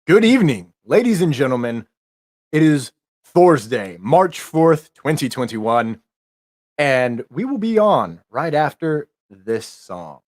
Good evening, ladies and gentlemen. It is Thursday, March 4th, 2021, and we will be on right after this song.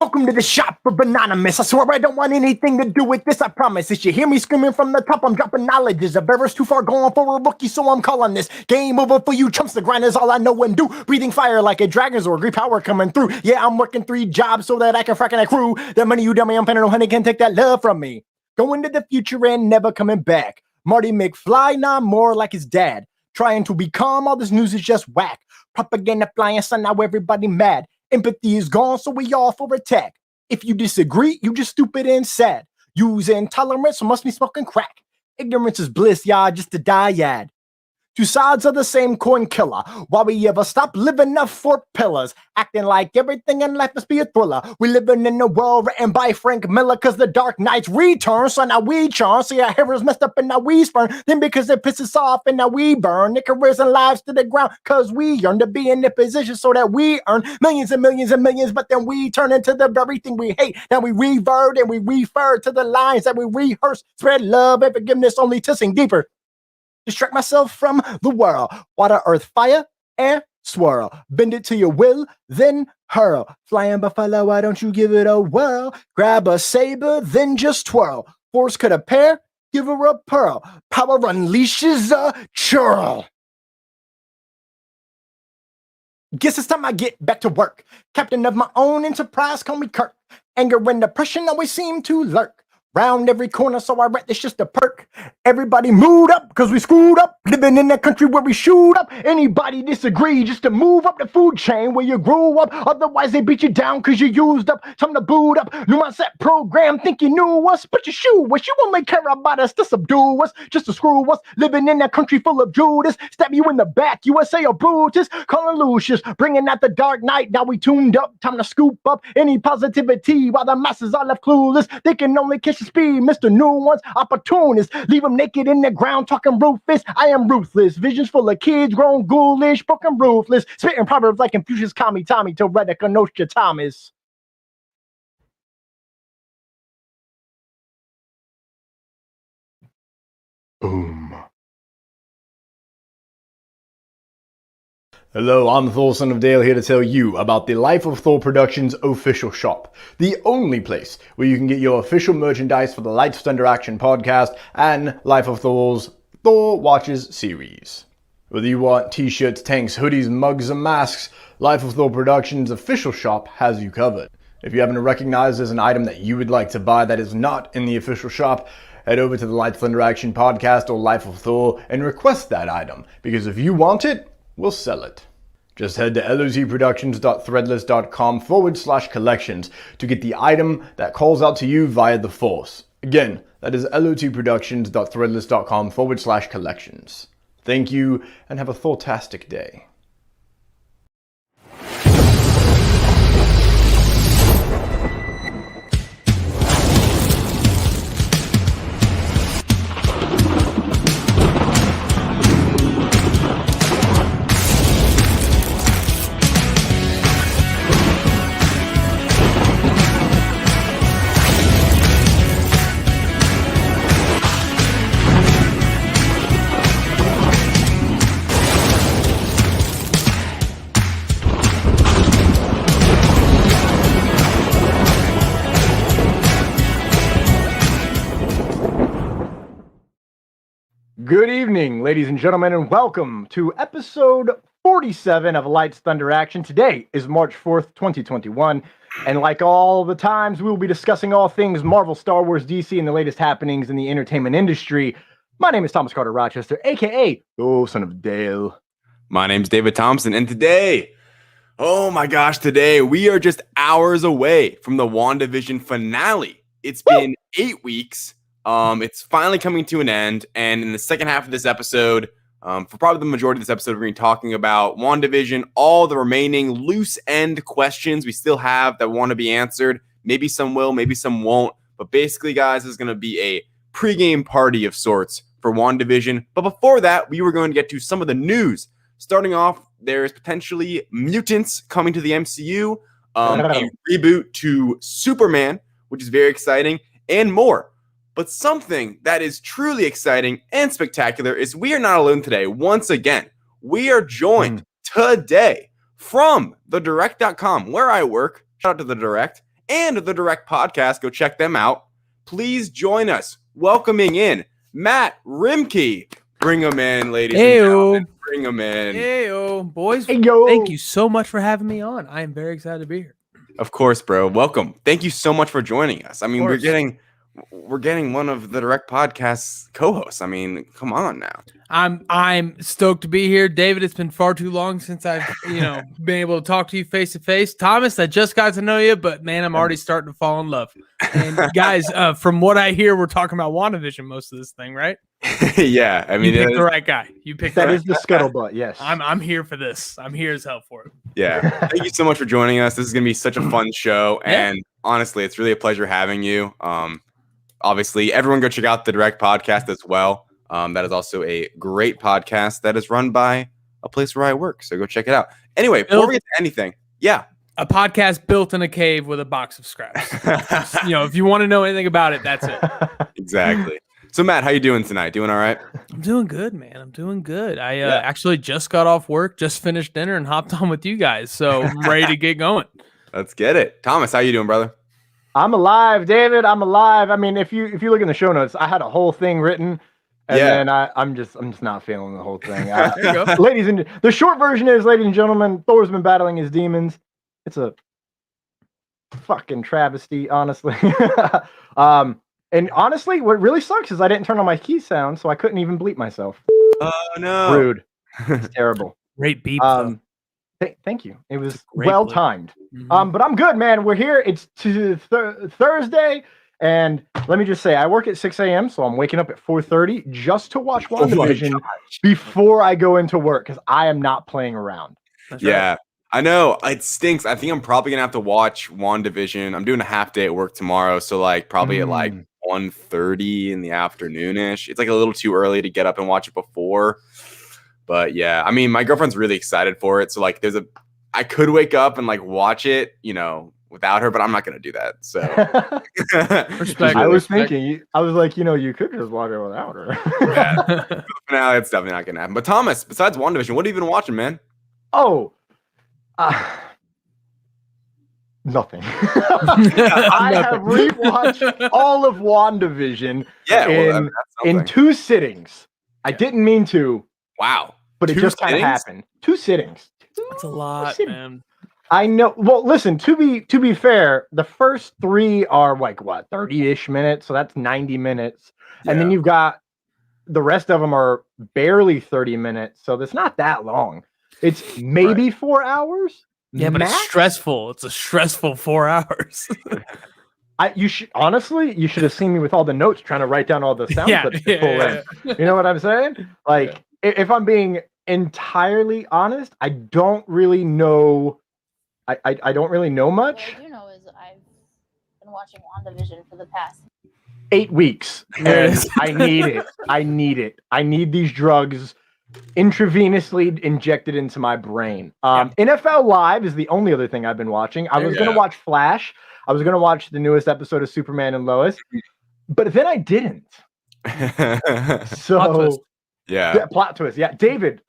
Welcome to the shop of Anonymous. I swear I don't want anything to do with this, I promise. If you hear me screaming from the top, I'm dropping knowledge. Is a bearer's too far gone for a rookie, so I'm calling this game over for you chumps. The grind is all I know and do. Breathing fire like a dragon's or great power coming through. Yeah, I'm working 3 jobs so that I can frack in a crew. That money you dummy, I'm finna no honey can take that love from me. Going to the future and never coming back. Marty McFly, nah, more like his dad. Trying to be calm, all this news is just whack. Propaganda flying, so now everybody mad. Empathy is gone, so we all for attack. If you disagree, you just stupid and sad. Use intolerance, must be smoking crack. Ignorance is bliss, y'all, just a dyad. 2 sides of the same coin killer. Why we ever stop living up 4 pillars? Acting like everything in life must be a thriller. We living in a world written by Frank Miller, cause the Dark Knight's return. So now we charm. See our heroes messed up and now we spurn. Then because it pisses off and now we burn. Their careers and lives to the ground, cause we yearn to be in the position so that we earn millions and millions and millions. But then we turn into the very thing we hate. Now we revert and we refer to the lines that we rehearse. Spread love and forgiveness only to sink deeper. Distract myself from the world. Water, earth, fire, air, swirl. Bend it to your will, then hurl. Flying buffalo, why don't you give it a whirl? Grab a saber, then just twirl. Force cut a pair, give her a pearl. Power unleashes a churl. Guess it's time I get back to work. Captain of my own enterprise, call me Kirk. Anger and depression always seem to lurk. Round every corner, so I read this just a perk. Everybody moved up, cause we screwed up. Living in that country where we shoot up. Anybody disagree, just to move up the food chain where you grew up. Otherwise they beat you down cause you used up. Time to boot up, new mindset program. Think you knew us, but you shoe us. You only care about us to subdue us, just to screw us. Living in that country full of Judas. Stab you in the back, USA or Brutus. Calling Lucius, bringing out the Dark Knight. Now we tuned up, time to scoop up any positivity. While the masses are left clueless, they can only catch speed, Mr. New Ones, opportunists, leave them naked in the ground, talking ruthless. I am ruthless, visions full of kids, grown ghoulish, broken ruthless, spitting proverbs like Confucius, Kami, Tommy, till Redica, Nostra, Thomas. Boom. Hello, I'm Thor, son of Dale, here to tell you about the Life of Thor Productions official shop, the only place where you can get your official merchandise for the LightsThunderAction podcast and Life of Thor's Thor Watches series. Whether you want t-shirts, tanks, hoodies, mugs, and masks, Life of Thor Productions official shop has you covered. If you happen to recognize there's an item that you would like to buy that is not in the official shop, head over to the LightsThunderAction podcast or Life of Thor and request that item, because if you want it, we'll sell it. Just head to lotproductions.threadless.com/collections to get the item that calls out to you via the Force. Again, that is lotproductions.threadless.com/collections. Thank you, and have a Thortastic day. Good evening, ladies and gentlemen, and welcome to episode 47 of LightsThunderAction. Today is March 4th, 2021, and like all the times, we will be discussing all things Marvel, Star Wars, DC, and the latest happenings in the entertainment industry. My name is Thomas Carter Rochester, aka son of Dale. My name's David Thompson, and today, oh my gosh, today we are just hours away from the WandaVision finale. It's been 8 weeks. It's finally coming to an end, and in the second half of this episode, for probably the majority of this episode, we're going to be talking about WandaVision, all the remaining loose end questions we still have that want to be answered. Maybe some will, maybe some won't, but basically, guys, this is going to be a pregame party of sorts for WandaVision. But before that, we were going to get to some of the news. Starting off, there's potentially mutants coming to the MCU, a reboot to Superman, which is very exciting, and more. But something that is truly exciting and spectacular is we are not alone today. Once again, we are joined today from thedirect.com, where I work. Shout out to The Direct and The Direct Podcast. Go check them out. Please join us, welcoming in Matt Roembke. Bring him in, ladies and gentlemen. Bring him in. Heyo, boys. Heyo. Thank you so much for having me on. I am very excited to be here. Of course, bro. Welcome. Thank you so much for joining us. I mean, we're getting one of the Direct Podcast's co-hosts. I mean, come on now. I'm stoked to be here, David. It's been far too long since I've been able to talk to you face to face. Thomas, I just got to know you, but man, I'm already starting to fall in love. And guys, from what I hear, we're talking about WandaVision most of this thing, right? Yeah, I mean, you picked the right guy. You picked that the right is the scuttlebutt. Yes, I'm here for this. I'm here as hell for it. Yeah, thank you so much for joining us. This is gonna be such a fun show, and honestly, it's really a pleasure having you. Obviously, everyone go check out the Direct Podcast as well. That is also a great podcast that is run by a place where I work. So go check it out. Anyway, before we get to anything, a podcast built in a cave with a box of scraps. If you want to know anything about it, that's it. Exactly. So Matt, how you doing tonight? Doing all right? I'm doing good, man. I'm doing good. I actually just got off work, just finished dinner, and hopped on with you guys. So I'm ready to get going. Let's get it. Thomas, how you doing, brother? I'm alive, David. I'm alive. I mean, if you look in the show notes, I had a whole thing written. And then I'm just not feeling the whole thing. There you go. Ladies and the short version is, ladies and gentlemen, Thor's been battling his demons. It's a fucking travesty, honestly. And honestly, what really sucks is I didn't turn on my key sound, so I couldn't even bleep myself. Oh no! Rude. It's terrible. Great beep. Thank you. It was well timed. Mm-hmm. But I'm good, man. We're here. It's Thursday. And let me just say, I work at 6 a.m., so I'm waking up at 4:30 just to watch WandaVision before I go into work, because I am not playing around. That's Yeah, right. I know. It stinks. I think I'm probably going to have to watch WandaVision. I'm doing a half day at work tomorrow, so probably at 1:30 in the afternoon-ish. It's a little too early to get up and watch it before. But yeah, I mean, my girlfriend's really excited for it, so I could wake up and watch it, without her, but I'm not going to do that. So Respect. I was thinking, I was like, you could just watch it without her. No, it's definitely not going to happen. But Thomas, besides WandaVision, what have you been watching, man? Oh, nothing. I have rewatched all of WandaVision in 2 sittings. I didn't mean to. Wow. But it just kind of happened. 2 sittings. That's a lot, man. I know. Well, listen, to be fair, the first 3 are 30-ish minutes, so that's 90 minutes. And then you've got the rest of them are barely 30 minutes, so that's not that long. It's maybe 4 hours. Yeah, but max? it's stressful. It's a stressful 4 hours. You should have seen me with all the notes trying to write down all the sound clips to pull in. You know what I'm saying? If I'm being entirely honest, I don't really know. I don't really know much. What I do know is I've been watching WandaVision for the past 8 weeks, and I need it. I need it. I need these drugs intravenously injected into my brain. NFL Live is the only other thing I've been watching. I was going to watch Flash. I was going to watch the newest episode of Superman and Lois, but then I didn't. So plot twist. Yeah, David.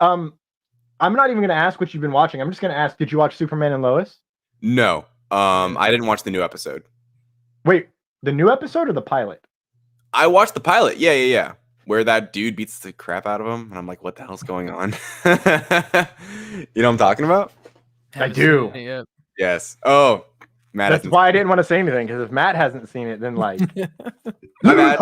I'm not even going to ask what you've been watching. I'm just going to ask, did you watch Superman and Lois? No. I didn't watch the new episode. Wait, the new episode or the pilot? I watched the pilot. Yeah. Where that dude beats the crap out of him. And I'm like, what the hell's going on? You know what I'm talking about? I do. Yes. Oh, Matt. That's why I didn't want to say anything, because if Matt hasn't seen it, then My bad.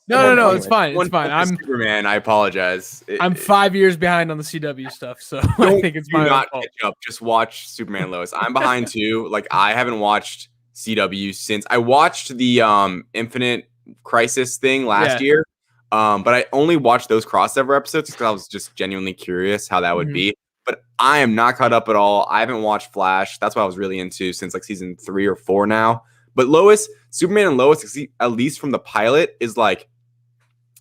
No, it's fine. It's fine. I'm Superman. I apologize. I'm 5 years behind on the CW stuff, so I think it's do fine. not catch up. Just watch Superman and Lois. I'm behind too. I haven't watched CW since I watched the Infinite Crisis thing last year. But I only watched those crossover episodes because I was just genuinely curious how that would be. But I am not caught up at all. I haven't watched Flash. That's what I was really into since season 3 or 4 now. But Superman and Lois, at least from the pilot, is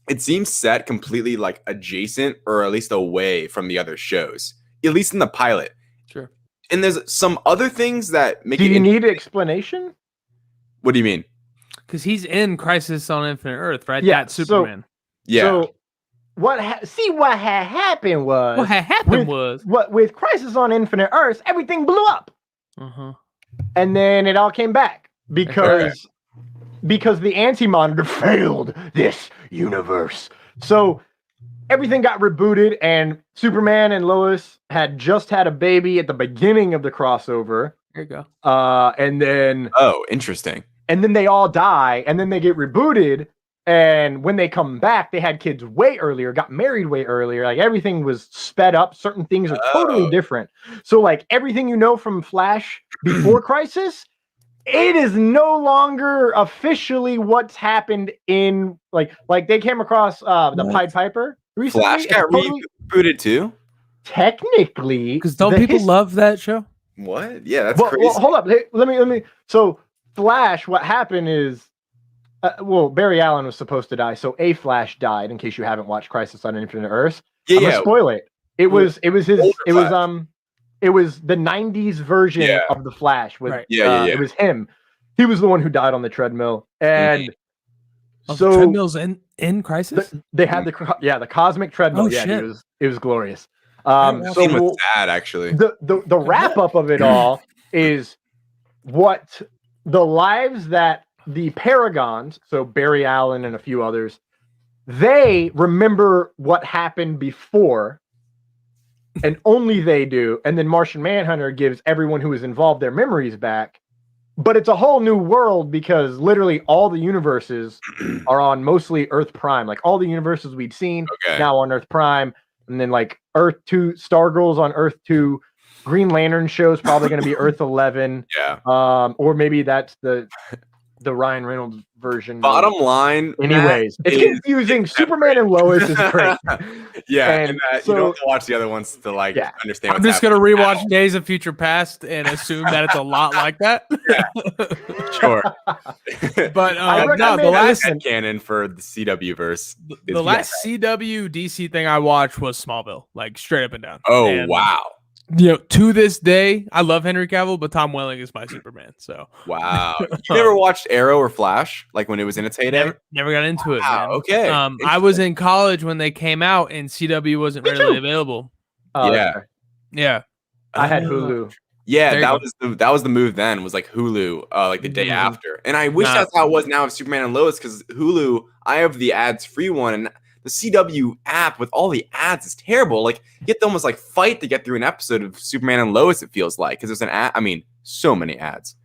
it seems set completely like adjacent or at least away from the other shows, at least in the pilot. Sure. And there's some other things that make Do it you need an explanation? What do you mean? Because he's in Crisis on Infinite Earth, right? Yeah, That's Superman. Yeah. So what had happened was What had happened was with Crisis on Infinite Earths, everything blew up. And then it all came back because the anti-monitor failed this universe. So everything got rebooted, and Superman and Lois had just had a baby at the beginning of the crossover. There you go. And then Interesting. And then they all die, and then they get rebooted. And when they come back, they had kids way earlier, got married way earlier. Like everything was sped up. Certain things are totally different. So like everything you know from Flash before Crisis, it is no longer officially what's happened in like they came across the Pied Piper recently. Flash got rebooted too? Technically. Because don't people love that show? What? Yeah, that's crazy. Well, hold up. Let me. So Flash, what happened is, Barry Allen was supposed to die, so a Flash died. In case you haven't watched Crisis on Infinite Earths, I'm gonna spoil it. It was the '90s version of the Flash. With, It was him. He was the one who died on the treadmill, and so the treadmill's in Crisis. They had the cosmic treadmill. It was glorious. So it was sad, actually. The wrap up of it all is what the lives that the Paragons, so Barry Allen and a few others, they remember what happened before, and only they do. And then Martian Manhunter gives everyone who was involved their memories back. But it's a whole new world because literally all the universes are on mostly Earth Prime. Like all the universes we'd seen now on Earth Prime. And then like Earth 2, Stargirl's on Earth 2. Green Lantern show's probably going to be Earth 11. Yeah. Or maybe that's the Ryan Reynolds version. Bottom line, anyways, it's confusing. Superman and Lois is great. And you don't have to watch the other ones to understand. I'm just gonna rewatch Days of Future Past and assume that it's a lot like that. Sure. But the last canon for the CW verse. The last CW DC thing I watched was Smallville, like straight up and down. Wow. You know, to this day, I love Henry Cavill, but Tom Welling is my Superman. So wow, you never watched Arrow or Flash, like when it was in its heyday? Never got into it. Wow, man. okay. I was in college when they came out, and CW wasn't readily available. Yeah. I had Hulu. Yeah, that was the move then. Was like Hulu, like the day after. And I wish that's how it was now with Superman and Lois, because Hulu, I have the ads-free one, and the CW app with all the ads is terrible. Like you have to almost like fight to get through an episode of Superman and Lois. It feels like because there's an ad. I mean, so many ads.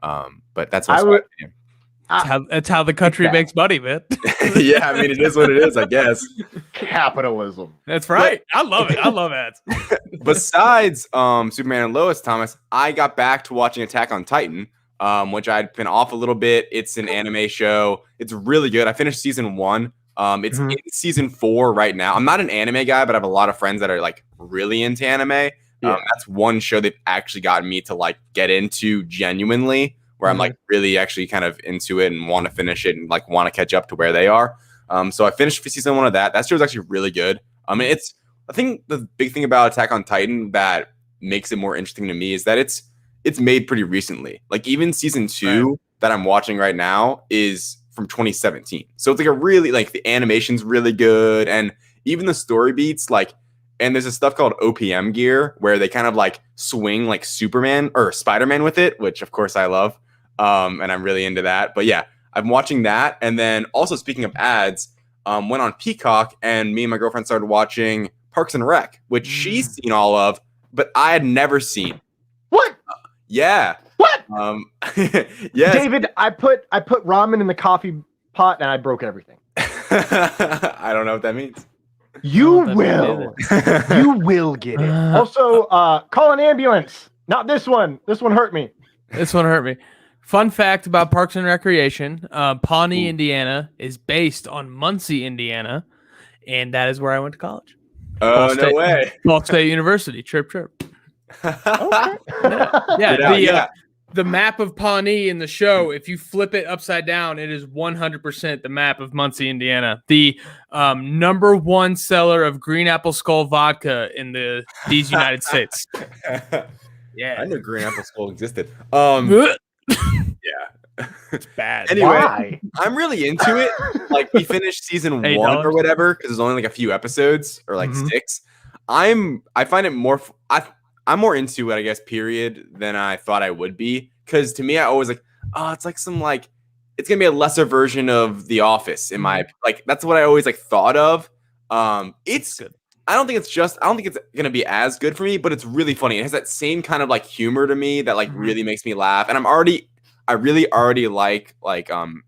But that's that's how the country makes money, man. Yeah, I mean, it is what it is, I guess. Capitalism. That's right. I love it. I love ads. Besides Superman and Lois, Thomas, I got back to watching Attack on Titan, which I'd been off a little bit. It's an anime show. It's really good. I finished season 1. It's in season 4 right now. I'm not an anime guy, but I have a lot of friends that are like really into anime. That's one show they've actually gotten me to like get into genuinely, where I'm like really actually kind of into it and want to finish it and like want to catch up to where they are. So I finished season 1 of that. That show is actually really good. I mean, I think the big thing about Attack on Titan that makes it more interesting to me is that it's made pretty recently. Like even season 2 that I'm watching right now is from 2017. So it's like a really like the animation's really good, and even the story beats like, and there's this stuff called OPM gear where they kind of like swing like Superman or Spider-Man with it, which of course I love. And I'm really into that. But yeah, I'm watching that. And then also speaking of ads, went on Peacock and me and my girlfriend started watching Parks and Rec, which she's seen all of, but I had never seen. What? Yeah. What? Yes. David, I put ramen in the coffee pot and I broke everything. I don't know what that means. You will. You will get it. Also, call an ambulance. Not this one. This one hurt me. Fun fact about Parks and Recreation: Pawnee, Indiana, is based on Muncie, Indiana, and that is where I went to college. Oh, no way! Ball State University. Chirp chirp. Okay. Yeah. the map of Pawnee in the show, if you flip it upside down, it is 100% the map of Muncie, Indiana. The number one seller of green apple skull vodka in these United States. Yeah. I knew Green Apple Skull existed. Yeah. It's bad. Anyway, Why? I'm really into it. Like we finished season $8. 1 or whatever because there's only like a few episodes or like 6. I find it more. I'm more into it, I guess. Period. Than I thought I would be. Because to me, I always like, oh, it's like some like it's gonna be a lesser version of The Office in my like. That's what I always like thought of. It's good. I don't think it's gonna be as good for me, but it's really funny. It has that same kind of like humor to me that like really makes me laugh. And I really already like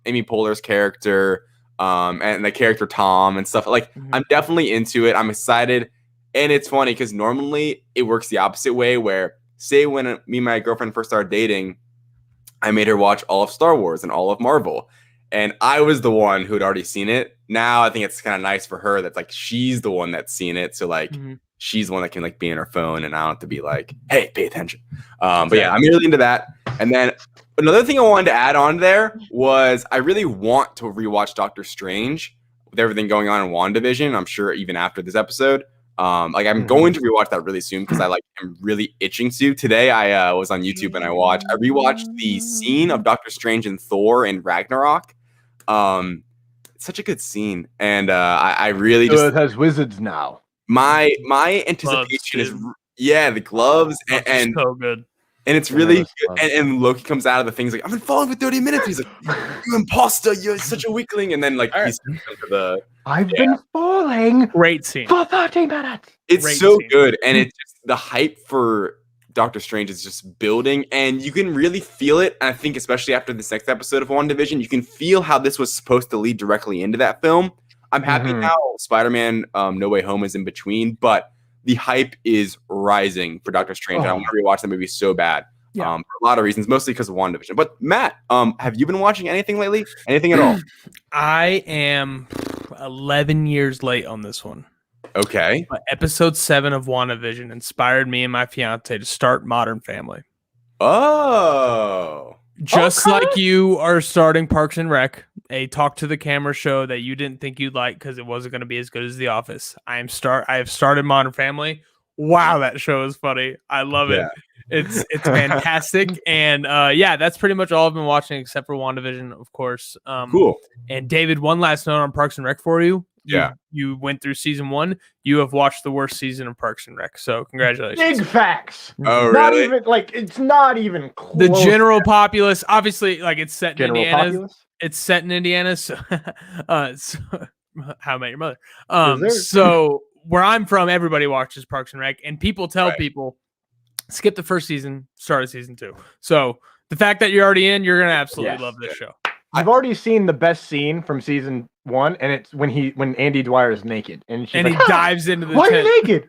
Amy Poehler's character, and the character Tom and stuff. Like I'm definitely into it. I'm excited. And it's funny because normally it works the opposite way where say when me and my girlfriend first started dating, I made her watch all of Star Wars and all of Marvel. And I was the one who had already seen it. Now I think it's kind of nice for her that like she's the one that's seen it. So like she's the one that can like be in her phone and I don't have to be like, hey, pay attention. But yeah, I'm really into that. And then another thing I wanted to add on there was I really want to rewatch Doctor Strange with everything going on in WandaVision. I'm sure even after this episode. Like I'm going to rewatch that really soon because I like am really itching to. Today I was on YouTube and I rewatched the scene of Doctor Strange and Thor in Ragnarok. It's such a good scene, and I really just it has wizards now. My anticipation is the gloves and so good. And it's really good. And Loki comes out of the things like, I've been falling for 30 minutes. He's like, you imposter, you're such a weakling. And then like he's into the I've been falling Great scene. for 30 minutes. It's Great so scene. good. And it's just the hype for Doctor Strange is just building. And you can really feel it. And I think especially after this next episode of WandaVision, you can feel how this was supposed to lead directly into that film. I'm happy now Spider-Man No Way Home is in between, but the hype is rising for Doctor Strange. And I want to rewatch that movie so bad. For a lot of reasons, mostly because of WandaVision. But Matt, have you been watching anything lately? Anything at all? I am 11 years late on this one. Okay. But episode 7 of WandaVision inspired me and my fiance to start Modern Family. Oh. Just like you are starting Parks and Rec, a talk to the camera show that you didn't think you'd like because it wasn't going to be as good as The Office. I have started Modern Family. Wow, that show is funny. I love it. It's fantastic. And that's pretty much all I've been watching except for WandaVision, of course. Cool. And David, one last note on Parks and Rec for you. Yeah. You went through season 1. You have watched the worst season of Parks and Rec. So congratulations. Big facts. Oh, Not really? even like it's not even close. The general populace, obviously, like it's set in General Indiana. populace? It's set in Indiana. So, so How About Your Mother? Is there? So where I'm from, everybody watches Parks and Rec, and people tell people skip the first season, start of season 2. So the fact that you're already in, you're gonna absolutely love this show. I've already seen the best scene from season 1, and it's when Andy Dwyer is naked, and she's And like, he dives into the "Why are tent. you naked?"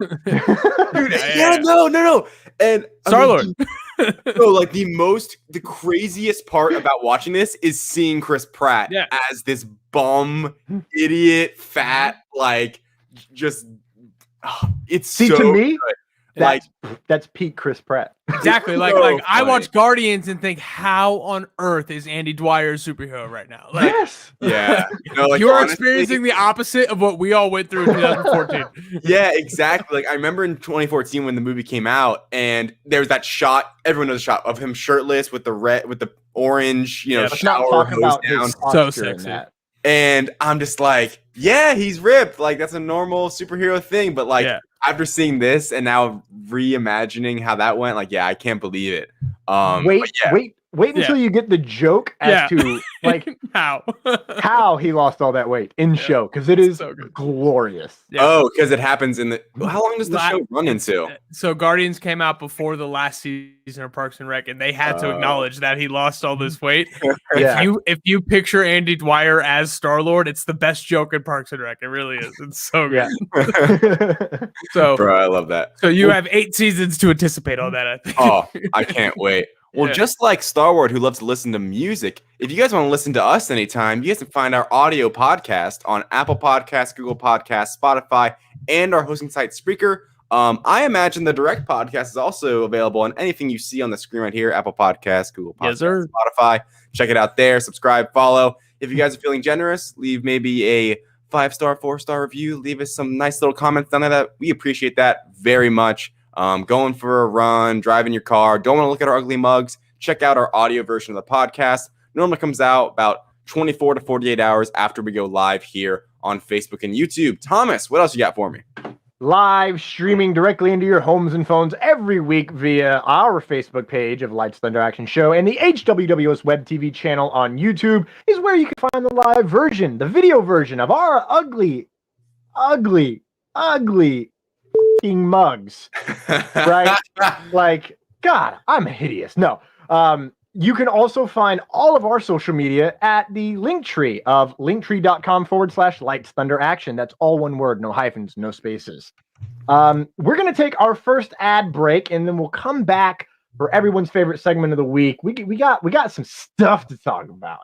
Dude, no. And Star-Lord. So like the craziest part about watching this is seeing Chris Pratt as this bum, idiot, fat, like just it's See, so to me, good. that's peak Chris Pratt. Exactly. Like so I funny. watch Guardians and think, how on earth is Andy Dwyer a superhero right now? Like, Yes. Yeah. Like, you're honestly, experiencing the opposite of what we all went through in 2014. Yeah, exactly. Like I remember in 2014 when the movie came out, and there was that shot. Everyone knows the shot of him shirtless with the orange, Let's shower not talk hose about down. his So posture in sexy. that. And I'm just like, yeah, he's ripped. Like that's a normal superhero thing. But like after seeing this and now reimagining how that went, like I can't believe it. Wait until you get the joke as to like how he lost all that weight in show, because it is so good. glorious. Oh, because it happens in the. How long does the show run into? So Guardians came out before the last season of Parks and Rec, and they had to acknowledge that he lost all this weight. If you picture Andy Dwyer as Star-Lord, it's the best joke in Parks and Rec. It really is. It's so good. Yeah. So, bro, I love that. So you have 8 seasons to anticipate all that, I think. Oh, I can't wait. Well, just like Star-Lord, who loves to listen to music, if you guys want to listen to us anytime, you guys can find our audio podcast on Apple Podcasts, Google Podcasts, Spotify, and our hosting site Spreaker. I imagine the direct podcast is also available on anything you see on the screen right here: Apple Podcasts, Google Podcasts, Yes, sir. Spotify. Check it out there. Subscribe, follow. If you guys are feeling generous, leave maybe a 5-star, 4-star review. Leave us some nice little comments down there. That we appreciate that very much. Going for a run, driving your car, don't want to look at our ugly mugs. Check out our audio version of the podcast. Normally comes out about 24 to 48 hours after we go live here on Facebook and YouTube. Thomas, what else you got for me? Live streaming directly into your homes and phones every week via our Facebook page of LightsThunderAction Show, and the HWWS WebTV channel on YouTube is where you can find the live version, the video version of our ugly f***ing mugs. Right? Like, God, I'm hideous. No. You can also find all of our social media at the Linktree of linktree.com/LightsThunderAction. That's all one word, no hyphens, no spaces. We're going to take our first ad break, and then we'll come back for everyone's favorite segment of the week. We got some stuff to talk about.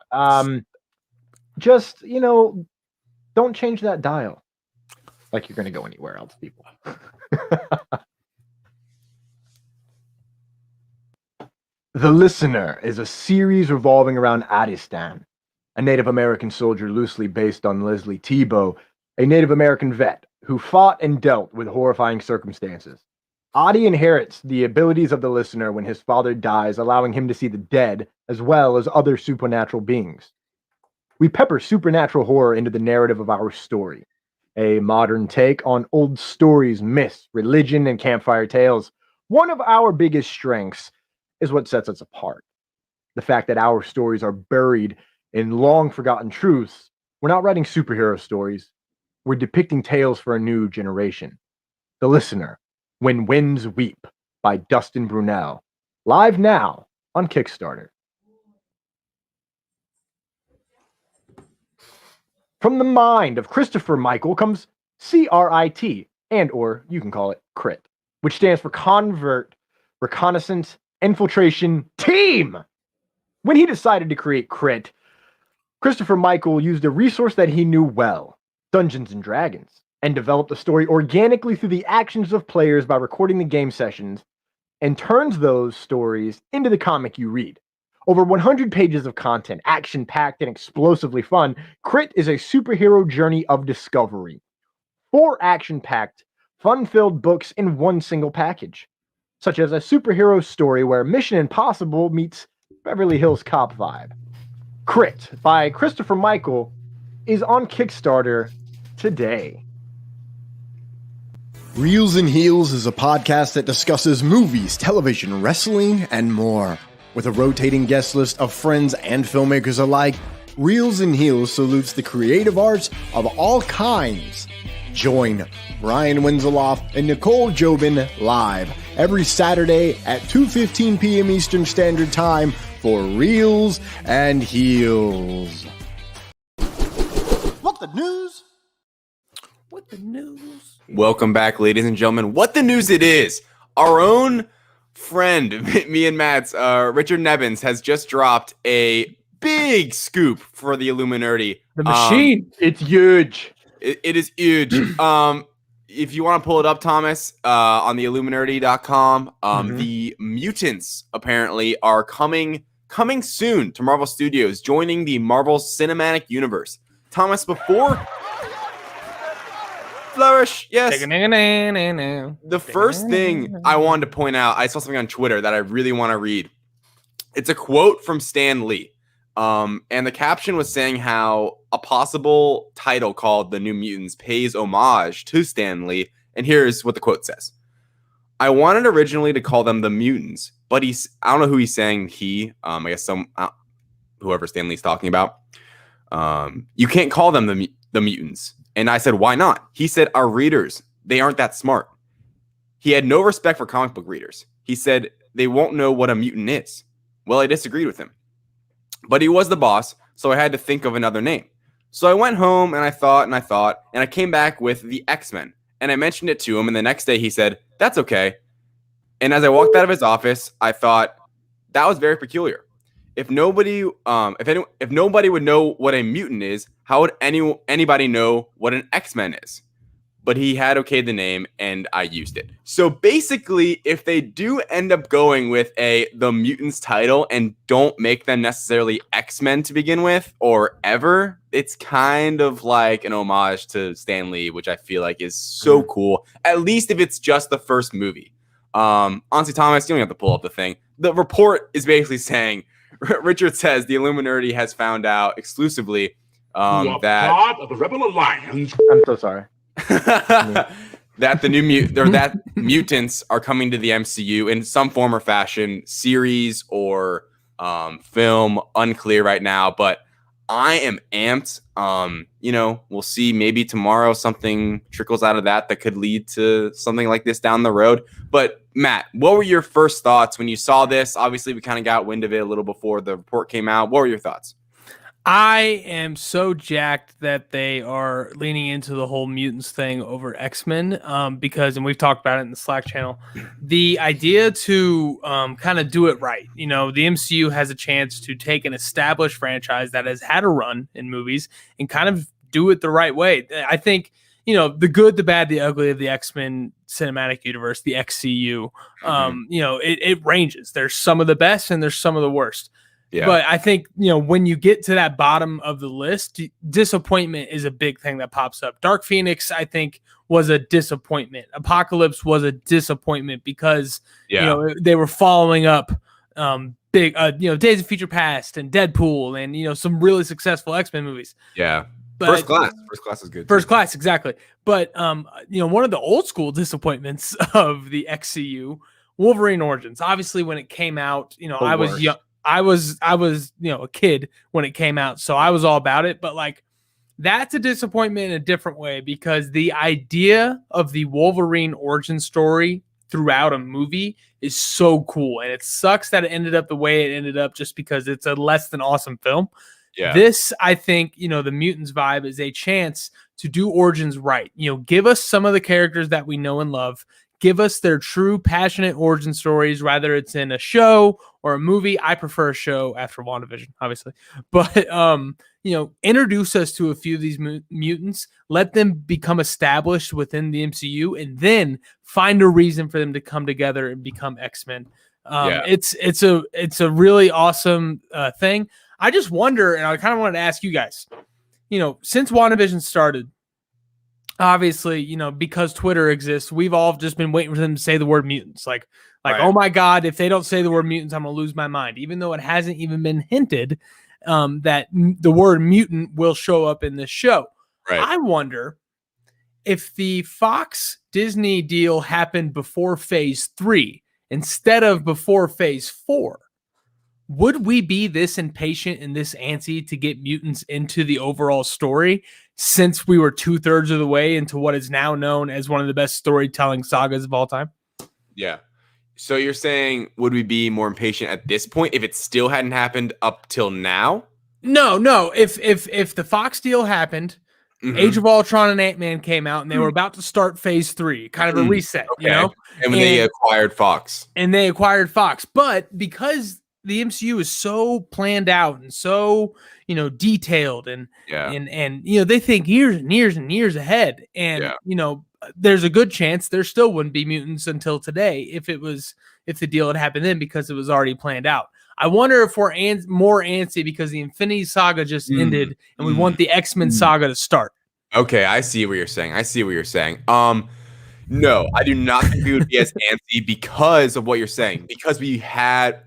Just, don't change that dial like you're going to go anywhere else, people. The Listener is a series revolving around Addistan, a Native American soldier loosely based on Leslie Tebow, a Native American vet who fought and dealt with horrifying circumstances. Adi inherits the abilities of the Listener when his father dies, allowing him to see the dead as well as other supernatural beings. We pepper supernatural horror into the narrative of our story, a modern take on old stories, myths, religion, and campfire tales. One of our biggest strengths is what sets us apart. The fact that our stories are buried in long forgotten truths. We're not writing superhero stories. We're depicting tales for a new generation. The Listener, When Winds Weep by Dustin Brunel. Live now on Kickstarter. From the mind of Christopher Michael comes CRIT, and or you can call it CRIT, which stands for Convert Reconnaissance Infiltration Team. When he decided to create CRIT, Christopher Michael used a resource that he knew well, Dungeons and Dragons, and developed the story organically through the actions of players by recording the game sessions, and turns those stories into the comic you read. Over 100 pages of content, action-packed and explosively fun, CRIT is a superhero journey of discovery. 4 action-packed, fun-filled books in one single package, such as a superhero story where Mission Impossible meets Beverly Hills Cop vibe. CRIT by Christopher Michael is on Kickstarter today. Reels and Heels is a podcast that discusses movies, television, wrestling, and more. With a rotating guest list of friends and filmmakers alike, Reels and Heels salutes the creative arts of all kinds. Join Brian Wenzeloff and Nicole Jobin live every Saturday at 2:15 p.m. Eastern Standard Time for Reels and Heels. What the news? What the news? Welcome back, ladies and gentlemen. What the news it is. Our own friend, me and Matt's, Richard Nebbins, has just dropped a big scoop for the Illuminati. The machine. It's huge. It is huge. If you want to pull it up, Thomas, on the Illuminati.com, the mutants apparently are coming soon to Marvel Studios, joining the Marvel Cinematic Universe. Thomas, before flourish, yes. The first thing I wanted to point out, I saw something on Twitter that I really want to read. It's a quote from Stan Lee. And the caption was saying how a possible title called The New Mutants pays homage to Stan Lee. And here's what the quote says. I wanted originally to call them the Mutants, but I don't know who he's saying I guess whoever Stan Lee's talking about. You can't call them the Mutants. And I said, why not? He said, our readers, they aren't that smart. He had no respect for comic book readers. He said, they won't know what a mutant is. Well, I disagreed with him. But he was the boss, so I had to think of another name. So I went home and I thought, and I came back with the X-Men. And I mentioned it to him, and the next day he said, that's okay. And as I walked out of his office, I thought, that was very peculiar. If nobody would know what a mutant is, how would anybody know what an X-Men is? but he had okayed the name and I used it. So basically, if they do end up going with the Mutants title and don't make them necessarily X-Men to begin with or ever, it's kind of like an homage to Stan Lee, which I feel like is so cool. At least if it's just the first movie. Honestly, Thomas, you don't have to pull up the thing. The report is basically saying, Richard says the Illuminati has found out exclusively that part of the Rebel Alliance. I'm so sorry. that the new mutants are coming to the MCU in some form or fashion, series or film, unclear right now, but I am amped. We'll see, maybe tomorrow something trickles out of that could lead to something like this down the road. But Matt, what were your first thoughts when you saw this? Obviously we kind of got wind of it a little before the report came out. What were your thoughts? I am so jacked that they are leaning into the whole mutants thing over X-Men because, and we've talked about it in the Slack channel, the idea to kind of do it right. The MCU has a chance to take an established franchise that has had a run in movies and kind of do it the right way. I think, the good, the bad, the ugly of the X-Men cinematic universe, the XCU, it ranges. There's some of the best and there's some of the worst. Yeah. But I think, when you get to that bottom of the list, disappointment is a big thing that pops up. Dark Phoenix, I think, was a disappointment. Apocalypse was a disappointment because, they were following up big, Days of Future Past and Deadpool and, some really successful X-Men movies. Yeah. But First Class is good. First Class, exactly. But, one of the old school disappointments of the XCU, Wolverine Origins. Obviously, when it came out, I was young. I was, a kid when it came out, so I was all about it. But that's a disappointment in a different way because the idea of the Wolverine origin story throughout a movie is so cool, and it sucks that it ended up the way it ended up just because it's a less than awesome film. Yeah. This, I think, the Mutants vibe is a chance to do origins right. Give us some of the characters that we know and love. Give us their true passionate origin stories, whether it's in a show or a movie. I prefer a show after WandaVision, obviously. But, introduce us to a few of these mutants, let them become established within the MCU, and then find a reason for them to come together and become X-Men. It's a really awesome thing. I just wonder, and I kind of wanted to ask you guys, since WandaVision started, obviously, because Twitter exists, we've all just been waiting for them to say the word mutants. Right. Oh my God, if they don't say the word mutants, I'm going to lose my mind. Even though it hasn't even been hinted that the word mutant will show up in this show. Right. I wonder if the Fox Disney deal happened before phase 3 instead of before phase 4. Would we be this impatient and this antsy to get mutants into the overall story since we were 2/3 of the way into what is now known as one of the best storytelling sagas of all time? Yeah. So you're saying, would we be more impatient at this point if it still hadn't happened up till now? No. If the Fox deal happened, Age of Ultron and Ant-Man came out, and they were about to start phase 3, kind of a reset, And when they acquired Fox. But because the MCU is so planned out and so, detailed and they think years and years and years ahead. And, there's a good chance there still wouldn't be mutants until today if the deal had happened then because it was already planned out. I wonder if we're more antsy because the Infinity Saga just ended and we want the X-Men saga to start. Okay, I see what you're saying. No, I do not think we would be as antsy because of what you're saying. Because we had,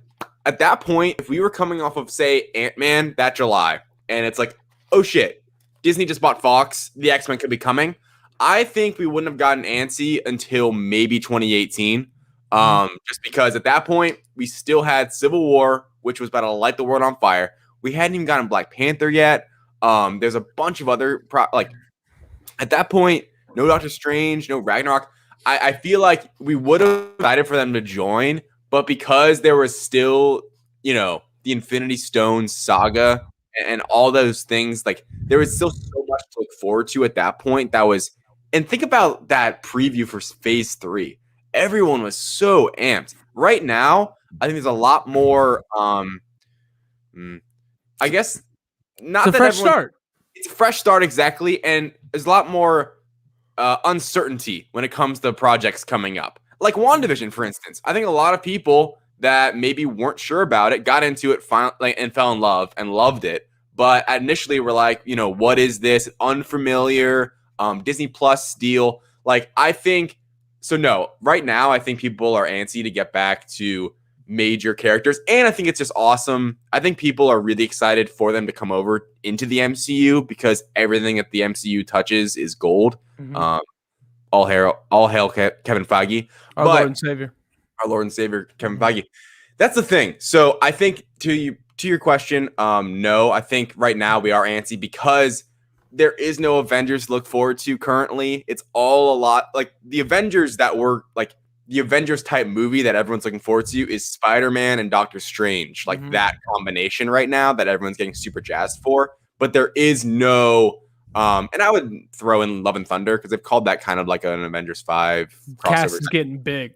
at that point, if we were coming off of, say, Ant-Man that July, and it's like, oh shit, Disney just bought Fox, the X-Men could be coming, I think we wouldn't have gotten antsy until maybe 2018. Just because at that point, we still had Civil War, which was about to light the world on fire. We hadn't even gotten Black Panther yet. There's a bunch of other, at that point, no Doctor Strange, no Ragnarok. I feel like we would have decided for them to join, but because there was still, the Infinity Stones saga and all those things, there was still so much to look forward to at that point. And think about that preview for phase 3. Everyone was so amped. Right now, I think there's a lot more, I guess, not it's a fresh start. It's a fresh start, exactly. And there's a lot more uncertainty when it comes to projects coming up. Like WandaVision, for instance. I think a lot of people that maybe weren't sure about it got into it and fell in love and loved it. But initially were like, what is this? Unfamiliar Disney Plus deal. Like, I think, so no, right now I think people are antsy to get back to major characters. And I think it's just awesome. I think people are really excited for them to come over into the MCU because everything that the MCU touches is gold. Mhm. All hail Kevin Feige. Our Lord and Savior. Our Lord and Savior, Kevin Feige. That's the thing. So I think to your question, no, I think right now we are antsy because there is no Avengers to look forward to currently. It's all a lot like the Avengers that were like the Avengers type movie that everyone's looking forward to is Spider-Man and Doctor Strange, like that combination right now that everyone's getting super jazzed for. But there is no, and I would throw in Love and Thunder because they've called that kind of like an Avengers 5 crossover. Cast is getting big.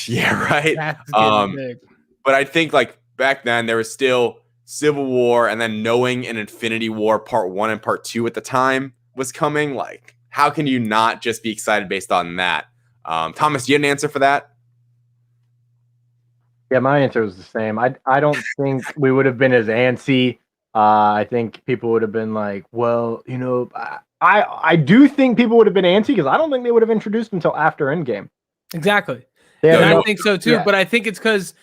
Yeah, right. Cast is getting big. But I think like back then there was still Civil War, and then knowing an Infinity War Part 1 and Part 2 at the time was coming. Like, how can you not just be excited based on that? Thomas, do you have an answer for that? Yeah, my answer was the same. I don't think we would have been as antsy. I think people would have been like, well, I do think people would have been antsy because I don't think they would have introduced until after Endgame. Exactly. Yeah, And I think so too. Yeah. But I think it's because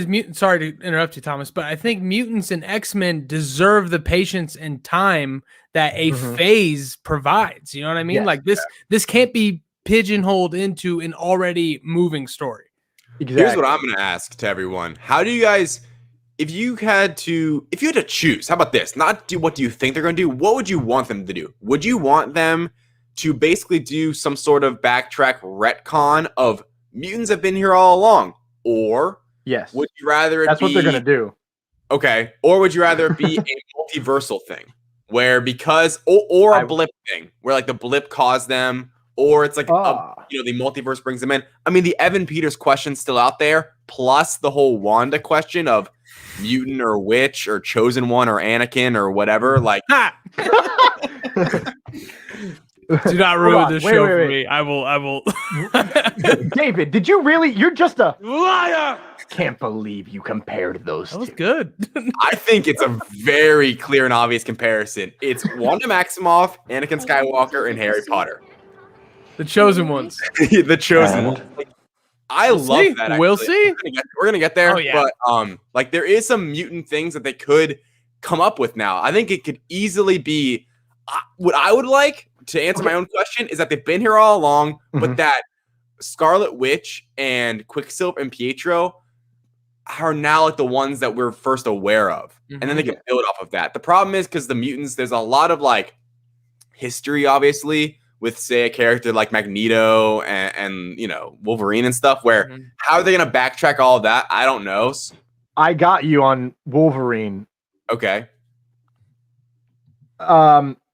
mutants. Sorry to interrupt you, Thomas, but I think mutants and X-Men deserve the patience and time that a phase provides. You know what I mean? Yes. Like this can't be pigeonholed into an already moving story. Exactly. Here's what I'm going to ask to everyone. How do you guys, if you had to choose, how about this? Not do what do you think they're going to do? What would you want them to do? Would you want them to basically do some sort of backtrack retcon of mutants have been here all along? Or yes, would you rather that's what they're going to do? Okay. Or would you rather it be a multiversal thing where because, or a blip thing where like the blip caused them, or it's like, the multiverse brings them in. I mean, the Evan Peters question's still out there, plus the whole Wanda question of mutant or witch or chosen one or Anakin or whatever. Like, do not ruin this show for wait. me. I will. David, did you really? You're just a liar. Can't believe you compared those That was two. good. I think it's a very clear and obvious comparison. It's Wanda Maximoff, Anakin Skywalker, and Harry Potter. The chosen ones. The chosen one. Like, I love see. that. We'll actually. see. We're gonna get there. Oh, yeah. But like there is some mutant things that they could come up with now. I think it could easily be what I would like to answer my own question is that they've been here all along, but that Scarlet Witch and Quicksilver and Pietro are now like the ones that we're first aware of, and then they can build off of that. The problem is because the mutants, there's a lot of like history, obviously, with say a character like Magneto and Wolverine and stuff. Where how are they gonna backtrack all of that? I don't know. I got you on Wolverine. Okay.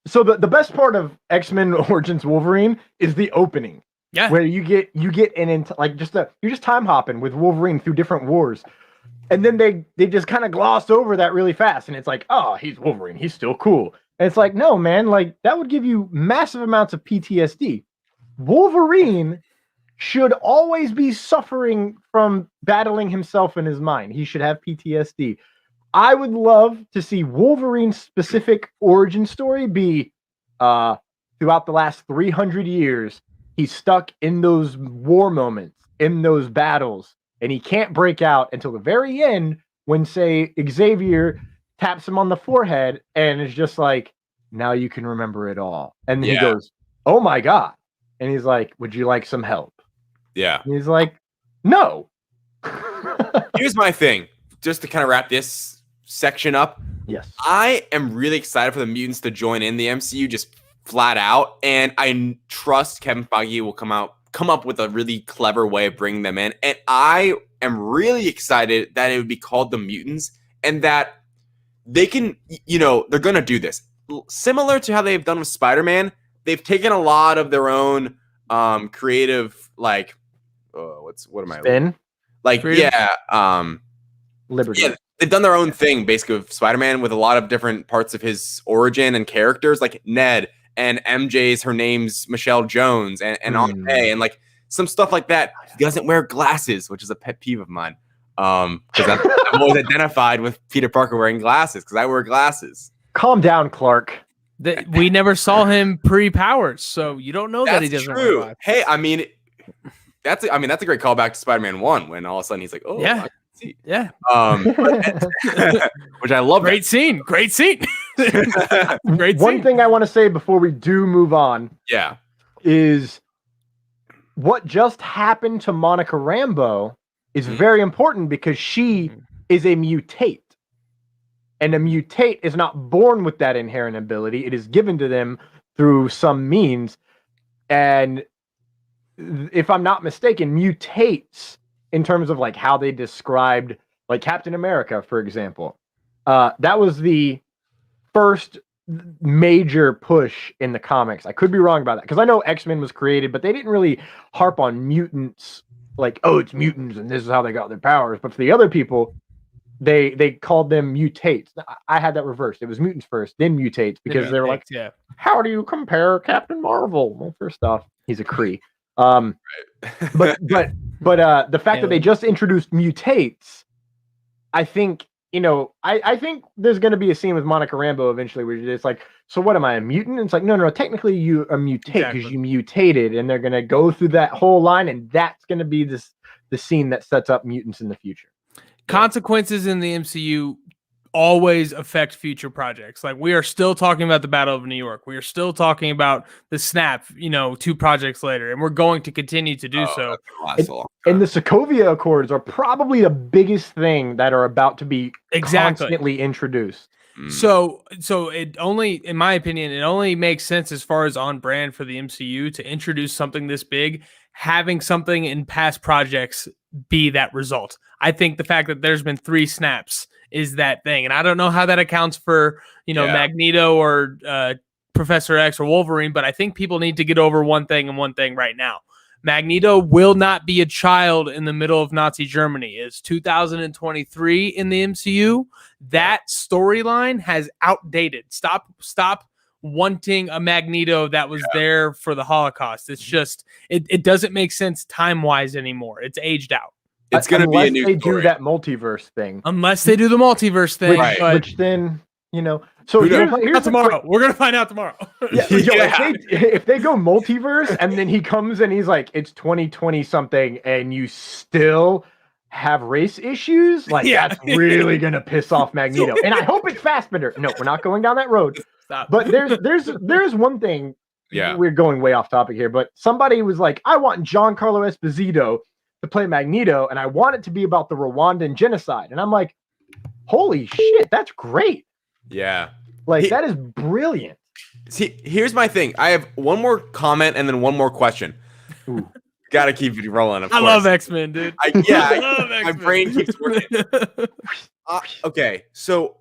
So the best part of X-Men Origins Wolverine is the opening. Yeah. Where you get an like you're just time hopping with Wolverine through different wars. And then they just kind of gloss over that really fast. And it's like, oh, he's Wolverine. He's still cool. And it's like, no, man, like that would give you massive amounts of PTSD. Wolverine should always be suffering from battling himself in his mind. He should have PTSD. I would love to see Wolverine's specific origin story be throughout the last 300 years. He's stuck in those war moments, in those battles, and he can't break out until the very end when, say, Xavier taps him on the forehead and is just like, now you can remember it all. And he goes, oh my God. And he's like, would you like some help? Yeah. And he's like, no. Here's my thing, just to kind of wrap this section up. Yes. I am really excited for the mutants to join in the MCU just flat out. And I trust Kevin Feige will come up with a really clever way of bringing them in. And I am really excited that it would be called the Mutants and that they can, they're going to do this. Similar to how they've done with Spider-Man, they've taken a lot of their own creative, like, Spin? Like, Freedom? Liberty. Yeah, they've done their own thing, basically, with Spider-Man with a lot of different parts of his origin and characters, like Ned and MJ's her name's Michelle Jones, and Aunt May, and like some stuff like that. He doesn't wear glasses, which is a pet peeve of mine. Because I'm always identified with Peter Parker wearing glasses because I wear glasses. Calm down, Clark. We never saw him pre-powers, so you don't know that he doesn't wear glasses. Hey, I mean, that's a great callback to Spider-Man 1 when all of a sudden he's like, oh, yeah. I can see. Yeah. Which I love. Great scene. Great scene. Great One scene. thing I want to say before we do move on is what just happened to Monica Rambeau is very important because she is a mutate. And a mutate is not born with that inherent ability. It is given to them through some means. And if I'm not mistaken, mutates in terms of like how they described like Captain America, for example. That was the first major push in the comics. I could be wrong about that because I know X-Men was created, but they didn't really harp on mutants like, oh, it's mutants and this is how they got their powers. But for the other people, they called them mutates. I had that reversed. It was mutants first, then mutates, because they were like, how do you compare Captain Marvel? Well, first off, he's a Kree. But the fact that they just introduced mutates, I think, I think there's going to be a scene with Monica Rambeau eventually where it's like, so what am I, a mutant? And it's like, no, technically you are mutate because you mutated, and they're going to go through that whole line, and that's going to be the scene that sets up mutants in the future. Consequences in the MCU always affect future projects. Like, we are still talking about the Battle of New York. We are still talking about the Snap, 2 projects later, and we're going to continue to do so. And the Sokovia Accords are probably the biggest thing that are about to be constantly introduced. So it only, in my opinion, it only makes sense as far as on brand for the MCU to introduce something this big, having something in past projects be that result. I think the fact that there's been 3 snaps is that thing. And I don't know how that accounts for, Magneto or Professor X or Wolverine, but I think people need to get over one thing and one thing right now. Magneto will not be a child in the middle of Nazi Germany. It's 2023 in the MCU. That storyline has outdated. Stop wanting a Magneto that was there for the Holocaust. It's just, it doesn't make sense time-wise anymore. It's aged out. It's going to be a new story. Do that multiverse thing. Unless they do the multiverse thing. Which then, So here's tomorrow. We're going to find out tomorrow. If they go multiverse and then he comes and he's like, it's 2020 something and you still have race issues, like that's really going to piss off Magneto. And I hope it's Fassbender. No, we're not going down that road. Stop. But there's one thing. Yeah. We're going way off topic here, but somebody was like, I want Giancarlo Esposito to play Magneto, and I want it to be about the Rwandan genocide. And I'm like, holy shit, that's great. Yeah. That is brilliant. See, here's my thing. I have one more comment and then one more question. Got to keep it rolling. Of course. Love X-Men, dude. I love X-Men. My brain keeps working. Okay, so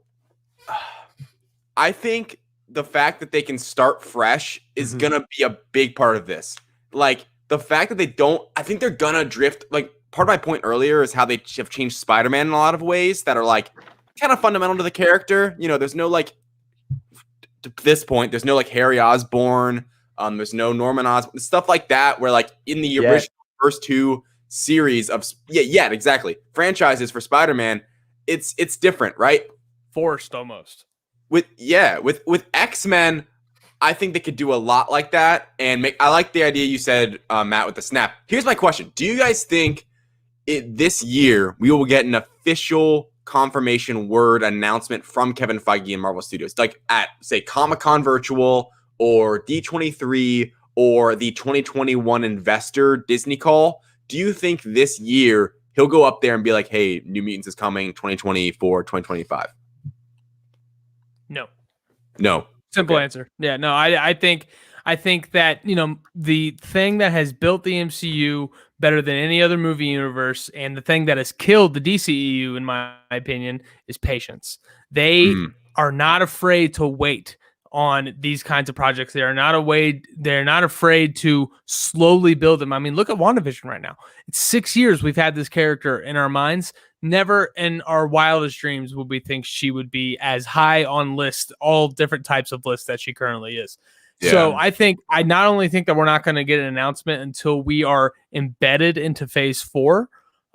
I think the fact that they can start fresh is going to be a big part of this. Like, the fact that they don't, I think they're going to drift. Like, part of my point earlier is how they have changed Spider-Man in a lot of ways that are, like, kind of fundamental to the character. There's no, like, to this point, there's no, like, Harry Osborn. There's no Norman Osborn. Stuff like that where, like, in the original first 2 series of, exactly, franchises for Spider-Man, it's different, right? Forced almost. With X-Men, I think they could do a lot like that and I like the idea you said, Matt, with the snap. Here's my question. Do you guys think this year we will get an official confirmation word announcement from Kevin Feige and Marvel Studios? Like at, say, Comic-Con Virtual or D23 or the 2021 Investor Disney Call? Do you think this year he'll go up there and be like, hey, New Mutants is coming 2024, 2025? No. Simple answer. Yeah, no, I think that, the thing that has built the MCU better than any other movie universe and the thing that has killed the DCEU, in my opinion, is patience. They are not afraid to wait on these kinds of projects. They're not afraid to slowly build them. I mean, look at WandaVision right now. It's 6 years we've had this character in our minds. Never in our wildest dreams would we think she would be as high on lists, all different types of lists that she currently is. So I not only think that we're not going to get an announcement until we are embedded into phase 4,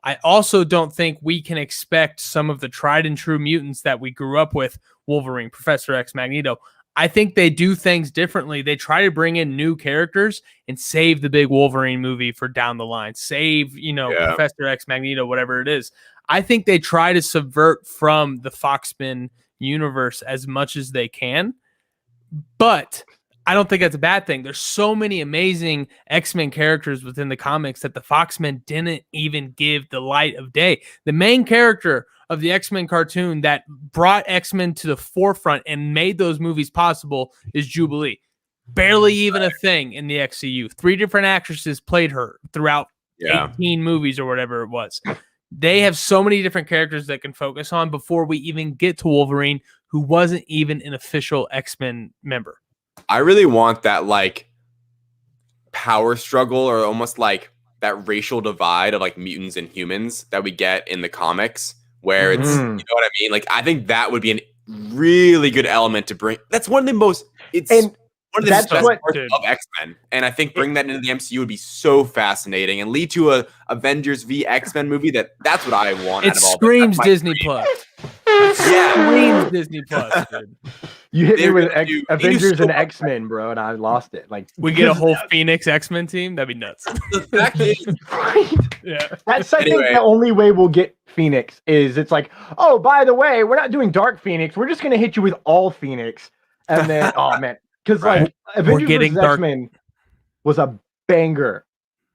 I also don't think we can expect some of the tried and true mutants that we grew up with, Wolverine, Professor X, Magneto. I think they do things differently. They try to bring in new characters and save the big Wolverine movie for down the line. Save, Professor X, Magneto, whatever it is. I think they try to subvert from the Foxman universe as much as they can. But I don't think that's a bad thing. There's so many amazing X-Men characters within the comics that the Foxmen didn't even give the light of day. The main character of the X-Men cartoon that brought X-Men to the forefront and made those movies possible is Jubilee. Barely even a thing in the XCU. 3 different actresses played her throughout 18 movies or whatever it was. They have so many different characters that can focus on before we even get to Wolverine, who wasn't even an official X-Men member. I really want that like power struggle or almost like that racial divide of like mutants and humans that we get in the comics where it's, you know what I mean? Like, I think that would be a really good element to bring. That's one of the most, one of the best parts of X-Men. And I think bring that into the MCU would be so fascinating and lead to a Avengers v X-Men movie that's what I want. It screams Disney Plus. Screams Disney Plus, dude. You hit me with Avengers and X-Men, bro, and I lost it. Like, we get a whole Phoenix X-Men team. That'd be nuts. That's I think the only way we'll get Phoenix is it's like, oh, by the way, we're not doing Dark Phoenix. We're just gonna hit you with all Phoenix, and then because like Avengers vs X-Men was a banger,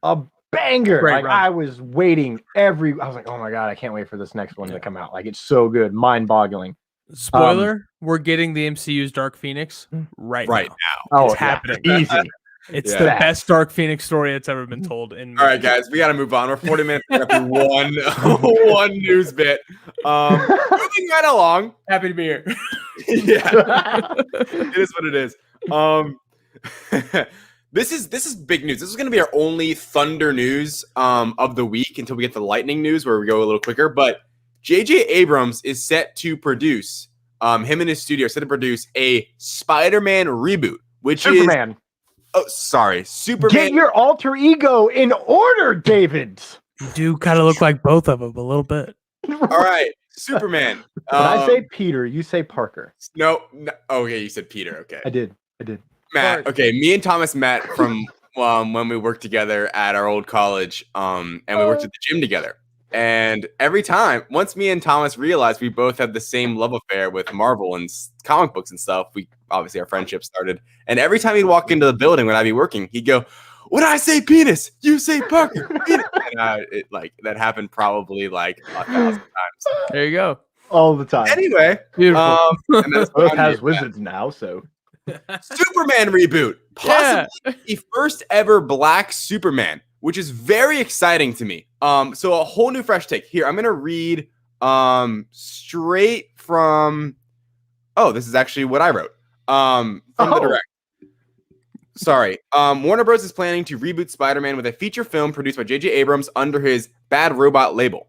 Great, I was waiting I was like, oh my god, I can't wait for this next one to come out. Like, it's so good, mind-boggling. Spoiler: we're getting the MCU's Dark Phoenix right now. Oh, it's happening. Easy. It's the best Dark Phoenix story that's ever been told. All right, guys, we got to move on. We're 40 minutes after one news bit. Moving right along. Happy to be here. It is what it is. This is big news. This is going to be our only Thunder news of the week until we get to the Lightning news, where we go a little quicker. But J.J. Abrams is set to produce, him and his studio are set to produce a Spider-Man reboot, which Superman. is... Oh, sorry. Superman. Get your alter ego in order, David. You do kind of look like both of them a little bit. All right. Superman. When I say Peter, you say Parker. No. Okay, you said Peter. Okay. I did. Matt. Okay, me and Thomas met from when we worked together at our old college, and we worked at the gym together. And every time, once me and Thomas realized we both had the same love affair with Marvel and comic books and stuff, obviously our friendship started. And every time he'd walk into the building when I'd be working, he'd go, "When I say penis, you say Parker." Penis. And that happened probably like 1,000 times. There you go. All the time. Anyway, beautiful. And that's both has wizards now, so Superman reboot, possibly the first ever Black Superman, which is very exciting to me. So a whole new fresh take. Here, I'm gonna read straight from. Oh, this is actually what I wrote. From the direct. Sorry. Warner Bros. Is planning to reboot Spider-Man with a feature film produced by J.J. Abrams under his Bad Robot label.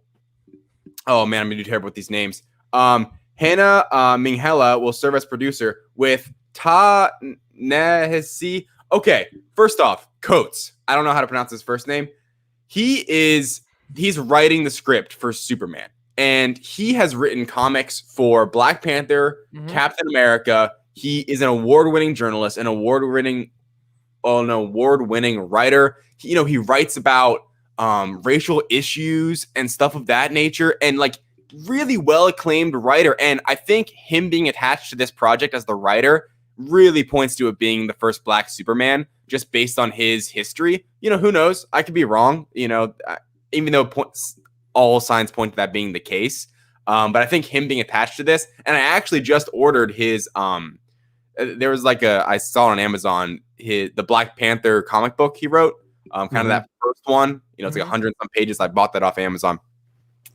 Oh man, I'm gonna do terrible with these names. Hannah Minghella will serve as producer with Ta-Nehisi. Okay, first off, Coates. I don't know how to pronounce his first name. He's writing the script for Superman, and he has written comics for Black Panther, Captain America. He is an award-winning journalist, an award-winning writer. He writes about racial issues and stuff of that nature, and like really well-acclaimed writer. And I think him being attached to this project as the writer really points to it being the first Black Superman, just based on his history. Who knows? I could be wrong, even though all signs point to that being the case. But I think him being attached to this, and I actually just ordered his, there was I saw on Amazon, the Black Panther comic book he wrote, kind of that first one, it's like 100 and some pages. I bought that off Amazon.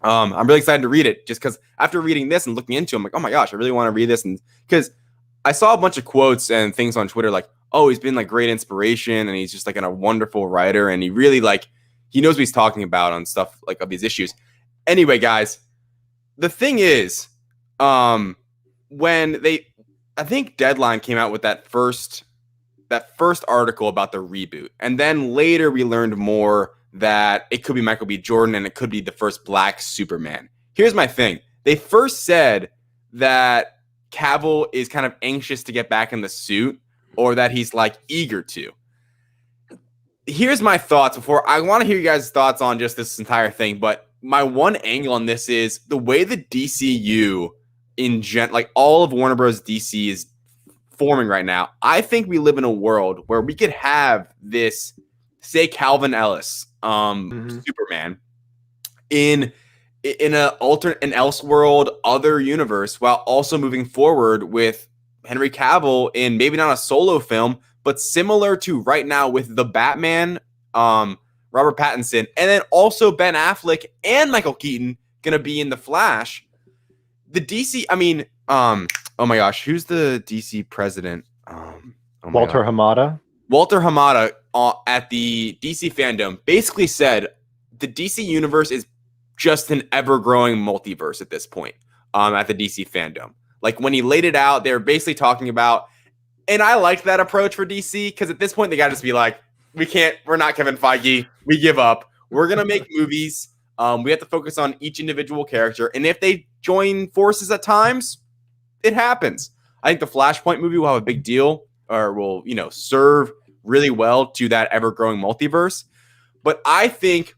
I'm really excited to read it just because after reading this and looking into it, I'm like, oh my gosh, I really want to read this. And because I saw a bunch of quotes and things on Twitter, like, oh, he's been like great inspiration and he's just like a wonderful writer. And he really he knows what he's talking about on stuff like of these issues. Anyway, guys, the thing is, I think Deadline came out with that first that first article about the reboot. And then later we learned more that it could be Michael B. Jordan and it could be the first black Superman. Here's my thing. They first said that Cavill is kind of anxious to get back in the suit, or that he's like eager to. Here's my thoughts before I want to hear you guys' thoughts on just this entire thing. But my one angle on this is the way the DCU like all of Warner Bros. DC is forming right now. I think we live in a world where we could have this, say, Calvin Ellis, Superman in an Elseworld other universe, while also moving forward with Henry Cavill in maybe not a solo film, but similar to right now with the Batman, Robert Pattinson, and then also Ben Affleck and Michael Keaton gonna be in the Flash. The DC, oh my gosh, who's the DC president? Walter Hamada. Walter Hamada at the DC fandom basically said the DC universe is just an ever-growing multiverse at this point at the DC fandom. Like when he laid it out, they were basically talking about, and I liked that approach for DC because at this point they got to just be like, we're not Kevin Feige, we give up. We're going to make movies. We have to focus on each individual character. And if they join forces at times, it happens. I think the Flashpoint movie will have a big deal or will, serve really well to that ever-growing multiverse. But I think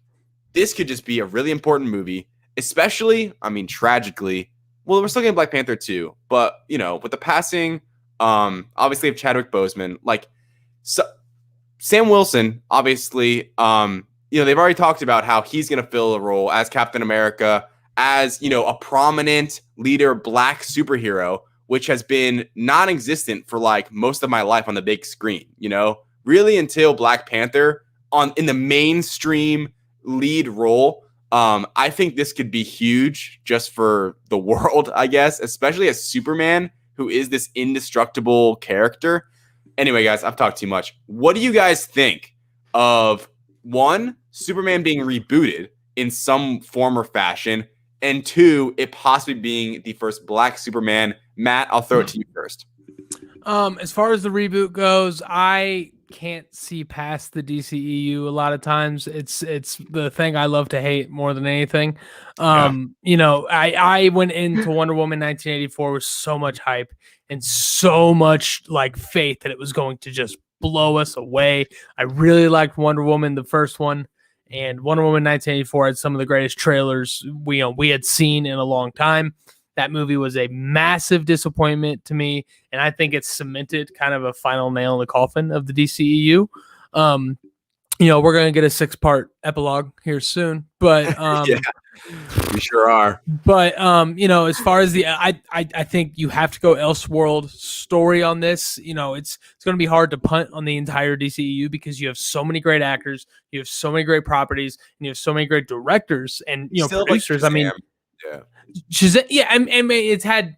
this could just be a really important movie, especially, tragically. Well, we're still getting Black Panther 2, but, with the passing, obviously, of Chadwick Boseman, Sam Wilson, obviously, they've already talked about how he's going to fill a role as Captain America, as, a prominent leader, black superhero, which has been non-existent for most of my life on the big screen, really until Black Panther in the mainstream lead role. I think this could be huge just for the world, I guess, especially as Superman, who is this indestructible character. Anyway, guys, I've talked too much. What do you guys think of, one, Superman being rebooted in some form or fashion, and two, it possibly being the first black Superman? Matt, I'll throw it to you first. As far as the reboot goes, I can't see past the DCEU a lot of times. It's the thing I love to hate more than anything. I went into Wonder Woman 1984 with so much hype and so much faith that it was going to just blow us away. I really liked Wonder Woman, the first one, and Wonder Woman 1984 had some of the greatest trailers we had seen in a long time. That movie was a massive disappointment to me, and I think it's cemented kind of a final nail in the coffin of the DCEU. We're going to get a 6-part epilogue here soon, but yeah, we sure are. But as far as I think you have to go Elseworld story on this. It's going to be hard to punt on the entire DCEU because you have so many great actors, you have so many great properties, and you have so many great directors and producers. Shazam, it's had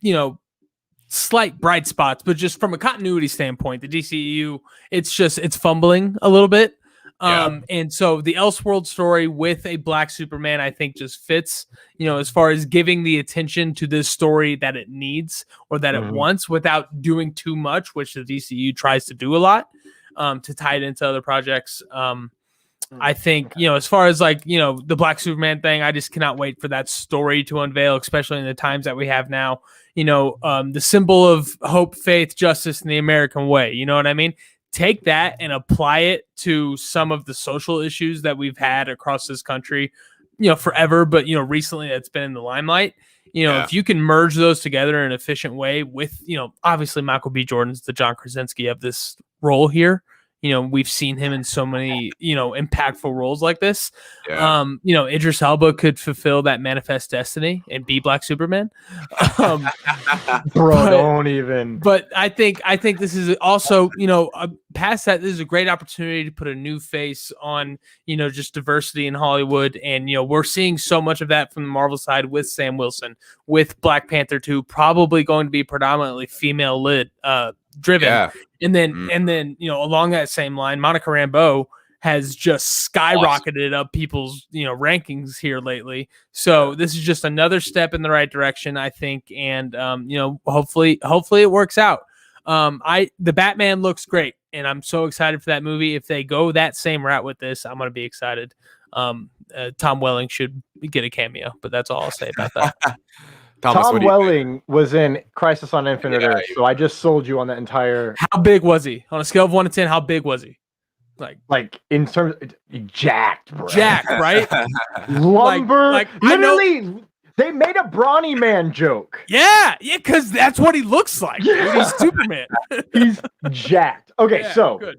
slight bright spots, but just from a continuity standpoint, the DCEU it's fumbling a little bit. And so the Elseworld story with a black Superman, I think, just fits, as far as giving the attention to this story that it needs or that it wants without doing too much, which the DCU tries to do a lot to tie it into other projects. I think, as far as the Black Superman thing, I just cannot wait for that story to unveil, especially in the times that we have now. The symbol of hope, faith, justice, and the American way. You know what I mean? Take that and apply it to some of the social issues that we've had across this country, forever, but, recently that's been in the limelight. If you can merge those together in an efficient way with, obviously Michael B. Jordan's the John Krasinski of this role here. We've seen him in so many, impactful roles like this. Yeah. Idris Elba could fulfill that manifest destiny and be Black Superman. Don't even. But I think this is also, past that, this is a great opportunity to put a new face on, just diversity in Hollywood. And, we're seeing so much of that from the Marvel side with Sam Wilson, with Black Panther 2, probably going to be predominantly female driven. Yeah. And then, along that same line, Monica Rambeau has just skyrocketed up people's, rankings here lately. So this is just another step in the right direction, I think. And, hopefully it works out. The Batman looks great, and I'm so excited for that movie. If they go that same route with this, I'm gonna be excited. Tom Welling should get a cameo, but that's all I'll say about that. Thomas, Tom what do you think? Welling was in Crisis on Infinite Yeah, Earth, so I just sold you on that entire. How big was he on a scale of 1 to 10? How big was he? Like in terms jacked, bro. Jack, right? Lumber. Like, I know- literally, they made a brawny man joke. Yeah, because that's what he looks like. Dude. He's Superman. He's jacked. Okay, Yeah, so good.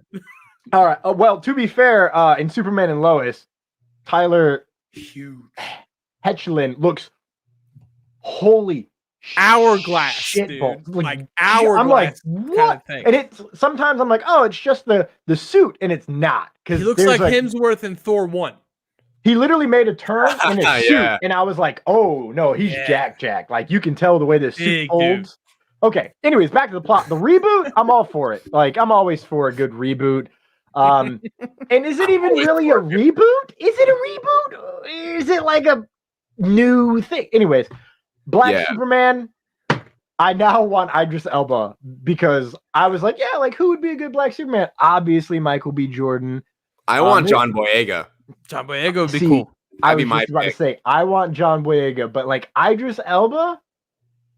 all right. Well, to be fair, in Superman and Lois, Tyler Huge Hoechlin looks holy hourglass, shitball. dude. Like hourglass. I'm like, kind what? of thing. And it's sometimes I'm like, oh, it's just the suit, and it's not, because He looks like Hemsworth in Thor 1. He literally made a turn in his suit, Yeah. and I was like, oh no, he's Jack. Like, you can tell the way this suit Big folds. Okay. Anyways, back to the plot. The reboot, I'm all for it. Like, I'm always for a good reboot. And is it even really a reboot? Is it a reboot? Is it like a new thing? Anyways, Black Superman. I now want Idris Elba, because I was like, yeah, like, who would be a good Black Superman? Obviously, Michael B. Jordan. I want John Boyega. John Boyega would be cool. I That'd was be my just about to pick. say, I want John Boyega, but like Idris Elba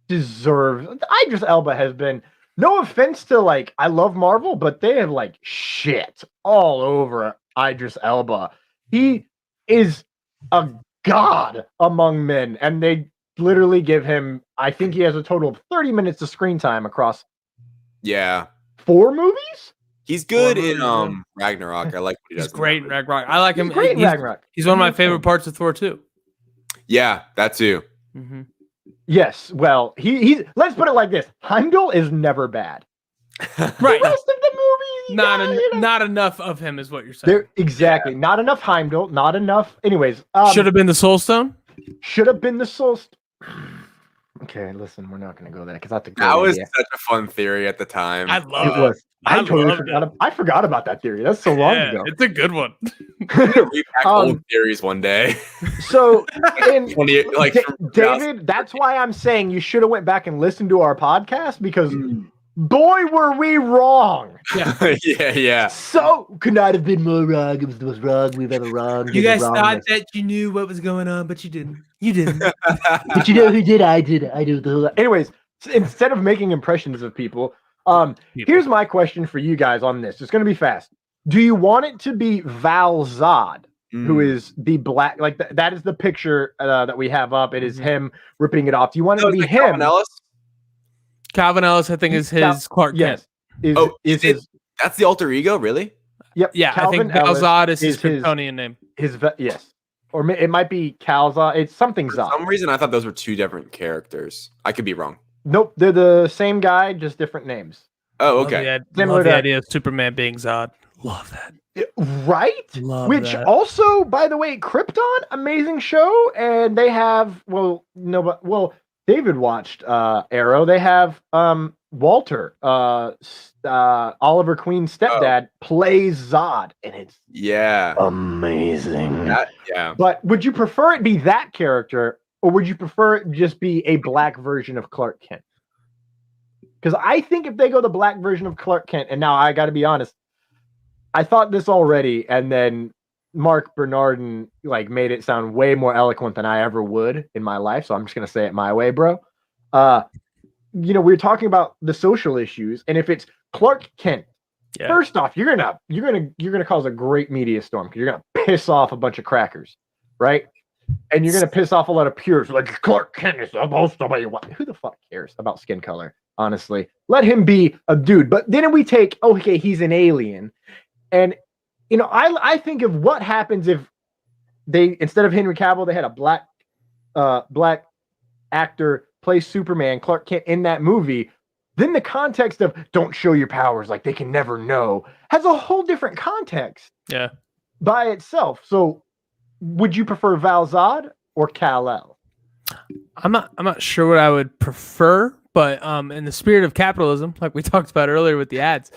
deserves. Idris Elba has been, no offense to, like, I love Marvel, but they have like shit all over Idris Elba. He is a god among men, and they literally give him, I think he has a total of 30 minutes of screen time across Yeah. 4 movies. He's good Movies, in yeah. Ragnarok. I like what he does. He's in great that in movie. Ragnarok. I like him. He's great in Ragnarok. He's one of my favorite parts of Thor 2. Yeah, that too. Mm-hmm. Yes, well, he's. Let's put it like this: Heimdall is never bad. Right. The rest of the movie, Not enough of him is what you're saying. There, exactly. Not enough Heimdall. Not enough. Anyways, Should have been the Soul Stone. should have been the Soul. Okay, listen, we're not going to go there because that's a great That was idea. such a fun theory at the time. I love It was. I totally loved forgot. I forgot about that theory. That's so long Yeah, ago. it's a good one. Repack old theories one day. So, in, 20, like, David, that's why I'm saying you should have went back and listened to our podcast, because boy, were we wrong. yeah. So could not have been more wrong. It was the most wrong we've ever wrong. You guys thought that you knew what was going on, but you didn't. You didn't. But you know who did? I did. I do the whole. Anyways, instead of making impressions of people, here's my question for you guys on this. It's going to be fast. Do you want it to be Val Zod, who is the black? Like that is the picture that we have up. It is him ripping it off. Do you want it to be him? Calvin Ellis? Calvin Ellis, I think, is his Clark Kent. Yes. Is his? That's the alter ego, really? Yep. Yeah, Calvin I think Ellis Val Zod is his his Kryptonian name. yes, or it might be Cal Zod. It's something For Zod. some reason, I thought those were two different characters. I could be wrong. Nope, they're the same guy, just different names. Oh, Love okay. Similar the to- idea of Superman being Zod. Love that. Right? Love Which that. also, by the way, Krypton, amazing show, and they have David watched Arrow. They have Walter, Oliver Queen's stepdad, plays Zod, and it's Yeah. amazing. Yeah. But would you prefer it be that character, or would you prefer it just be a black version of Clark Kent? Because I think if they go the black version of Clark Kent, and now I got to be honest, I thought this already, and then Mark Bernardin made it sound way more eloquent than I ever would in my life. So I'm just gonna say it my way, bro. We're talking about the social issues, and if it's Clark Kent, first off, you're gonna cause a great media storm because you're gonna piss off a bunch of crackers, right? And you're gonna piss off a lot of purists, like Clark Kent is supposed to be white. Who the fuck cares about skin color? Honestly, let him be a dude. But then we take, okay, he's an alien, and I think of what happens if they, instead of Henry Cavill, they had a black actor play Superman, Clark Kent, in that movie. Then the context of don't show your powers, like they can never know, has a whole different context. Yeah. By itself. So would you prefer Val Zod or Kal-El? I'm not sure what I would prefer, but in the spirit of capitalism, like we talked about earlier with the ads,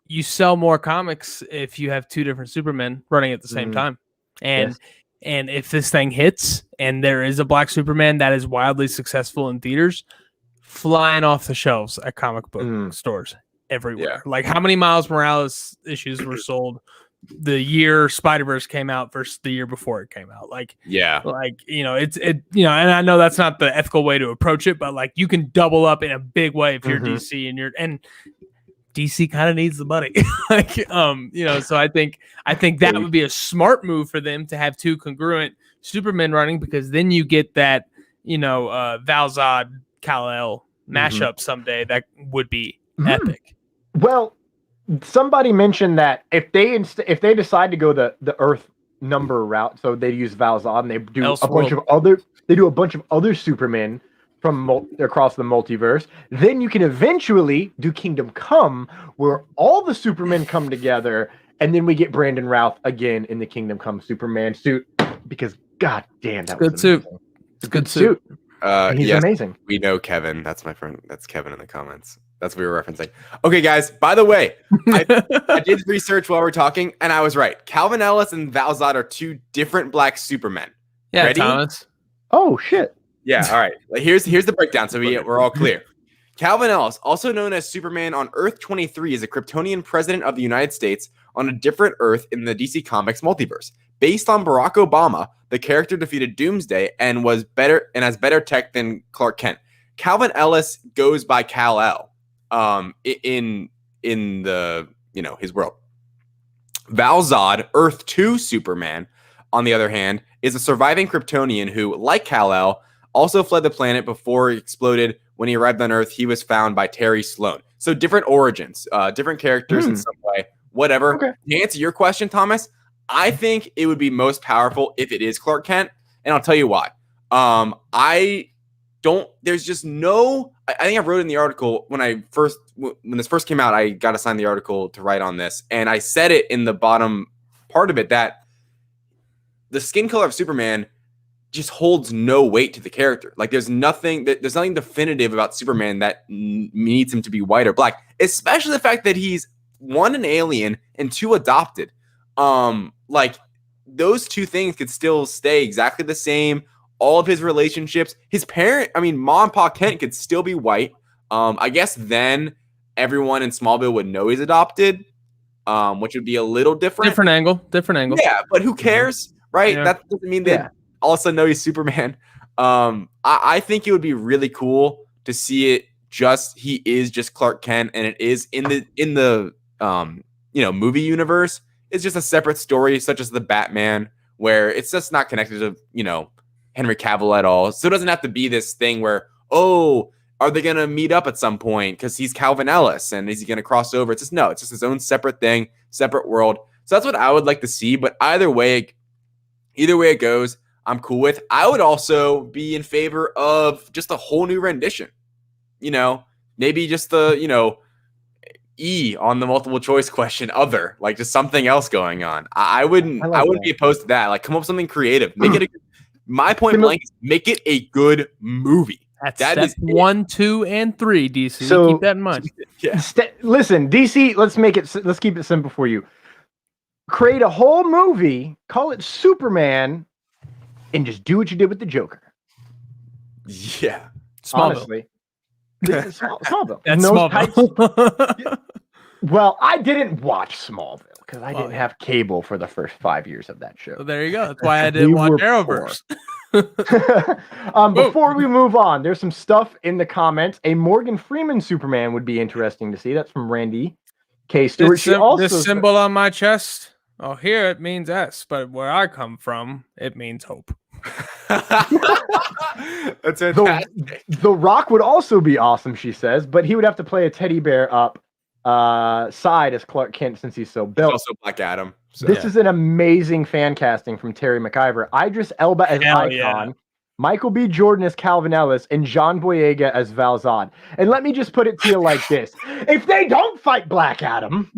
you sell more comics if you have two different Supermen running at the same time. And if this thing hits and there is a black Superman that is wildly successful in theaters, flying off the shelves at comic book stores everywhere. Like how many Miles Morales issues were sold the year Spider-Verse came out versus the year before it came out? Like, it's and I know that's not the ethical way to approach it, but like you can double up in a big way if you're DC and DC kind of needs the money. So I think that would be a smart move for them to have two congruent Supermen running, because then you get that, Val-Zod Kal-El mashup someday that would be epic. Well, somebody mentioned that if they decide to go the Earth number route, so they use Val-Zod and they do a bunch of other Supermen from across the multiverse, then you can eventually do Kingdom Come, where all the Supermen come together, and then we get Brandon Routh again in the Kingdom Come Superman suit, because god damn, that was good suit. It's a good suit. He's amazing. We know Kevin. That's my friend. That's Kevin in the comments. That's what we were referencing. Okay, guys, by the way, I did research while we're talking, and I was right. Calvin Ellis and Val-Zod are two different black Supermen. Yeah, Ready? Thomas. Oh, shit. Yeah, all right. Here's the breakdown, so we're all clear. Calvin Ellis, also known as Superman on Earth 23, is a Kryptonian president of the United States on a different Earth in the DC Comics multiverse. Based on Barack Obama, the character defeated Doomsday and has better tech than Clark Kent. Calvin Ellis goes by Kal-El in the his world. Val-Zod, Earth 2 Superman, on the other hand, is a surviving Kryptonian who, like Kal-El, also fled the planet before it exploded. When he arrived on Earth, he was found by Terry Sloan. So different origins, different characters in some way, whatever. Okay. To answer your question, Thomas, I think it would be most powerful if it is Clark Kent, and I'll tell you why. There's just no, I think I wrote in the article when this first came out, I got assigned the article to write on this, and I said it in the bottom part of it that the skin color of Superman just holds no weight to the character. Like there's nothing definitive about Superman that needs him to be white or black, especially the fact that he's one, an alien, and two, adopted. Like those two things could still stay exactly the same. All of his relationships, Mom and Pa Kent could still be white. I guess then everyone in Smallville would know he's adopted, which would be a little different. Different angle. Yeah, but who cares, right? Yeah. That doesn't mean that all of a sudden know he's Superman. I think it would be really cool to see it he is just Clark Kent, and it is in the movie universe. It's just a separate story, such as the Batman, where it's just not connected to, Henry Cavill at all. So it doesn't have to be this thing where, are they going to meet up at some point because he's Calvin Ellis and is he going to cross over? It's just his own separate thing, separate world. So that's what I would like to see. But either way it goes, I'm cool with. I would also be in favor of just a whole new rendition. Maybe just the, E on the multiple choice question, other, like just something else going on. I wouldn't be opposed to that. Like come up with something creative. Make it my point blank is make it a good movie. That is 1, 2, and 3, DC. So keep that in mind. Yeah. Listen, DC, let's keep it simple for you. Create a whole movie, call it Superman, and just do what you did with the Joker. Yeah. Honestly. Smallville. That's Smallville. Well, I didn't watch Smallville because I didn't have cable for the first 5 years of that show. So there you go. That's why I didn't watch Arrowverse. Before we move on, there's some stuff in the comments. A Morgan Freeman Superman would be interesting to see. That's from Randy K. Stewart. This symbol on my chest, here it means S, but where I come from, it means hope. That's fantastic. The Rock would also be awesome, she says, but he would have to play a teddy bear up side as Clark Kent since he's so built. He's also Black Adam. So. This is an amazing fan casting from Terry McIver. Idris Elba as Icon, yeah. Michael B. Jordan as Calvin Ellis, and John Boyega as Val-Zod. And let me just put it to you like this. If they don't fight Black Adam,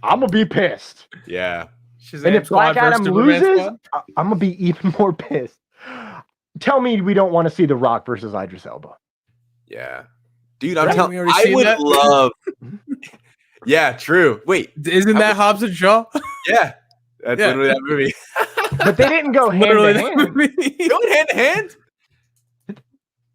I'm going to be pissed. Yeah. And if Black Adam loses, I'm going to be even more pissed. Tell me we don't want to see The Rock versus Idris Elba. Yeah. Dude, I would love... Yeah, true. Wait. Isn't that Hobbs and Shaw? Yeah. That's literally that movie. But they didn't go hand to hand. Going hand to hand?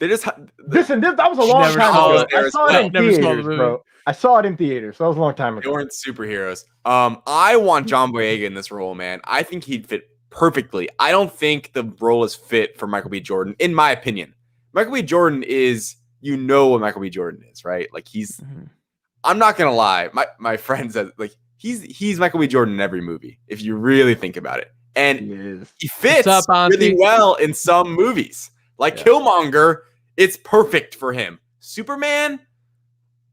They just Listen, that was a long Never time saw ago. it. I saw it in Never saw the theaters, movie. bro. I saw it in theaters. So that was a long time they ago. weren't superheroes. I want John Boyega in this role, man. I think he'd fit perfectly. I don't think the role is fit for Michael B. Jordan, in my opinion. Michael B. Jordan is, you know what Michael B. Jordan is, right? Like I'm not gonna lie, my friend says like he's Michael B. Jordan in every movie, if you really think about it. And he fits What's up, Auntie? really well in some movies. Like Killmonger, it's perfect for him. Superman,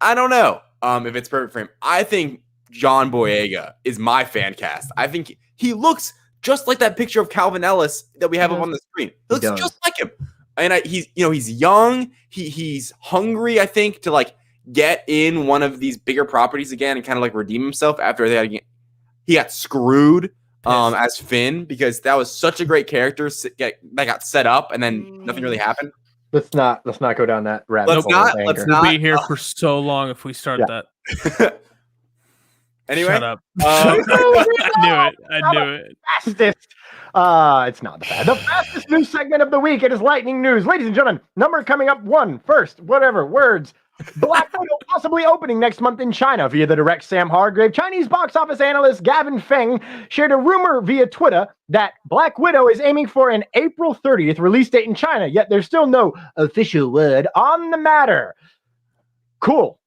I don't know if it's perfect for him. I think John Boyega is my fan cast. I think he looks just like that picture of Calvin Ellis that we have up on the screen. He looks just like him. And he's young. He's hungry, I think, to like get in one of these bigger properties again and kind of like redeem himself after he got screwed as Finn, because that was such a great character that got set up and then nothing really happened. Let's not go down that rabbit hole. Let's We'll not be here for so long if we start that. Anyway, Shut up. I knew it. Fastest. It's not the fastest. The fastest news segment of the week. It is lightning news. Ladies and gentlemen, number coming up one, first, whatever, words. Black Widow possibly opening next month in China via the direct Sam Hargrave. Chinese box office analyst Gavin Feng shared a rumor via Twitter that Black Widow is aiming for an April 30th release date in China, yet there's still no official word on the matter. Cool.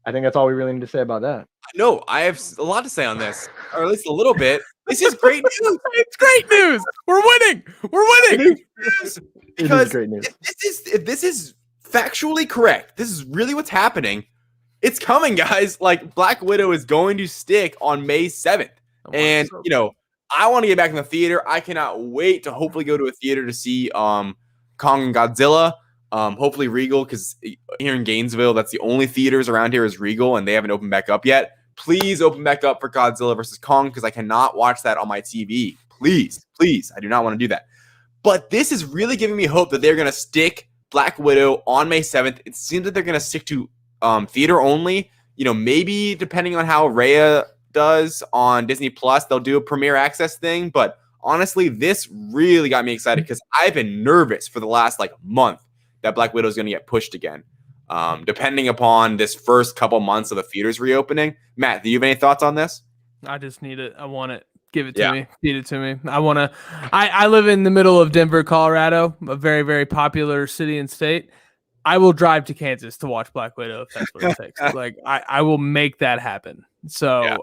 I think that's all we really need to say about that. No, I have a lot to say on this, or at least a little bit. This is great news. It's great news. We're winning. It is great news. If this is factually correct, this is really what's happening. It's coming, guys. Like, Black Widow is going to stick on May 7th. And, I want to get back in the theater. I cannot wait to hopefully go to a theater to see Kong and Godzilla. Hopefully Regal, because here in Gainesville, that's the only theaters around here is Regal, and they haven't opened back up yet. Please open back up for Godzilla versus Kong, because I cannot watch that on my TV. Please, I do not want to do that. But this is really giving me hope that they're going to stick Black Widow on May 7th. It seems that they're going to stick to theater only. Maybe depending on how Raya does on Disney Plus, they'll do a premiere access thing. But honestly, this really got me excited because I've been nervous for the last month that Black Widow is going to get pushed again. Depending upon this first couple months of the theaters reopening. Matt, do you have any thoughts on this? I just need it. I want it. Give it to me. Feed it to me. I live in the middle of Denver, Colorado, a very, very popular city and state. I will drive to Kansas to watch Black Widow if that's what it takes. I will make that happen. So, you're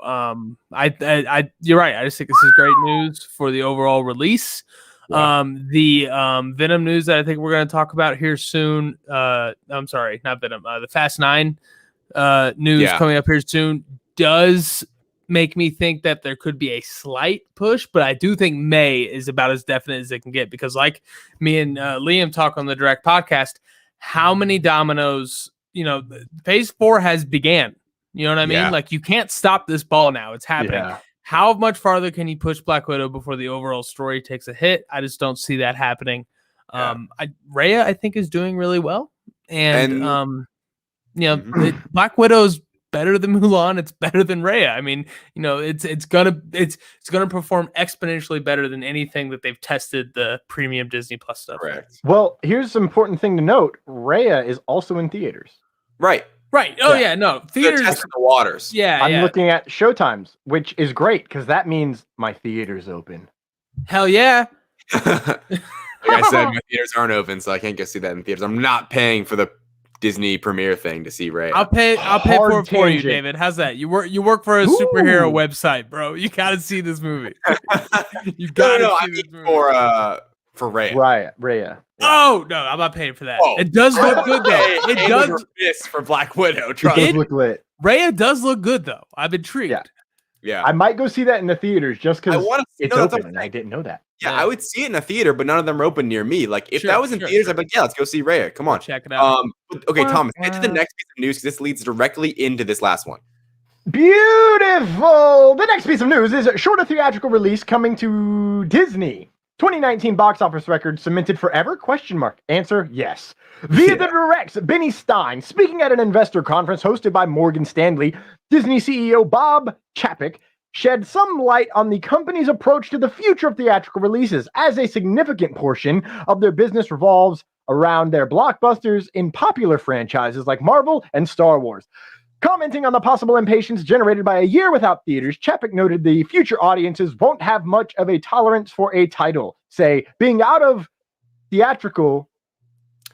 right. I just think this is great news for the overall release. Yeah. The Venom news that I think we're going to talk about here soon. I'm sorry, not Venom. The Fast 9 news coming up here soon does make me think that there could be a slight push, but I do think May is about as definite as it can get, because like me and Liam talk on the direct podcast, how many dominoes, phase 4 has began. You know what I mean? Yeah. You can't stop this ball now. It's happening. Yeah. How much farther can you push Black Widow before the overall story takes a hit? I just don't see that happening. Raya, I think, is doing really well. And Black Widow's better than Mulan. It's better than Raya. I mean, it's gonna perform exponentially better than anything that they've tested the premium Disney Plus stuff. Correct. Well, here's an important thing to note. Raya is also in theaters. Right. Oh yeah, no. Theaters They're testing the waters. Yeah. I'm looking at showtimes, which is great because that means my theater's open. Hell yeah. Like I said, my theaters aren't open, so I can't go see that in theaters. I'm not paying for the Disney premiere thing to see Ray. I'll pay for it for you, David. How's that? You work for a superhero website, bro. You gotta see this movie. You gotta see this movie. For Raya. Raya. Oh no, I'm not paying for that. Oh. It does look good though. It does. This for Black Widow. It does look lit. Raya does look good though. I'm intrigued. Yeah. I might go see that in the theaters just because it's open, and I didn't know that. Yeah, I would see it in a theater, but none of them are open near me. If that was in theaters, I'd be like, let's go see Raya. Come on. Check it out. Okay, Thomas, head to the next piece of news because this leads directly into this last one. Beautiful. The next piece of news is a shorter theatrical release coming to Disney. 2019 box office record cemented forever? ? Answer, yes. Via the directs, Benny Stein, speaking at an investor conference hosted by Morgan Stanley, Disney CEO Bob Chapek shed some light on the company's approach to the future of theatrical releases, as a significant portion of their business revolves around their blockbusters in popular franchises like Marvel and Star Wars. Commenting on the possible impatience generated by a year without theaters, Chapek noted the future audiences won't have much of a tolerance for a title, say, being out of theatrical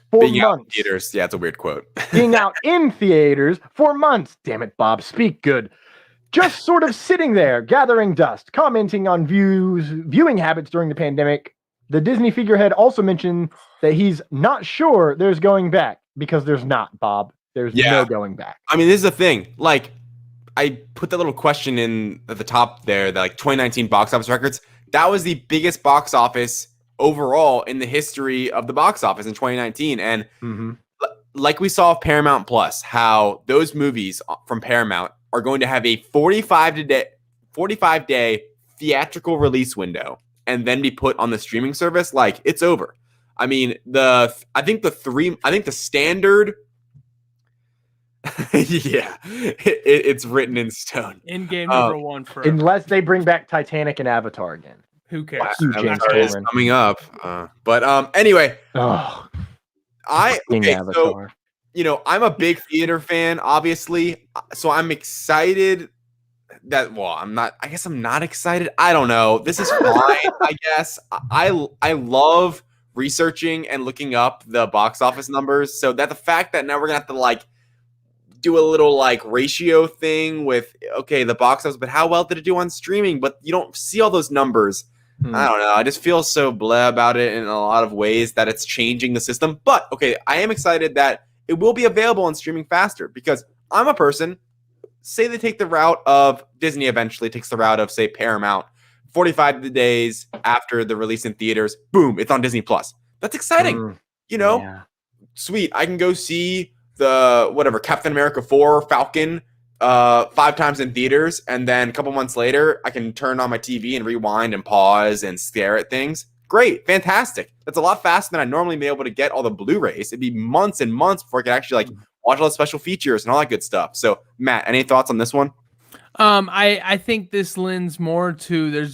for Being out in months. theaters. Yeah, it's a weird quote. Being out in theaters for months. Damn it, Bob, speak good. Just sort of sitting there, gathering dust, commenting on viewing habits during the pandemic. The Disney figurehead also mentioned that he's not sure there's going back, because there's not, Bob. There's no going back. I mean, this is the thing. Like, I put that little question in at the top there, the 2019 box office records. That was the biggest box office overall in the history of the box office in 2019. And like we saw with Paramount Plus, how those movies from Paramount are going to have a 45-day theatrical release window and then be put on the streaming service. Like, it's over. I mean, I think the standard. Yeah, it's written in stone. Endgame #1 for unless they bring back Titanic and Avatar again. Who cares? Avatar is coming up. But anyway, Avatar. So I'm a big theater fan, obviously. So I'm excited that. Well, I'm not. I guess I'm not excited. I don't know. This is fine. I guess I love researching and looking up the box office numbers. So that the fact that now we're gonna have to do a little ratio thing with the box office, but how well did it do on streaming? But you don't see all those numbers. I don't know. I just feel so blah about it in a lot of ways that it's changing the system. But I am excited that it will be available on streaming faster, because I'm a person. Say they take the route of Disney eventually takes the route of, say, Paramount. 45 days after the release in theaters, boom, it's on Disney Plus. That's exciting. Sweet. I can go see the Captain America 4 Falcon 5 times in theaters, and then a couple months later I can turn on my TV and rewind and pause and stare at things. Great, fantastic. That's a lot faster than I normally be able to get all the Blu-rays. It'd be months and months before I could actually watch all the special features and all that good stuff. So Matt, any thoughts on this one? I think this lends more to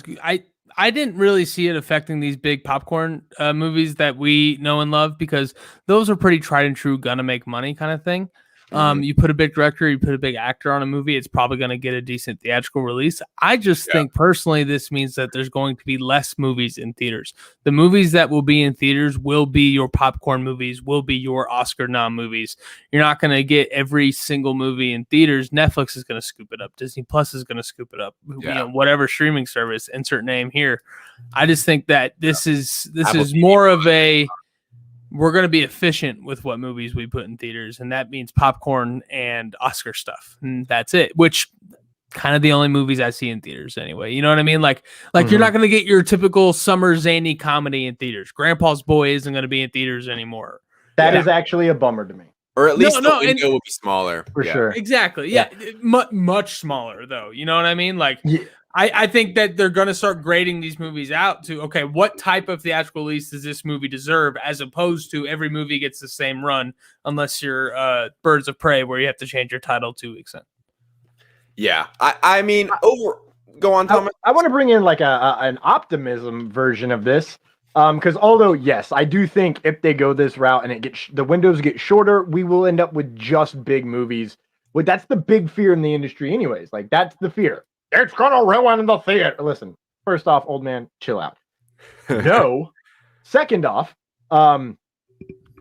I didn't really see it affecting these big popcorn movies that we know and love, because those are pretty tried and true, gonna make money kind of thing. You put a big director, you put a big actor on a movie, it's probably going to get a decent theatrical release. I just think personally this means that there's going to be less movies in theaters. The movies that will be in theaters will be your popcorn movies, will be your Oscar nom movies. You're not going to get every single movie in theaters. Netflix is going to scoop it up. Disney Plus is going to scoop it up. Whatever streaming service, insert name here. I just think that this is more of a, we're going to be efficient with what movies we put in theaters, and that means popcorn and Oscar stuff, and that's it. Which kind of the only movies I see in theaters anyway. You know what I mean? Like you're not going to get your typical summer zany comedy in theaters. Grandpa's Boy isn't going to be in theaters anymore. That is actually a bummer to me. Or at least the window will be smaller. For sure. Exactly. Yeah. Much smaller though. You know what I mean? I think that they're going to start grading these movies out to, what type of theatrical release does this movie deserve, as opposed to every movie gets the same run, unless you're Birds of Prey, where you have to change your title 2 weeks in. Yeah. I mean, go on, Thomas. I want to bring in an optimism version of this. Because although, yes, I do think if they go this route and the windows get shorter, we will end up with just big movies. That's the big fear in the industry anyways. That's the fear. It's gonna ruin the theater. Listen, first off, old man, chill out. No. Second off, I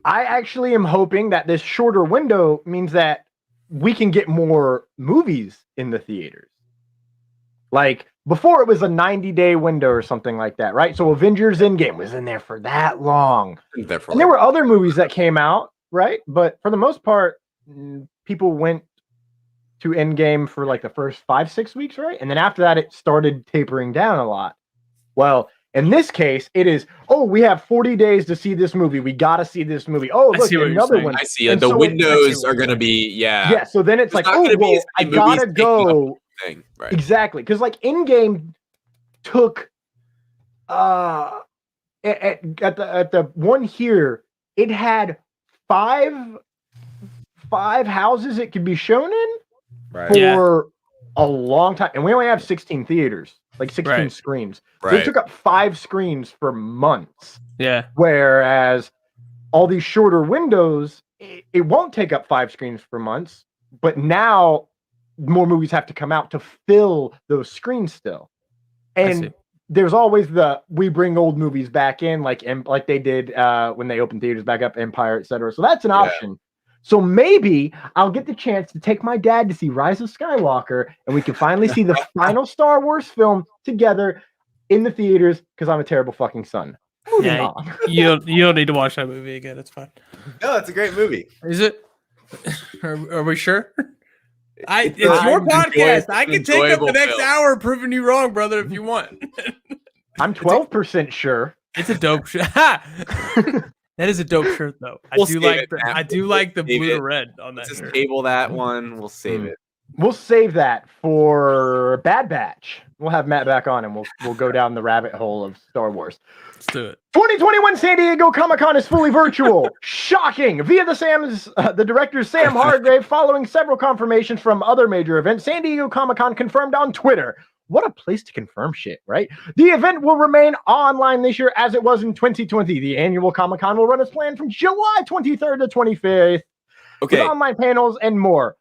actually am hoping that this shorter window means that we can get more movies in the theaters. Before, it was a 90-day window or something like that, right? So Avengers Endgame was in there for that long. And there were other movies that came out, right? But for the most part, people went to Endgame for the first 5-6 weeks, right? And then after that, it started tapering down a lot. Well, in this case, it is, we have 40 days to see this movie. We got to see this movie. Oh, look, another one. I see. The windows are going to be, Yeah, so then it's I got to go. Thing, right? Exactly. Because Endgame took, at the one here, it had five houses it could be shown in. For a long time, and we only have 16 theaters, 16 screens. So it took up 5 screens for months. Yeah. Whereas all these shorter windows, it won't take up 5 screens for months, but now more movies have to come out to fill those screens still. And there's always we bring old movies back in, like they did when they opened theaters back up, Empire, etc. So that's an option. So maybe I'll get the chance to take my dad to see Rise of Skywalker, and we can finally see the final Star Wars film together in the theaters, because I'm a terrible fucking son. Moving on. You don't need to watch that movie again. It's fine. No, it's a great movie. Is it? Are we sure? It's your podcast. I can take up the next hour proving you wrong, brother, if you want. I'm 12% sure. It's a dope shirt. That is a dope shirt, though. I do like the blue to red on that shirt. Just table that one. We'll save it. We'll save that for Bad Batch. We'll have Matt back on, and we'll go down the rabbit hole of Star Wars. Let's do it. 2021 San Diego Comic-Con is fully virtual. Shocking! Via the director Sam Hargrave, following several confirmations from other major events, San Diego Comic-Con confirmed on Twitter. What a place to confirm shit, right? The event will remain online this year as it was in 2020. The annual Comic-Con will run as planned from July 23rd to 25th. Okay. With online panels and more.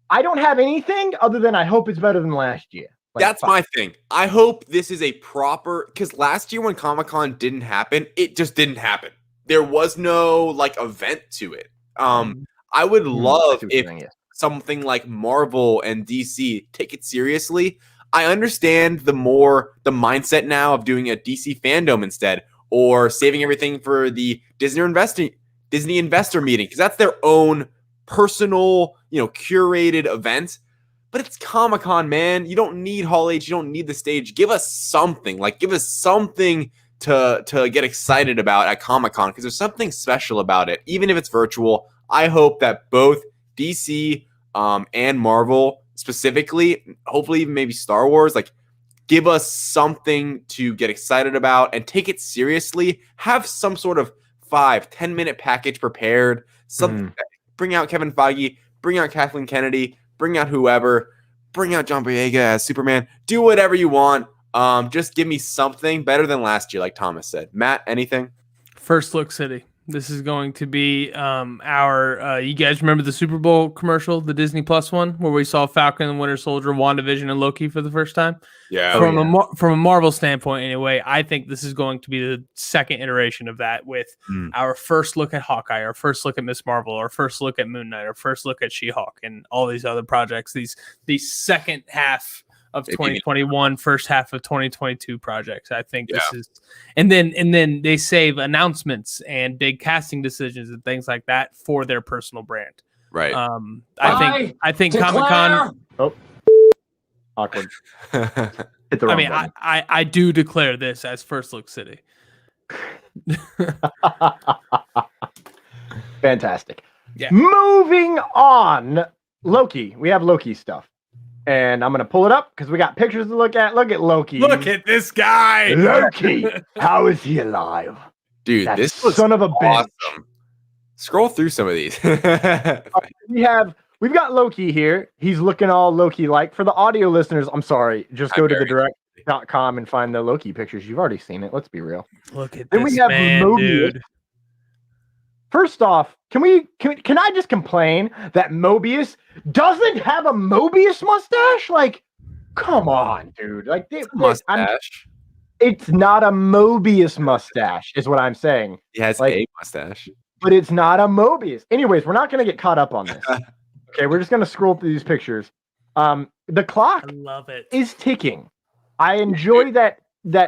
I don't have anything other than I hope it's better than last year. That's my thing. I hope this is a proper, because last year when Comic-Con didn't happen, it just didn't happen. There was no event to it. I would love if something like Marvel and DC take it seriously. I understand the mindset now of doing a DC fandom instead, or saving everything for the Disney investor meeting, because that's their own personal, curated event. But it's Comic-Con, man. You don't need Hall H. You don't need the stage. Give us something. Give us something to get excited about at Comic-Con, because there's something special about it, even if it's virtual. I hope that both DC and Marvel specifically, hopefully even maybe Star Wars, give us something to get excited about and take it seriously. Have some sort of 5-10 minute package prepared. Bring out Kevin Feige, bring out Kathleen Kennedy, bring out whoever, bring out John Boyega as Superman. Do whatever you want. Just give me something better than last year, like Thomas said. Matt, anything? First Look City. This is going to be our. You guys remember the Super Bowl commercial, the Disney Plus one, where we saw Falcon and Winter Soldier, WandaVision, and Loki for the first time? Yeah. From a Marvel standpoint, anyway, I think this is going to be the second iteration of that, with our first look at Hawkeye, our first look at Miss Marvel, our first look at Moon Knight, our first look at She-Hulk, and all these other projects. These second half of 2021, first half of 2022 projects. I think this is, and then they save announcements and big casting decisions and things like that for their personal brand. Right. I think Comic-Con. Oh, awkward. I do declare this as First Look City. Fantastic. Yeah. Moving on, Loki. We have Loki stuff. And I'm going to pull it up because we got pictures to look at. Look at Loki. Look at this guy. Loki. How is he alive? Dude, This was son of a awesome. bitch. Scroll through some of these. We've got Loki here. He's looking all Loki-like. For the audio listeners, I'm sorry. Just go to the direct.com and find the Loki pictures. You've already seen it. Let's be real. Look at then this we have man, Mobius. dude. First off, can I just complain that Mobius doesn't have a Mobius mustache? Come on, dude. Mustache. It's not a Mobius mustache, is what I'm saying. He has a mustache. But it's not a Mobius. Anyways, we're not going to get caught up on this. Okay, we're just going to scroll through these pictures. The clock I love it. is ticking. I enjoy that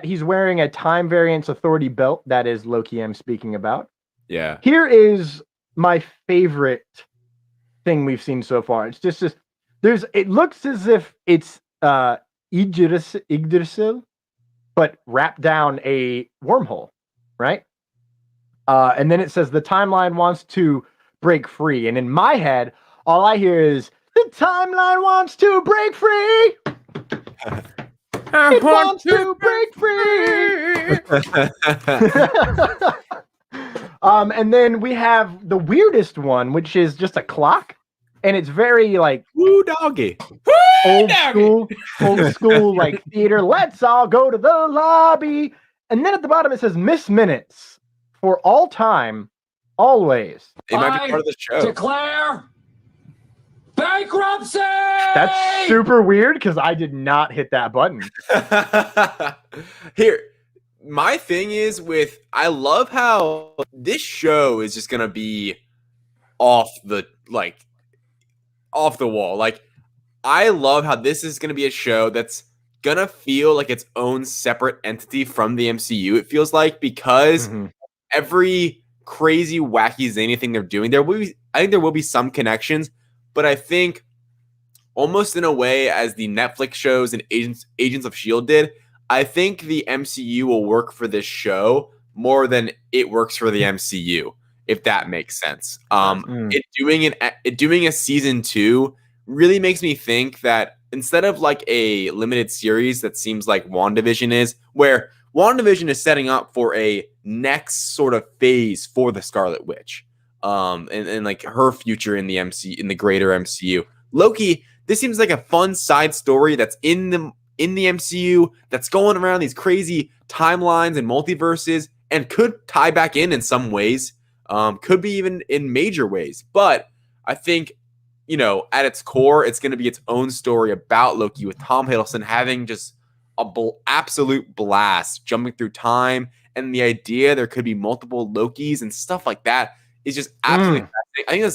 he's wearing a Time Variance Authority belt. That is Loki I'm speaking about. Yeah. Here is my favorite thing we've seen so far. It's just it looks as if it's Yggdrasil, but wrapped down a wormhole, right? And then it says the timeline wants to break free. And in my head, all I hear is the timeline wants to break free. It wants to break free. And then we have the weirdest one, which is just a clock, and it's very woo doggy, old school theater. Let's all go to the lobby. And then at the bottom it says Miss Minutes for all time always. It might be part of the show. Declare bankruptcy. That's super weird because I did not hit that button. Here, my thing is I love how this show is just gonna be off the wall. Like, I love how this is gonna be a show that's gonna feel like its own separate entity from the MCU. It feels like, because every crazy, wacky, zany thing they're doing, I think there will be some connections, but I think almost in a way as the Netflix shows and Agents of S.H.I.E.L.D. did, I think the MCU will work for this show more than it works for the MCU, if that makes sense. It doing a season 2 really makes me think that instead of like a limited series that seems like WandaVision is, where WandaVision is setting up for a next sort of phase for the Scarlet Witch, and like her future in the greater MCU. Loki, this seems like a fun side story that's in the MCU, that's going around these crazy timelines and multiverses, and could tie back in some ways, could be even in major ways. But I think, at its core, it's going to be its own story about Loki, with Tom Hiddleston having just absolute blast jumping through time, and the idea there could be multiple Lokis and stuff like that is just absolutely fascinating. I think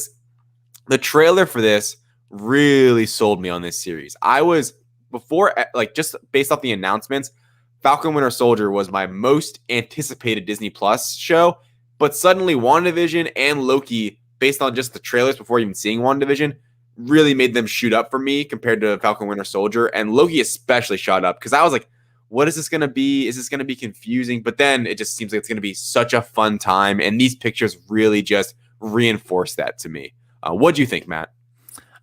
the trailer for this really sold me on this series. I was, before, just based off the announcements, Falcon Winter Soldier was my most anticipated Disney Plus show, but suddenly WandaVision and Loki, based on just the trailers before even seeing WandaVision, really made them shoot up for me compared to Falcon Winter Soldier, and Loki especially shot up because I was like, what is this going to be? Is this going to be confusing? But then it just seems like it's going to be such a fun time, and these pictures really just reinforce that to me. What do you think, Matt?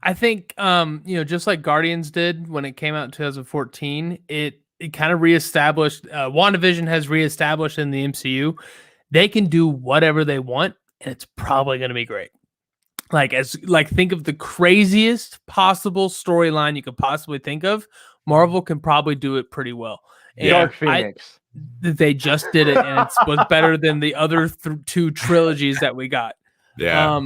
I think, just like Guardians did when it came out in 2014, it kind of reestablished, WandaVision has reestablished in the MCU, they can do whatever they want, and it's probably going to be great. Think of the craziest possible storyline you could possibly think of. Marvel can probably do it pretty well. Dark Phoenix. They just did it, and it was better than the other 2 trilogies that we got. Yeah.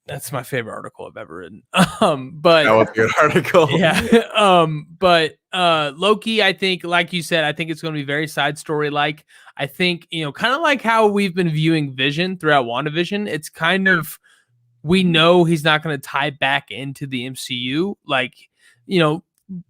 That's my favorite article I've ever written. But that was a good article. Yeah. But Loki, I think, like you said, I think it's going to be very side story like. I think, kind of like how we've been viewing Vision throughout WandaVision. It's kind of, we know he's not going to tie back into the MCU.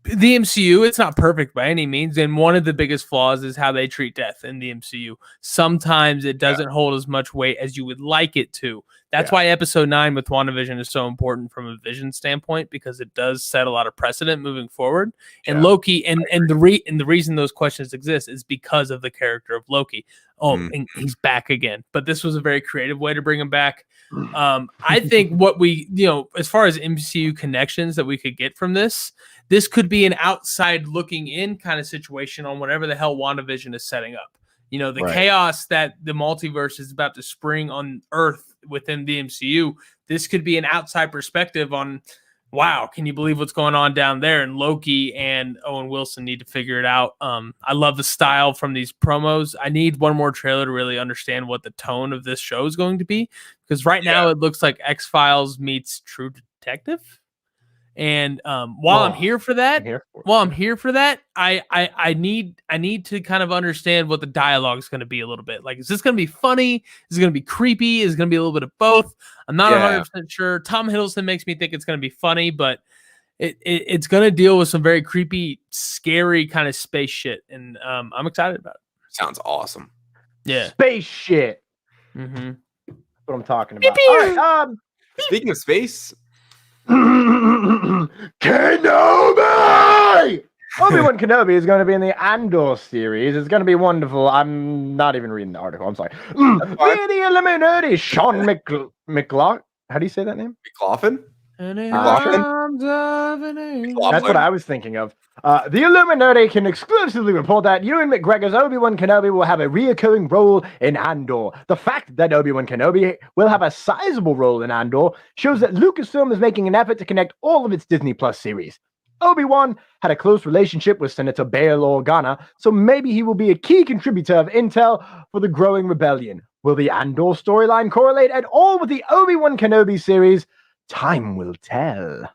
The MCU, it's not perfect by any means. And one of the biggest flaws is how they treat death in the MCU. Sometimes it doesn't hold as much weight as you would like it to. That's why episode 9 with WandaVision is so important from a Vision standpoint, because it does set a lot of precedent moving forward. And Loki, and the reason those questions exist is because of the character of Loki. And he's back again. But this was a very creative way to bring him back. I think what we, as far as MCU connections that we could get from this could be an outside looking in kind of situation on whatever the hell WandaVision is setting up. The chaos that the multiverse is about to spring on Earth within the MCU. This could be an outside perspective on, wow, can you believe what's going on down there? And Loki and Owen Wilson need to figure it out. I love the style from these promos. I need one more trailer to really understand what the tone of this show is going to be, because right now it looks like X-Files meets True Detective. And while I'm here for that, I need to kind of understand what the dialogue is going to be a little bit. Like, is this going to be funny? Is it going to be creepy? Is it going to be a little bit of both? I'm not 100% sure. Tom Hiddleston makes me think it's going to be funny, but it's going to deal with some very creepy, scary kind of space shit. And I'm excited about it. Sounds awesome. Yeah. Space shit. Mm-hmm. That's what I'm talking about. All right, speaking of space, Kenobi! Obi-Wan Kenobi is going to be in the Andor series. It's going to be wonderful. I'm not even reading the article. I'm sorry. We're the Illuminati. Sean McLaughlin. How do you say that name? McLaughlin? That's what I was thinking of. The Illuminati can exclusively report that Ewan McGregor's Obi-Wan Kenobi will have a reoccurring role in Andor. The fact that Obi-Wan Kenobi will have a sizable role in Andor shows that Lucasfilm is making an effort to connect all of its Disney Plus series. Obi-Wan had a close relationship with Senator Bail Organa, so maybe he will be a key contributor of intel for the growing rebellion. Will the Andor storyline correlate at all with the Obi-Wan Kenobi series? Time will tell.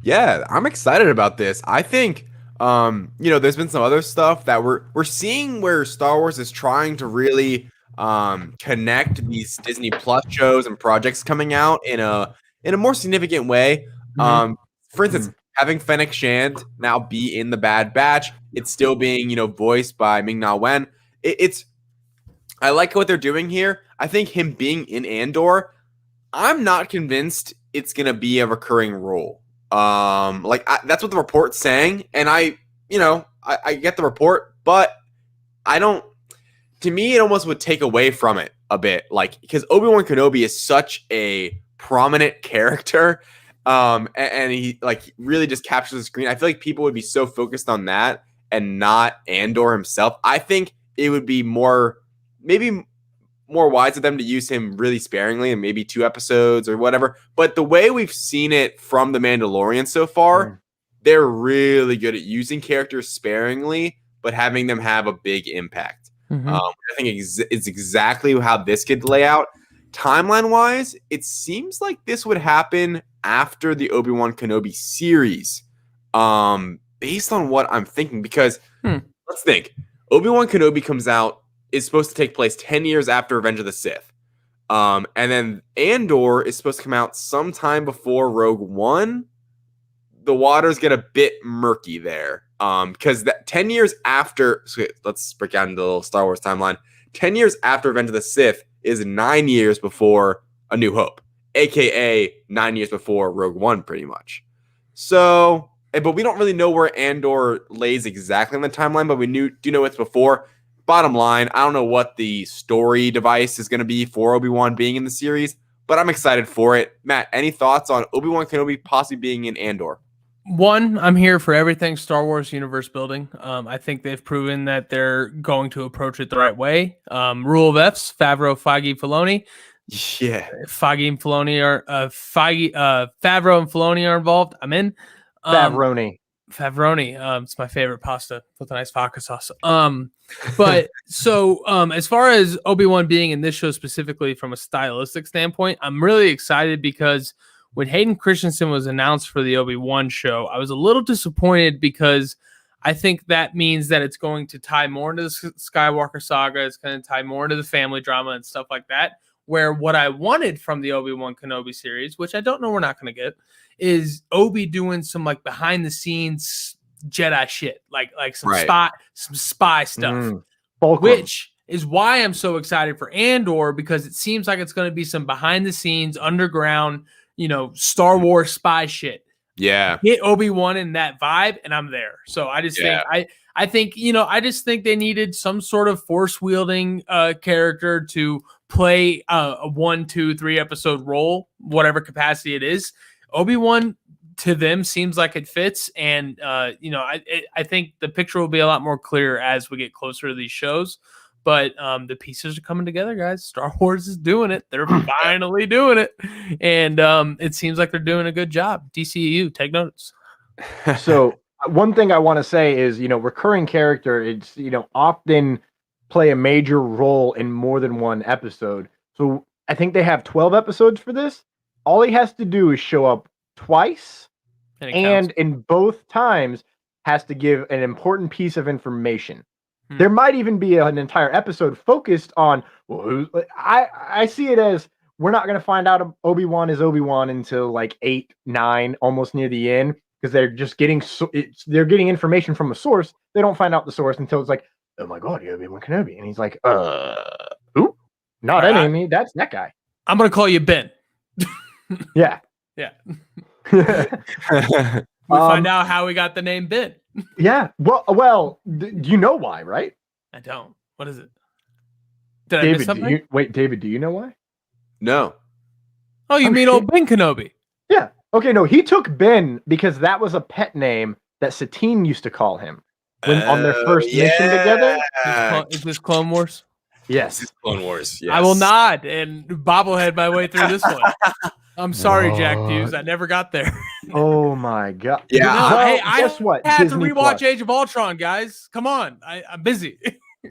Yeah, I'm excited about this. I think there's been some other stuff that we're seeing where Star Wars is trying to really connect these Disney Plus shows and projects coming out in a more significant way. For instance, having Fennec Shand now be in the Bad Batch, it's still being voiced by Ming-Na Wen. I like what they're doing here. I think him being in Andor, I'm not convinced it's gonna be a recurring role. That's what the report's saying, and I get the report, but I don't. To me, it almost would take away from it a bit, because Obi-Wan Kenobi is such a prominent character, and he really just captures the screen. I feel like people would be so focused on that and not Andor himself. I think it would be maybe more wise of them to use him really sparingly and maybe 2 episodes or whatever. But the way we've seen it from The Mandalorian so far, they're really good at using characters sparingly, but having them have a big impact. I think it's exactly how this could lay out. Timeline-wise, it seems like this would happen after the Obi-Wan Kenobi series, based on what I'm thinking. Because let's think. Obi-Wan Kenobi is supposed to take place 10 years after Revenge of the Sith. And then Andor is supposed to come out sometime before Rogue One. The waters get a bit murky there. Because 10 years after... So let's break out into the little Star Wars timeline. 10 years after Revenge of the Sith is 9 years before A New Hope. AKA 9 years before Rogue One, pretty much. So... But we don't really know where Andor lays exactly on the timeline, but we do know it's before. Bottom line, I don't know what the story device is going to be for Obi-Wan being in the series, but I'm excited for it. Matt, any thoughts on Obi-Wan Kenobi possibly being in Andor? One, I'm here for everything Star Wars universe building. I think they've proven that they're going to approach it the right way. Rule of F's, Favreau, Feige, Filoni. Yeah. Favreau and Filoni are involved. I'm in. Favroni. It's my favorite pasta with a nice vodka sauce. But so as far as Obi-Wan being in this show specifically from a stylistic standpoint, I'm really excited because when Hayden Christensen was announced for the Obi-Wan show, I was a little disappointed because I think that means that it's going to tie more into the Skywalker saga. It's going to tie more into the family drama and stuff like that. Where what I wanted from the Obi-Wan Kenobi series, which I don't know we're not going to get, is Obi doing some behind the scenes Jedi shit, like some spy stuff, which is why I'm so excited for Andor, because it seems like it's going to be some behind the scenes underground, Star Wars spy shit. Yeah, get Obi-Wan in that vibe, and I'm there. So I just think I think they needed some sort of force wielding character to play a 1, 2, 3 episode role, whatever capacity it is. Obi-Wan to them seems like it fits, and I think the picture will be a lot more clear as we get closer to these shows. But the pieces are coming together, guys. Star Wars is doing it. They're finally doing it, and it seems like they're doing a good job. DCEU, take notes. So one thing I want to say is, recurring character, it's, often play a major role in more than one episode. So I think they have 12 episodes for this. All he has to do is show up twice, and in both times has to give an important piece of information. There might even be an entire episode focused on, I see it as, we're not going to find out Obi-Wan is Obi-Wan until 8, 9, almost near the end, because they're just getting information from a source. They don't find out the source until it's like, oh my god, you're Obi-Wan Kenobi, and he's like, who? Not enemy, that's that guy. I'm going to call you Ben. Yeah. We find out how we got the name Ben. Yeah. Well, you know why, right? I don't. What is it? Did I miss something? David, do you know why? No. Oh, you mean old Ben Kenobi? Yeah. Okay, no, he took Ben because that was a pet name that Satine used to call him on their first mission together. Is this Clone Wars? Yes. This is Clone Wars. Yes. I will nod and bobblehead my way through this one. I'm sorry, Jack Hughes. I never got there. Oh my god. Yeah. Well, hey, guess what? I had Disney to rewatch Plus. Age of Ultron, guys. Come on. I'm busy.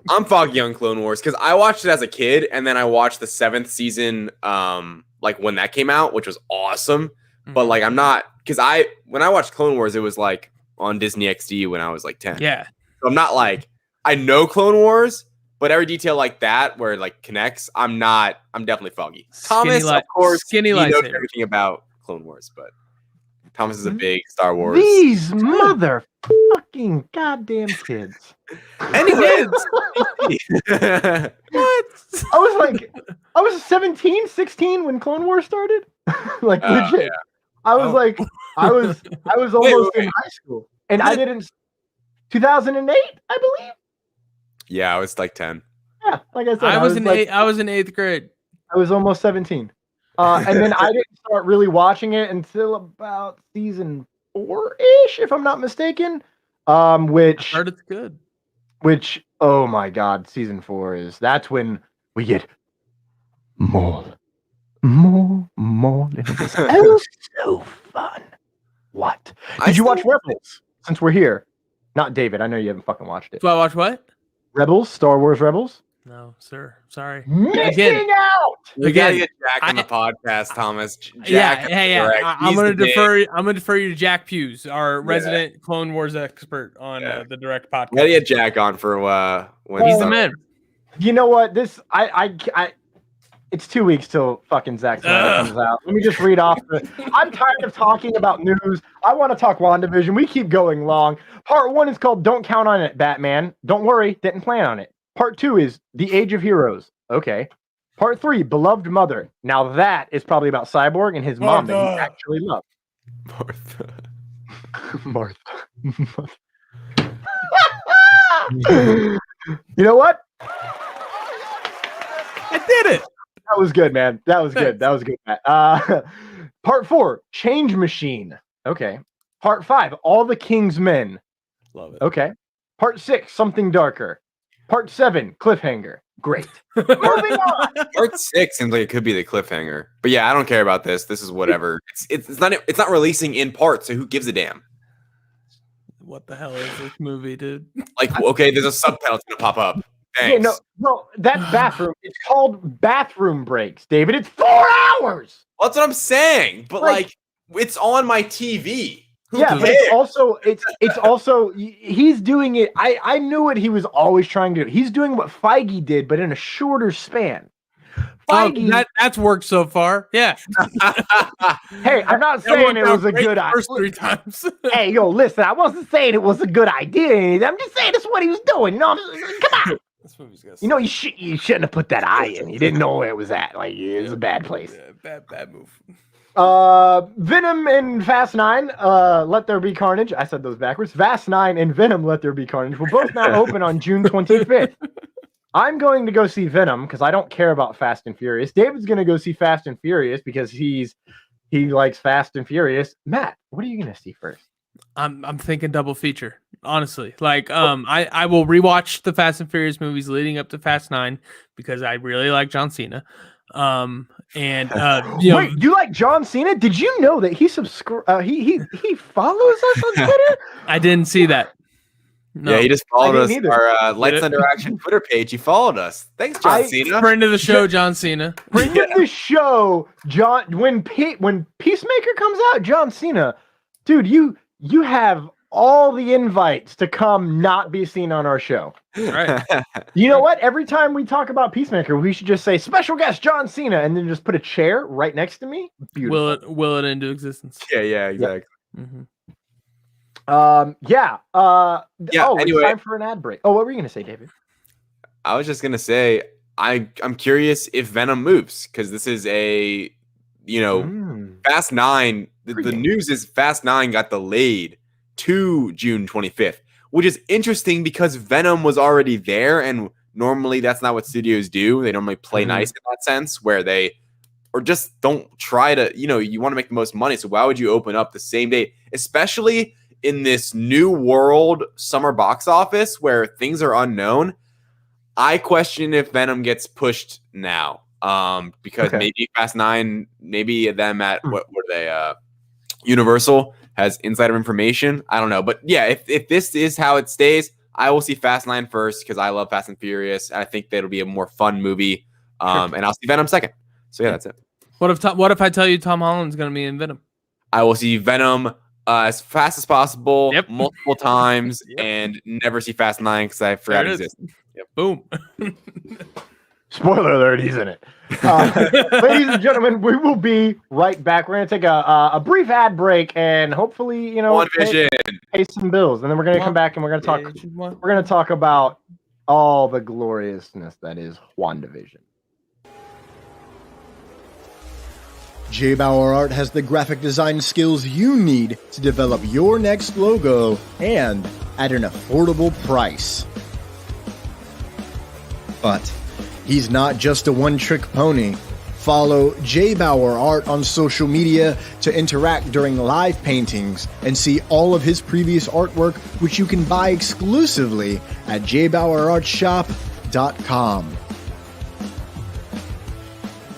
I'm foggy on Clone Wars because I watched it as a kid, and then I watched the 7th season, like when that came out, which was awesome. But like, I'm not because when I watched Clone Wars, it was like on Disney XD when I was like 10. Yeah. So I'm not like I know Clone Wars, but every detail like that where it like connects, I'm definitely foggy. Thomas, of course, he knows everything about Clone Wars, but Thomas is a big Star Wars. These motherfucking goddamn kids. Anyways, What? I was 17, 16 when Clone Wars started. Like legit. Yeah. I was like, I was almost in high school, and I didn't. 2008, I believe. Yeah, I was like 10. Yeah, like I said, I was in 8th grade. I was almost 17, and then I didn't start really watching it until about season 4-ish, if I'm not mistaken. Which I heard it's good. Which, oh my God, season 4 that's when we get more. And it was so fun. What? Did you watch Rebels? Since we're here. Not David, I know you haven't fucking watched it. Do I watch what? Rebels, Star Wars Rebels? No, sir. Sorry. Missing out! We gotta get Jack on the podcast, Thomas. Jack, I'm gonna defer. I'm gonna defer you to Jack Hughes, our resident Clone Wars expert on the direct podcast. Gotta get Jack on for when he's the man. You know what? It's 2 weeks till fucking Zack Snyder comes out. Let me just read off I'm tired of talking about news. I want to talk WandaVision. We keep going long. Part 1 is called Don't Count on It, Batman. Don't worry, didn't plan on it. Part 2 is The Age of Heroes. Okay. Part 3, Beloved Mother. Now that is probably about Cyborg and his mom that he actually loved. Martha. You know what? I did it. That was good, man. That was good. That was good, Matt. Part 4, Change Machine. Okay. Part 5, All the King's Men. Love it. Okay. Part 6, Something Darker. Part 7, Cliffhanger. Great. Moving on. Part 6 seems like it could be the cliffhanger, but yeah, I don't care about this. This is whatever. It's not releasing in parts, so who gives a damn? What the hell is this movie, dude? Like, okay, there's a subtitle that's gonna pop up. Thanks. Yeah, no, that bathroom. It's called Bathroom Breaks, David. It's 4 hours. Well, that's what I'm saying. But like it's on my TV. Yeah, but it's also he's doing it. I knew what he was always trying to do. He's doing what Feige did, but in a shorter span. Feige, that's worked so far. Yeah. Hey, I'm not saying it was a good idea. First 3 times. Hey, yo, listen, I wasn't saying it was a good idea. I'm just saying that's what he was doing. You know, come on. You know, you shouldn't have put that eye in. You didn't know where it was at. Like, it was a bad place. Yeah, bad move. Venom and Fast 9, Let There Be Carnage. I said those backwards. Fast 9 and Venom, Let There Be Carnage will both now open on June 25th. I'm going to go see Venom because I don't care about Fast and Furious. David's going to go see Fast and Furious because he likes Fast and Furious. Matt, what are you going to see first? I'm thinking double feature, honestly. Like, I will rewatch the Fast and Furious movies leading up to Fast 9 because I really like John Cena. You know, wait, you like John Cena? Did you know that he follows us on Twitter? I didn't see that. No. Yeah, he just followed us. Our LightsThunderAction Twitter page. He followed us. Thanks, John Cena. Friend of the show, John Cena. Friend of the show, John. When Peacemaker comes out, John Cena, dude, you have all the invites to come not be seen on our show. Right. You know what? Every time we talk about Peacemaker, we should just say special guest John Cena and then just put a chair right next to me. Beautiful. Will it into existence? Yeah, exactly. Yeah. Mm-hmm. Anyway, it's time for an ad break. Oh, what were you gonna say, David? I was just gonna say I'm curious if Venom moves because this is a Fast 9. The news is Fast 9 got delayed to June 25th, which is interesting because Venom was already there, and normally that's not what studios do. They normally play nice in that sense, where they or just don't try to. You want to make the most money, so why would you open up the same day, especially in this new world summer box office where things are unknown? I question if Venom gets pushed now, because maybe Fast 9, maybe them at what were they? Universal has insider information. I don't know, but yeah, if this is how it stays, I will see Fast 9 first because I love Fast and Furious. And I think that'll be a more fun movie. And I'll see Venom second. So yeah, that's it. What if I tell you Tom Holland's going to be in Venom? I will see Venom as fast as possible, Yep. multiple times, Yep. and never see Fast 9 because I forgot it existed. Yep. Boom. Spoiler alert, he's in it. Ladies and gentlemen, we will be right back. We're going to take a brief ad break and hopefully, you know, WandaVision. pay some bills. And then we're going to come back and we're going to talk about all the gloriousness that is WandaVision. JBauerArt has the graphic design skills you need to develop your next logo and at an affordable price. But he's not just a one-trick pony. Follow JBauerArt on social media to interact during live paintings and see all of his previous artwork, which you can buy exclusively at JBauerArtShop.com.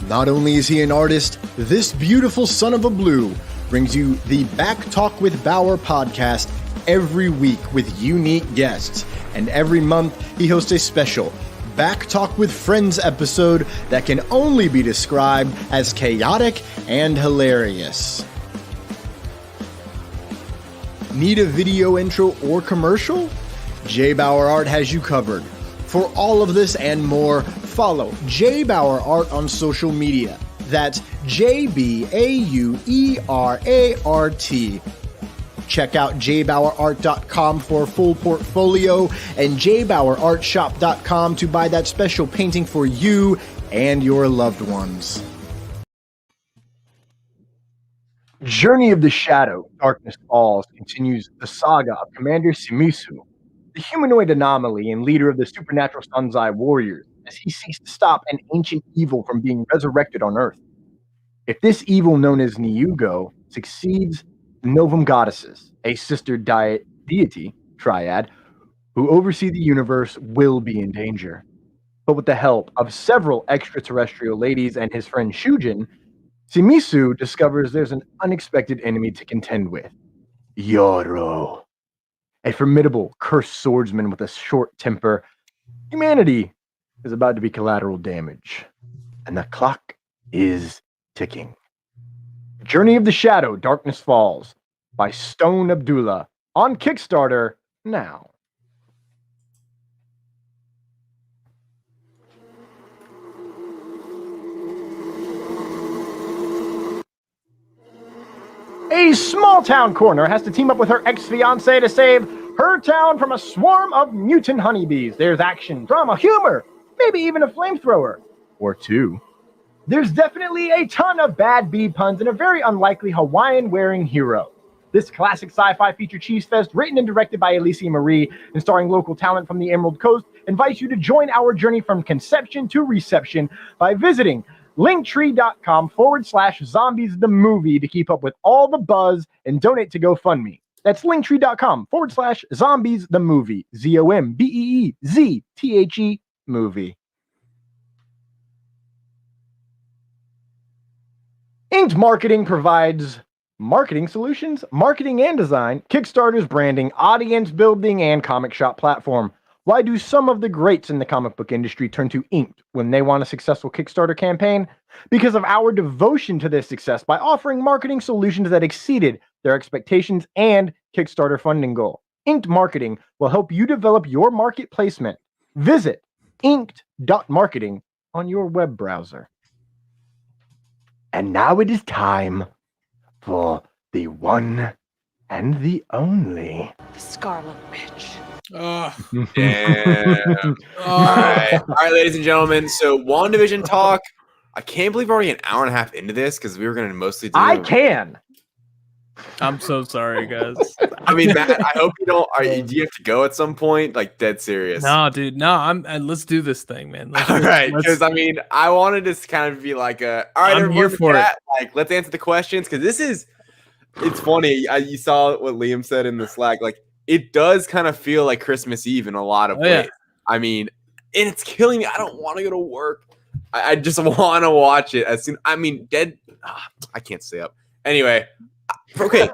Not only is he an artist, this beautiful son of a blue brings you the Back Talk with Bauer podcast every week with unique guests. And every month he hosts a special Back Talk with Friends episode that can only be described as chaotic and hilarious. Need a video intro or commercial? JBauerArt has you covered. For all of this and more, follow JBauerArt on social media. That's JBauerArt. Check out JBauerArt.com for a full portfolio and JBauerArtShop.com to buy that special painting for you and your loved ones. Journey of the Shadow, Darkness Falls continues the saga of Commander Shimizu, the humanoid anomaly and leader of the supernatural Sun's Eye warriors, as he seeks to stop an ancient evil from being resurrected on Earth. If this evil known as Niugo succeeds, the Novum Goddesses, a sister deity triad, who oversee the universe, will be in danger. But with the help of several extraterrestrial ladies and his friend Shujin, Shimizu discovers there's an unexpected enemy to contend with. Yoro, a formidable cursed swordsman with a short temper. Humanity is about to be collateral damage, and the clock is ticking. Journey of the Shadow, Darkness Falls by Stone Abdullah on Kickstarter now. A small town corner has to team up with her ex-fiancé to save her town from a swarm of mutant honeybees. There's action, drama, humor, maybe even a flamethrower or two. There's definitely a ton of bad bee puns and a very unlikely Hawaiian-wearing hero. This classic sci-fi feature cheese fest, written and directed by Alicia Marie and starring local talent from the Emerald Coast, invites you to join our journey from conception to reception by visiting Linktr.com/zombies the movie to keep up with all the buzz and donate to GoFundMe. That's Linktr.com/zombies the movie. ZOMBEEZTHE movie. Inked Marketing provides marketing solutions, marketing and design, Kickstarters, branding, audience building, and comic shop platform. Why do some of the greats in the comic book industry turn to Inked when they want a successful Kickstarter campaign? Because of our devotion to this success by offering marketing solutions that exceeded their expectations and Kickstarter funding goal. Inked Marketing will help you develop your market placement. Visit inked.marketing on your web browser. And now it is time for the one and the only Scarlet Witch. Damn. All right, ladies and gentlemen. So WandaVision talk. I can't believe we're already an hour and a half into this because we were going to mostly do. I'm so sorry, guys. I mean, Matt, I hope you don't. Do you have to go at some point? Like dead serious? No, dude. No, let's do this thing, man. All right, because I mean, I wanted to kind of be like all right, I'm here for it. Like, let's answer the questions because this is. It's funny. You saw what Liam said in the Slack. Like, it does kind of feel like Christmas Eve in a lot of ways. Yeah. I mean, and it's killing me. I don't want to go to work. I just want to watch it as soon. I mean, I can't stay up. Anyway, okay.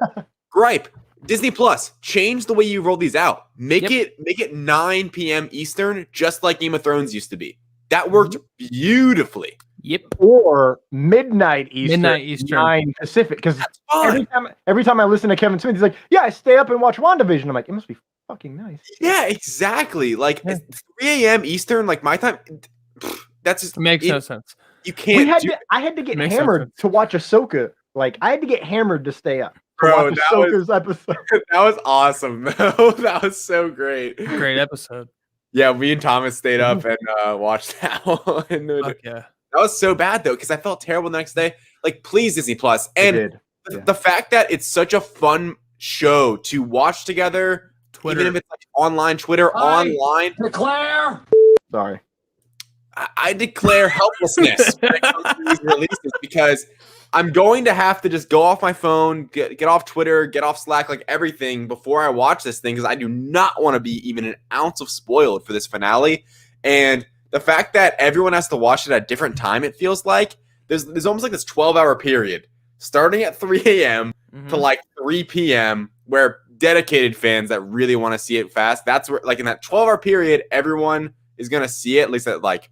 Gripe. Disney Plus, change the way you roll these out. Make it 9 p.m. Eastern, just like Game of Thrones used to be. That worked beautifully. Yep. Or midnight Eastern, Midnight Eastern. 9 Pacific. Because That's fine. every time I listen to Kevin Smith, he's like, "Yeah, I stay up and watch WandaVision." I'm like, "It must be fucking nice." Yeah, exactly. Like 3 a.m. Eastern, like my time. That's just It makes no sense. You can't. I had to get Makes no hammered sense. to watch Ahsoka. Like I had to get hammered to stay up. To Bro, watch Ahsoka's episode. That was awesome, though. That was so great. Great episode. Yeah, me and Thomas stayed up and watched that one. Fuck yeah. That was so bad though, because I felt terrible the next day. Like, please, Disney Plus, and the fact that it's such a fun show to watch together, Twitter. even if it's like online, Twitter, online. Declare. Sorry. I declare helplessness when it comes to these releases because I'm going to have to just go off my phone, get off Twitter, get off Slack, like everything before I watch this thing because I do not want to be even an ounce of spoiled for this finale. And the fact that everyone has to watch it at a different time, it feels like there's almost like this 12-hour period starting at 3 a.m. to like 3 p.m. where dedicated fans that really want to see it fast, that's where, like in that 12-hour period, everyone is going to see it, at least that like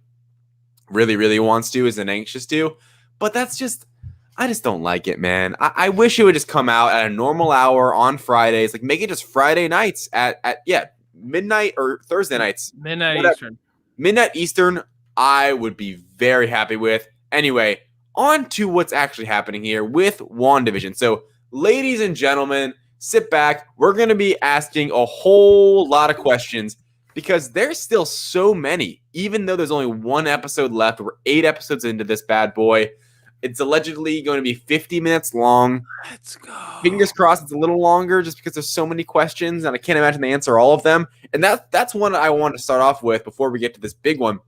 really, really wants to, isn't anxious to. But that's just, I just don't like it, man. I wish it would just come out at a normal hour on Fridays. Like make it just Friday nights at midnight or Thursday nights. Midnight Whatever. Eastern. Midnight Eastern, I would be very happy with. Anyway, on to what's actually happening here with WandaVision. So, ladies and gentlemen, sit back. We're going to be asking a whole lot of questions because there's still so many, even though there's only one episode left. We're 8 episodes into this bad boy. It's allegedly going to be 50 minutes long. Let's go. Fingers crossed it's a little longer just because there's so many questions and I can't imagine they answer all of them. And that's one I want to start off with before we get to this big one.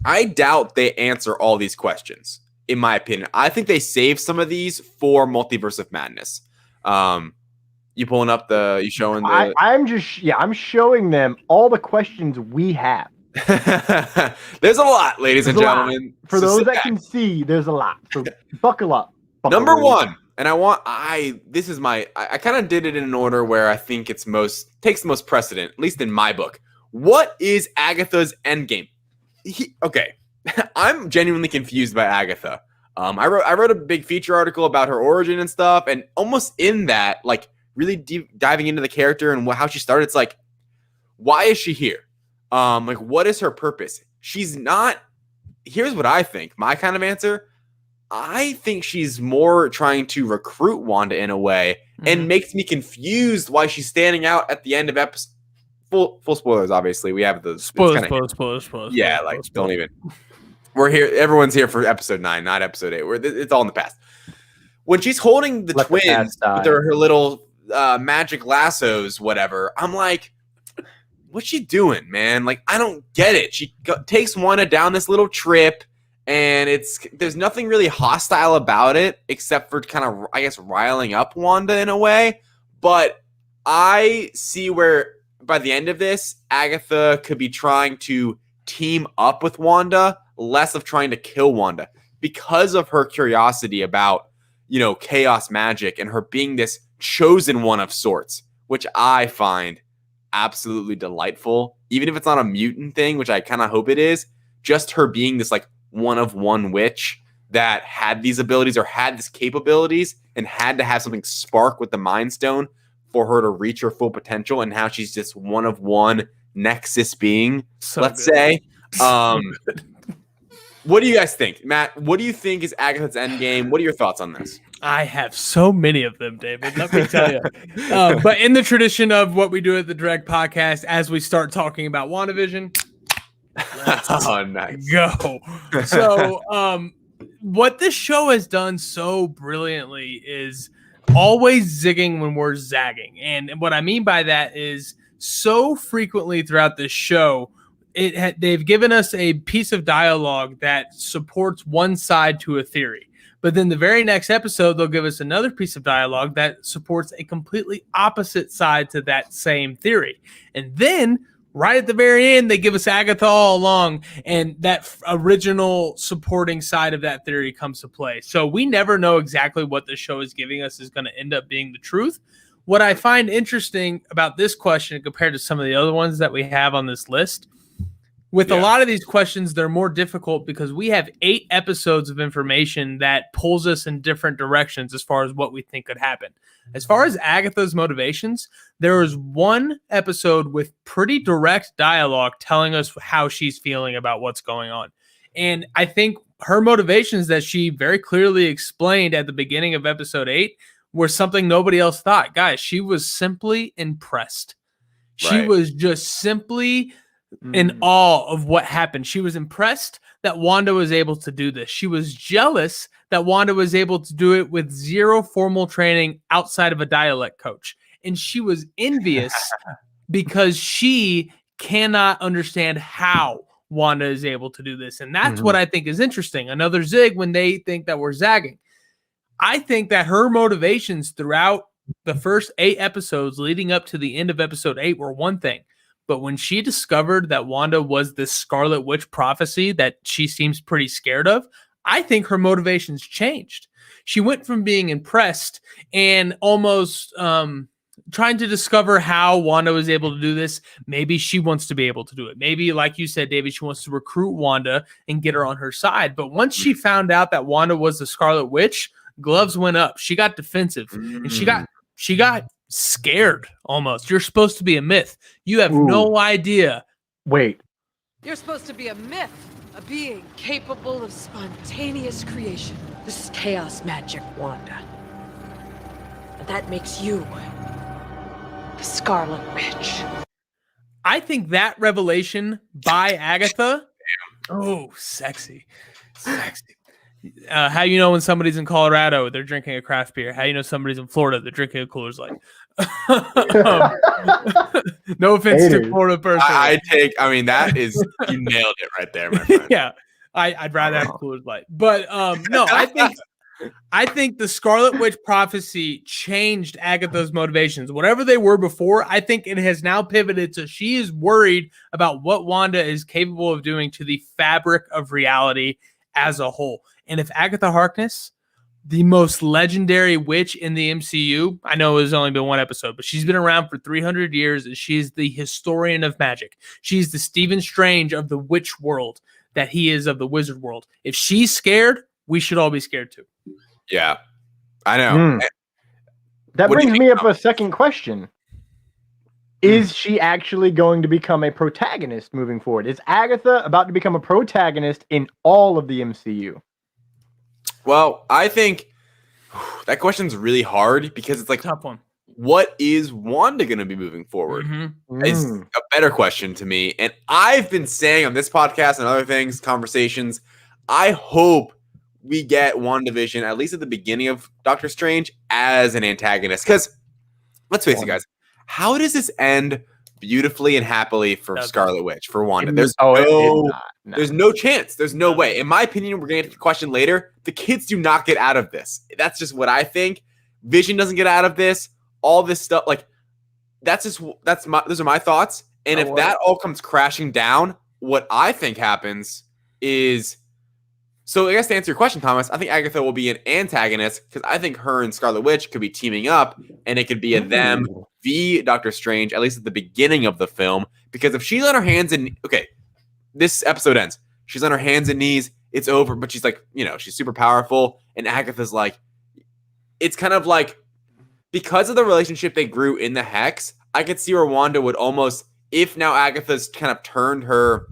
I doubt they answer all these questions, in my opinion. I think they save some of these for Multiverse of Madness. You pulling up you showing the... I'm showing them all the questions we have. There's a lot, ladies and gentlemen. For those that can see, there's a lot. So buckle up. Number one, and I kind of did it in an order where I think takes the most precedent, at least in my book. What is Agatha's endgame? Okay, I'm genuinely confused by Agatha. I wrote a big feature article about her origin and stuff, and almost in that, like really deep diving into the character and how she started. It's like, why is she here? Like, what is her purpose? She's not. Here's what I think. My kind of answer. I think she's more trying to recruit Wanda in a way, and makes me confused why she's standing out at the end of episode. Full spoilers, obviously. We have the Spoilers. Yeah, like don't even. We're here. Everyone's here for episode 9, not episode 8. It's all in the past. When she's holding the twins with her little magic lassos, whatever, I'm like, what's she doing, man? Like, I don't get it. She takes Wanda down this little trip, and there's nothing really hostile about it except for kind of, I guess, riling up Wanda in a way. But I see where by the end of this, Agatha could be trying to team up with Wanda, less of trying to kill Wanda because of her curiosity about, chaos magic and her being this chosen one of sorts, which I find absolutely delightful. Even if it's not a mutant thing, which I kind of hope it is, just her being this like one of one witch that had these abilities or had these capabilities and had to have something spark with the Mind Stone for her to reach her full potential, and how she's just one of one Nexus being, let's say. What do you guys think? Matt, what do you think is Agatha's endgame? What are your thoughts on this? I have so many of them, David. Let me tell you. But in the tradition of what we do at the Direct Podcast, as we start talking about WandaVision, nice. Go. So, what this show has done so brilliantly is always zigging when we're zagging. And what I mean by that is so frequently throughout this show, they've given us a piece of dialogue that supports one side to a theory. But then the very next episode, they'll give us another piece of dialogue that supports a completely opposite side to that same theory. And then right at the very end, they give us Agatha all along, and that original supporting side of that theory comes to play. So we never know exactly what the show is giving us is going to end up being the truth. what I find interesting about this question compared to some of the other ones that we have on this list, with a lot of these questions, they're more difficult because we have 8 episodes of information that pulls us in different directions as far as what we think could happen. As far as Agatha's motivations, there was one episode with pretty direct dialogue telling us how she's feeling about what's going on. And I think her motivations that she very clearly explained at the beginning of episode 8 were something nobody else thought. Guys, she was simply impressed. She was just simply in awe of what happened. She was impressed that Wanda was able to do this. She was jealous that Wanda was able to do it with 0 formal training outside of a dialect coach. And she was envious because she cannot understand how Wanda is able to do this. And that's what I think is interesting. Another zig when they think that we're zagging. I think that her motivations throughout the first 8 episodes leading up to the end of episode 8 were one thing. But when she discovered that Wanda was this Scarlet Witch prophecy that she seems pretty scared of, I think her motivations changed. She went from being impressed and almost trying to discover how Wanda was able to do this. Maybe she wants to be able to do it. Maybe, like you said, David, she wants to recruit Wanda and get her on her side. But once she found out that Wanda was the Scarlet Witch, gloves went up. She got defensive and she got scared almost. You're supposed to be a myth. You have no idea. Wait. You're supposed to be a myth, a being capable of spontaneous creation. This is chaos magic, Wanda. And that makes you the Scarlet Witch. I think that revelation by Agatha, sexy. How you know when somebody's in Colorado, they're drinking a craft beer. How you know somebody's in Florida, they're drinking a Coors Light. No offense to Florida person. That is, you nailed it right there, my friend. Yeah, I'd rather have Coors Light. But no, I think the Scarlet Witch prophecy changed Agatha's motivations. Whatever they were before, I think it has now pivoted to she is worried about what Wanda is capable of doing to the fabric of reality as a whole. And if Agatha Harkness, the most legendary witch in the MCU, I know it's only been 1 episode, but she's been around for 300 years and she's the historian of magic. She's the Stephen Strange of the witch world that he is of the wizard world. If she's scared, we should all be scared too. Yeah, I know. That brings me up a second question. Is she actually going to become a protagonist moving forward? Is Agatha about to become a protagonist in all of the MCU? Well, I think that question's really hard because it's like, tough one. What is Wanda going to be moving forward? Is a better question to me. And I've been saying on this podcast and other things, conversations, I hope we get WandaVision, at least at the beginning of Doctor Strange, as an antagonist. Because let's face it, guys, how does this end beautifully and happily for Scarlet Witch, for Wanda? There's no chance. There's no way. In my opinion, we're going to get to the question later. The kids do not get out of this. That's just what I think. Vision doesn't get out of this. All this stuff, like, those are my thoughts. And if that all comes crashing down, what I think happens is, so I guess to answer your question, Thomas, I think Agatha will be an antagonist because I think her and Scarlet Witch could be teaming up and it could be a them v Doctor Strange, at least at the beginning of the film. Because if she's on her hands and, this episode ends, she's on her hands and knees, it's over, but she's like, she's super powerful. And Agatha's like, it's kind of like, because of the relationship they grew in the Hex, I could see where Wanda would almost, if now Agatha's kind of turned her,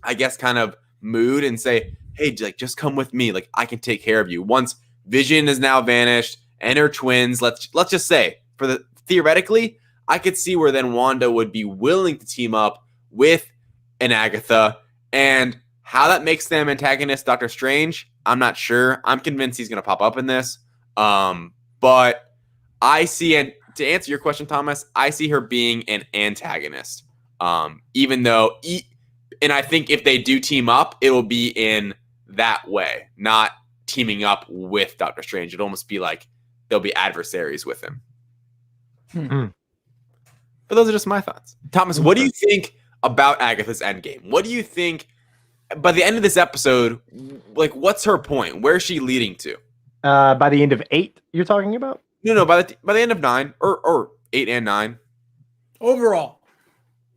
I guess, kind of mood and say, hey, like, just come with me. Like, I can take care of you. Once Vision is now vanished and her twins, let's just say, theoretically, I could see where then Wanda would be willing to team up with an Agatha. And how that makes them antagonist Doctor Strange, I'm not sure. I'm convinced he's going to pop up in this. But I see, and to answer your question, Thomas, I see her being an antagonist. Even though, and I think if they do team up, it will be in that way, not teaming up with Doctor Strange. It'll almost be like they'll be adversaries with him. But those are just my thoughts. Thomas, what do you think about Agatha's Endgame? What do you think by the end of this episode, like, what's her point? Where is she leading to? By the end of 8, you're talking about? No. By the end of 9 or 8 and 9. Overall.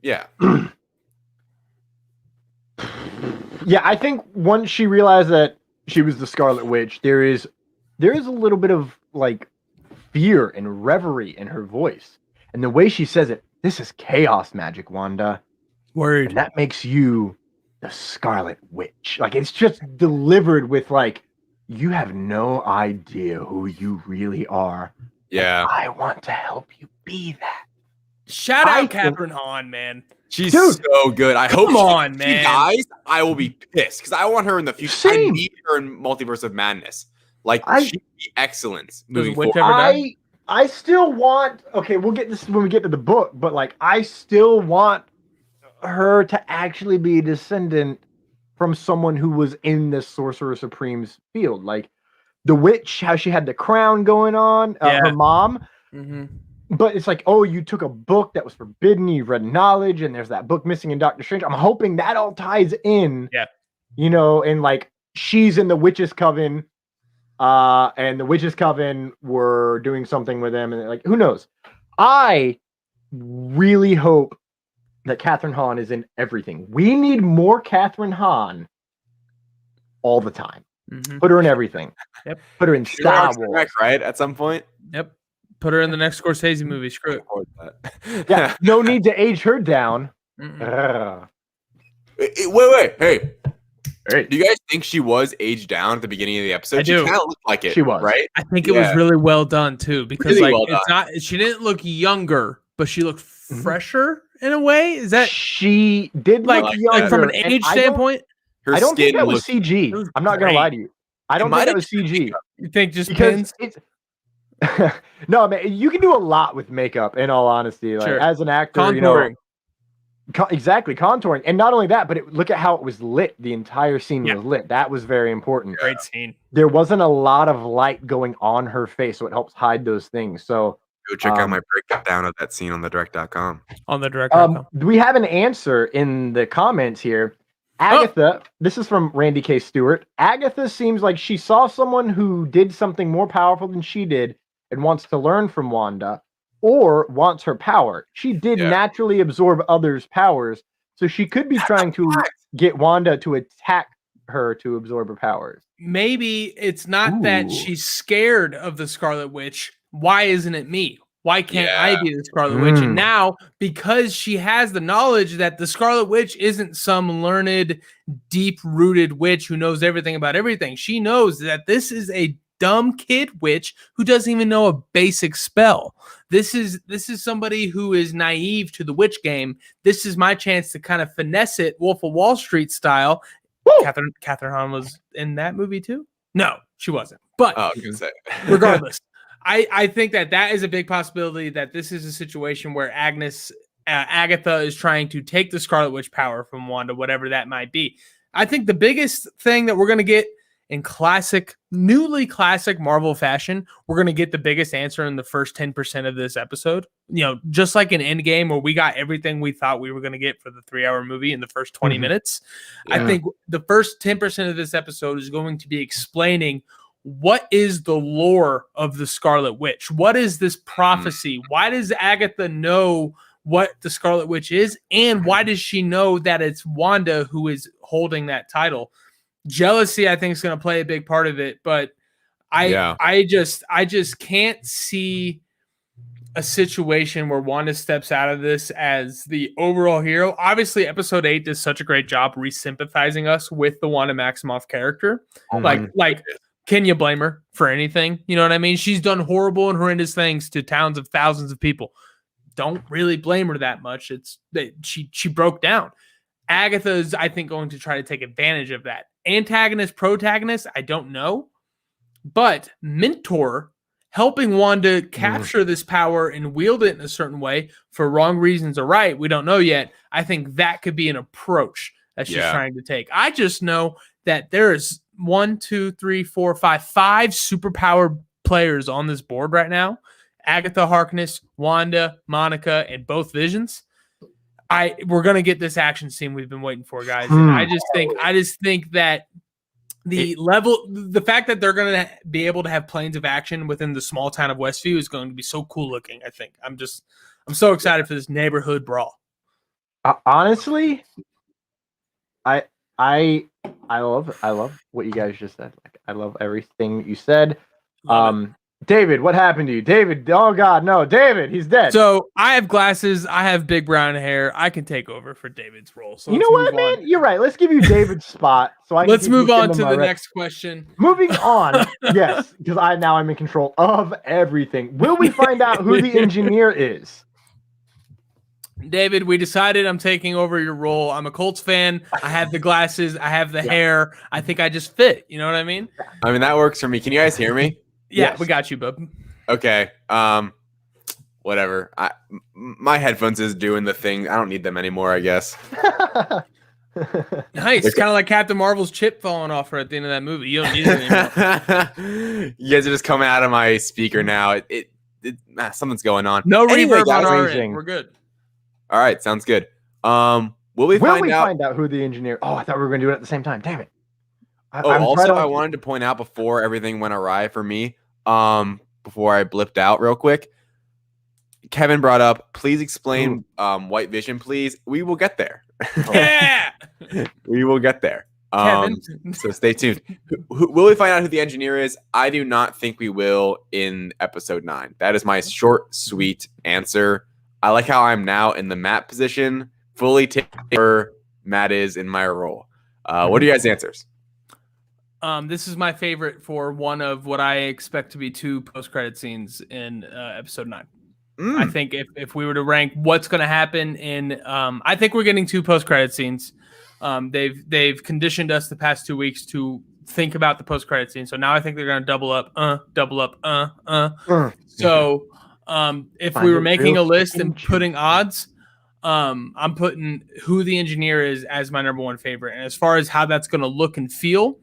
Yeah. Yeah, I think once she realized that she was the Scarlet Witch, there is a little bit of like fear and reverie in her voice. And the way she says it, this is chaos magic, Wanda. Word. And that makes you the Scarlet Witch. Like, it's just delivered with like, you have no idea who you really are. Yeah. I want to help you be that. Shout I out think- Catherine Hahn, man. She's Dude, so good. I hope on, she man. dies. I will be pissed because I want her in the future. Same. I need her in Multiverse of Madness. Like, she'd be excellent moving Witch forward. ever die? I still want, okay, we'll get this when we get to the book, but like, I still want her to actually be a descendant from someone who was in the Sorcerer Supreme's field. Like the witch, how she had the crown going on, her mom. Mm-hmm. But it's like, oh, you took a book that was forbidden, you read knowledge, and there's that book missing in Doctor Strange. I'm hoping that all ties in. Yeah. You know, and like she's in the Witches' Coven, and the Witches' Coven were doing something with them, and like, who knows? I really hope that Catherine Hahn is in everything. We need more Catherine Hahn all the time. Mm-hmm. Put her in everything. Yep. Put her in She's Star Parks and Wars. Rec, right? At some point. Yep. Put her in the next Scorsese movie. Screw it. Yeah, no need to age her down. Mm-mm. Ugh. Wait. Hey. Hey. Do you guys think she was aged down at the beginning of the episode? I do. She kind of looked like it. She was. Right? I think it was Yeah. really well done too, because Really like well it's not. She didn't look younger, but she looked fresher in a way. Is that She did like, look like from an younger, and age I don't- standpoint? Her I don't think skin that was looked- CG. It was I'm not gonna great. lie to you. I don't might think that have was CG You think just because pins? it's no, man. You can do a lot with makeup. In all honesty, like Sure. as an actor, Contouring. you know, exactly contouring, and not only that, but look at how it was lit. The entire scene Yeah. was lit. That was very important. Great scene. There wasn't a lot of light going on her face, so it helps hide those things. So Go check out my breakdown of that scene on thedirect.com. On the direct. we have an answer in the comments here. Agatha, this is from Randy K. Stewart. Agatha seems like she saw someone who did something more powerful than she did and wants to learn from Wanda or wants her power. She did naturally absorb others' powers, so she could be trying to get Wanda to attack her to absorb her powers. Maybe it's not that Ooh. she's scared of the Scarlet Witch. Why isn't it me? Why can't I be the Scarlet Witch? And now, because she has the knowledge that the Scarlet Witch isn't some learned, deep-rooted witch who knows everything about everything, she knows that this is a dumb kid witch who doesn't even know a basic spell. This is somebody who is naive to the witch game. This is my chance to kind of finesse it, Wolf of Wall Street style. Catherine Hahn was in that movie too? No, she wasn't. But I was gonna say. regardless, I think that is a big possibility that this is a situation where Agatha is trying to take the Scarlet Witch power from Wanda, whatever that might be. I think the biggest thing that we're going to get in newly classic Marvel fashion, we're going to get the biggest answer in the first 10% of this episode. You know, just like in Endgame where we got everything we thought we were going to get for the 3-hour movie in the first 20 minutes. I think the first 10% of this episode is going to be explaining what is the lore of the Scarlet Witch? What is this prophecy? Why does Agatha know what the Scarlet Witch is? And why does she know that it's Wanda who is holding that title? Jealousy, I think, is going to play a big part of it, but I just can't see a situation where Wanda steps out of this as the overall hero. Obviously, episode 8 does such a great job re-sympathizing us with the Wanda Maximoff character. Like, can you blame her for anything? You know what I mean? She's done horrible and horrendous things to towns of thousands of people. Don't really blame her that much. It's that she broke down. Agatha is, I think, going to try to take advantage of that. Antagonist, protagonist, I don't know. But mentor, helping Wanda capture this power and wield it in a certain way for wrong reasons or right, we don't know yet. I think that could be an approach that she's trying to take. I just know that there is 5 superpowered players on this board right now. Agatha Harkness, Wanda, Monica, and both Visions. We're gonna get this action scene we've been waiting for, guys. And I just think that The fact that they're going to be able to have planes of action within the small town of Westview is going to be so cool looking. I think I'm so excited for this neighborhood brawl. Honestly, I love what you guys just said. Like, I love everything you said. David, what happened to you? David, oh God, no, David, he's dead. So I have glasses. I have big brown hair. I can take over for David's role. So you know what, man? You're right. Let's give you David's spot. So let's move on to the next question. Moving on, yes, because I'm in control of everything. Will we find out who the engineer is? David, we decided I'm taking over your role. I'm a Colts fan. I have the glasses. I have the hair. I think I just fit. You know what I mean? I mean, that works for me. Can you guys hear me? Yeah, Yes. we got you, bub. Okay. Whatever. My headphones is doing the thing. I don't need them anymore, I guess. Nice. Kind of like Captain Marvel's chip falling off her at the end of that movie. You don't need it anymore. You guys are just coming out of my speaker now. Something's going on. No Anyway, reverb on guys, our amazing. end. We're good. All right, sounds good. Will we Will find we out? find out who the engineer? Oh, I thought we were going to do it at the same time. Damn it. I wanted to point out before everything went awry for me, before I blipped out real quick, Kevin brought up, please explain white vision, please. We will get there. Yeah. We will get there. Kevin. So stay tuned. Will we find out who the engineer is? I do not think we will in episode 9. That is my short, sweet answer. I like how I'm now in the Matt position, fully taking where Matt is in my role. What are you guys' answers? This is my favorite for one of what I expect to be 2 post-credit scenes in episode 9. I think if we were to rank what's going to happen in, I think we're getting 2 post-credit scenes. They've conditioned us the past 2 weeks to think about the post-credit scene. So now I think they're going to double up. So if we were making a list and putting odds, I'm putting who the engineer is as my number 1 favorite. And as far as how that's going to look and feel,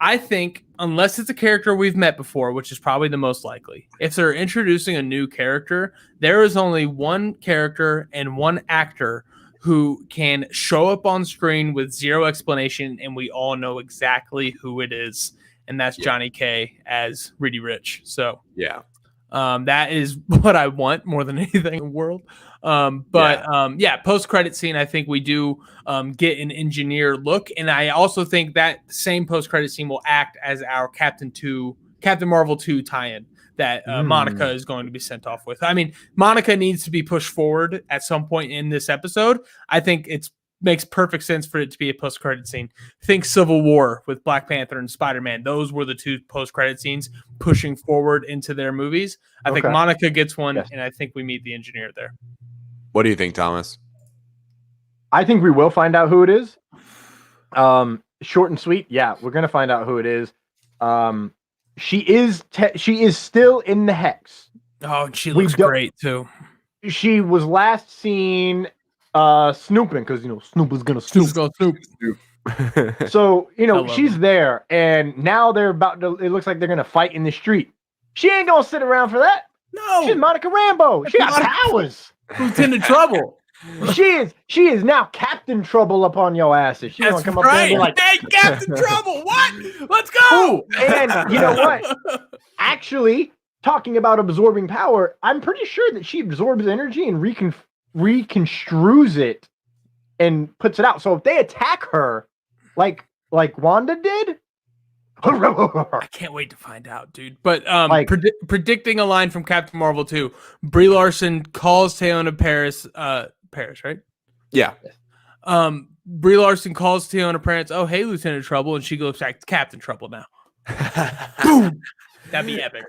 I think unless it's a character we've met before, which is probably the most likely, if they're introducing a new character, there is only one character and one actor who can show up on screen with 0 explanation, and we all know exactly who it is, and that's Johnny K as Reedy Rich. So yeah, that is what I want more than anything in the world. Post-credit scene, I think we do get an engineer look, and I also think that same post-credit scene will act as our Captain Marvel 2 tie-in that Monica is going to be sent off with. I mean, Monica needs to be pushed forward at some point in this episode. I think it makes perfect sense for it to be a post-credit scene. Think Civil War with Black Panther and Spider-Man. Those were the 2 post-credit scenes pushing forward into their movies. I think Monica gets one, and I think we meet the engineer there. What do you think, Thomas? I think we will find out who it is. Short and sweet. Yeah, we're going to find out who it is. She is still in the Hex. Oh, and she looks great too. She was last seen snooping because Snoop is gonna snoop. So she's there, and now they're about to. It looks like they're gonna fight in the street. She ain't gonna sit around for that. No, she's Monica Rambeau. She got powers. Lieutenant Trouble. She is now Captain Trouble upon your asses. She's gonna come up there and be like, "Hey, Captain Trouble, what? Let's go!" And you know what? Actually, talking about absorbing power, I'm pretty sure that she absorbs energy and reconstrues it and puts it out. So if they attack her, like Wanda did, I can't wait to find out, dude. But predicting a line from Captain Marvel 2, Brie Larson calls Teyonah Parris, Paris, right? Yeah. Brie Larson calls Teyonah Parris, "Oh, hey, Lieutenant Trouble," and she goes back to Captain Trouble now. Boom! That'd be epic.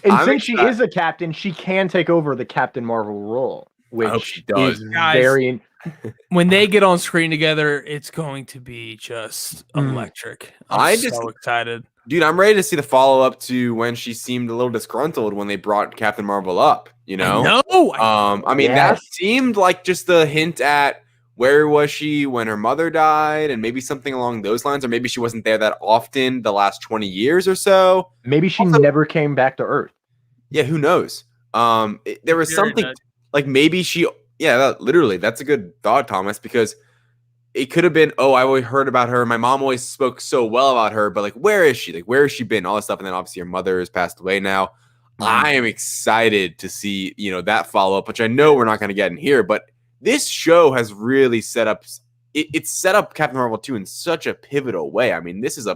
And since she is a captain, she can take over the Captain Marvel role, which she does. is very. When they get on screen together, it's going to be just electric. I'm so excited. Dude, I'm ready to see the follow-up to when she seemed a little disgruntled when they brought Captain Marvel up, I know. I mean, that seemed like just the hint at where was she when her mother died, and maybe something along those lines, or maybe she wasn't there that often the last 20 years or so. Maybe she never came back to Earth. Yeah, who knows? There was something like maybe she... Yeah, literally, that's a good thought, Thomas, because it could have been, oh, I always heard about her. My mom always spoke so well about her, but like, where is she? Like, where has she been? All this stuff. And then obviously her mother has passed away now. I am excited to see, that follow up, which I know we're not going to get in here, but this show has really set up, it's set up Captain Marvel 2 in such a pivotal way. I mean, this is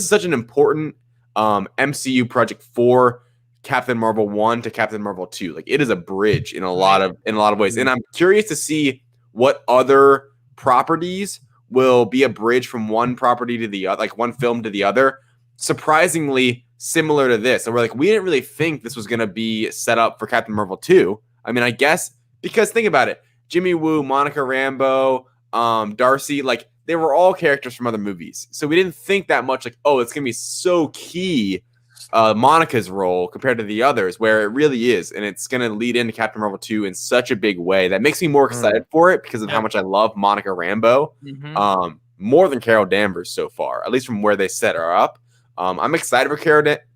such an important MCU project for Captain Marvel 1 to Captain Marvel 2. Like, it is a bridge in a lot of ways. And I'm curious to see what other properties will be a bridge from one property to the other, like one film to the other. Surprisingly similar to this. And we're like, we didn't really think this was going to be set up for Captain Marvel 2. I mean, I guess, because think about it. Jimmy Woo, Monica Rambeau, Darcy, like, they were all characters from other movies. So we didn't think that much, like, oh, it's going to be so key, Monica's role compared to the others, where it really is. And it's going to lead into Captain Marvel 2 in such a big way that makes me more excited for it because of how much I love Monica Rambeau, more than Carol Danvers so far, at least from where they set her up. I'm excited for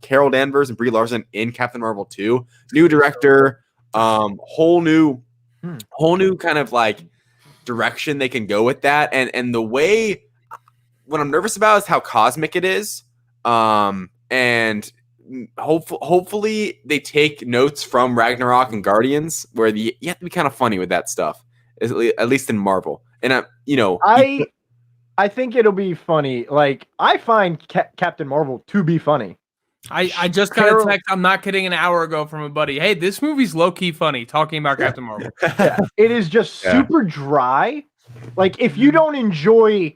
Carol Danvers and Brie Larson in Captain Marvel 2. New director, whole new kind of like direction they can go with that. And the way, what I'm nervous about is how cosmic it is. And hopefully they take notes from Ragnarok and Guardians, where you have to be kind of funny with that stuff, at least in Marvel. And I think it'll be funny. Like, I find Captain Marvel to be funny. I just got a text, I'm not kidding, an hour ago from a buddy. Hey, this movie's low-key funny, talking about Captain Marvel. It is just super dry. Like, if you don't enjoy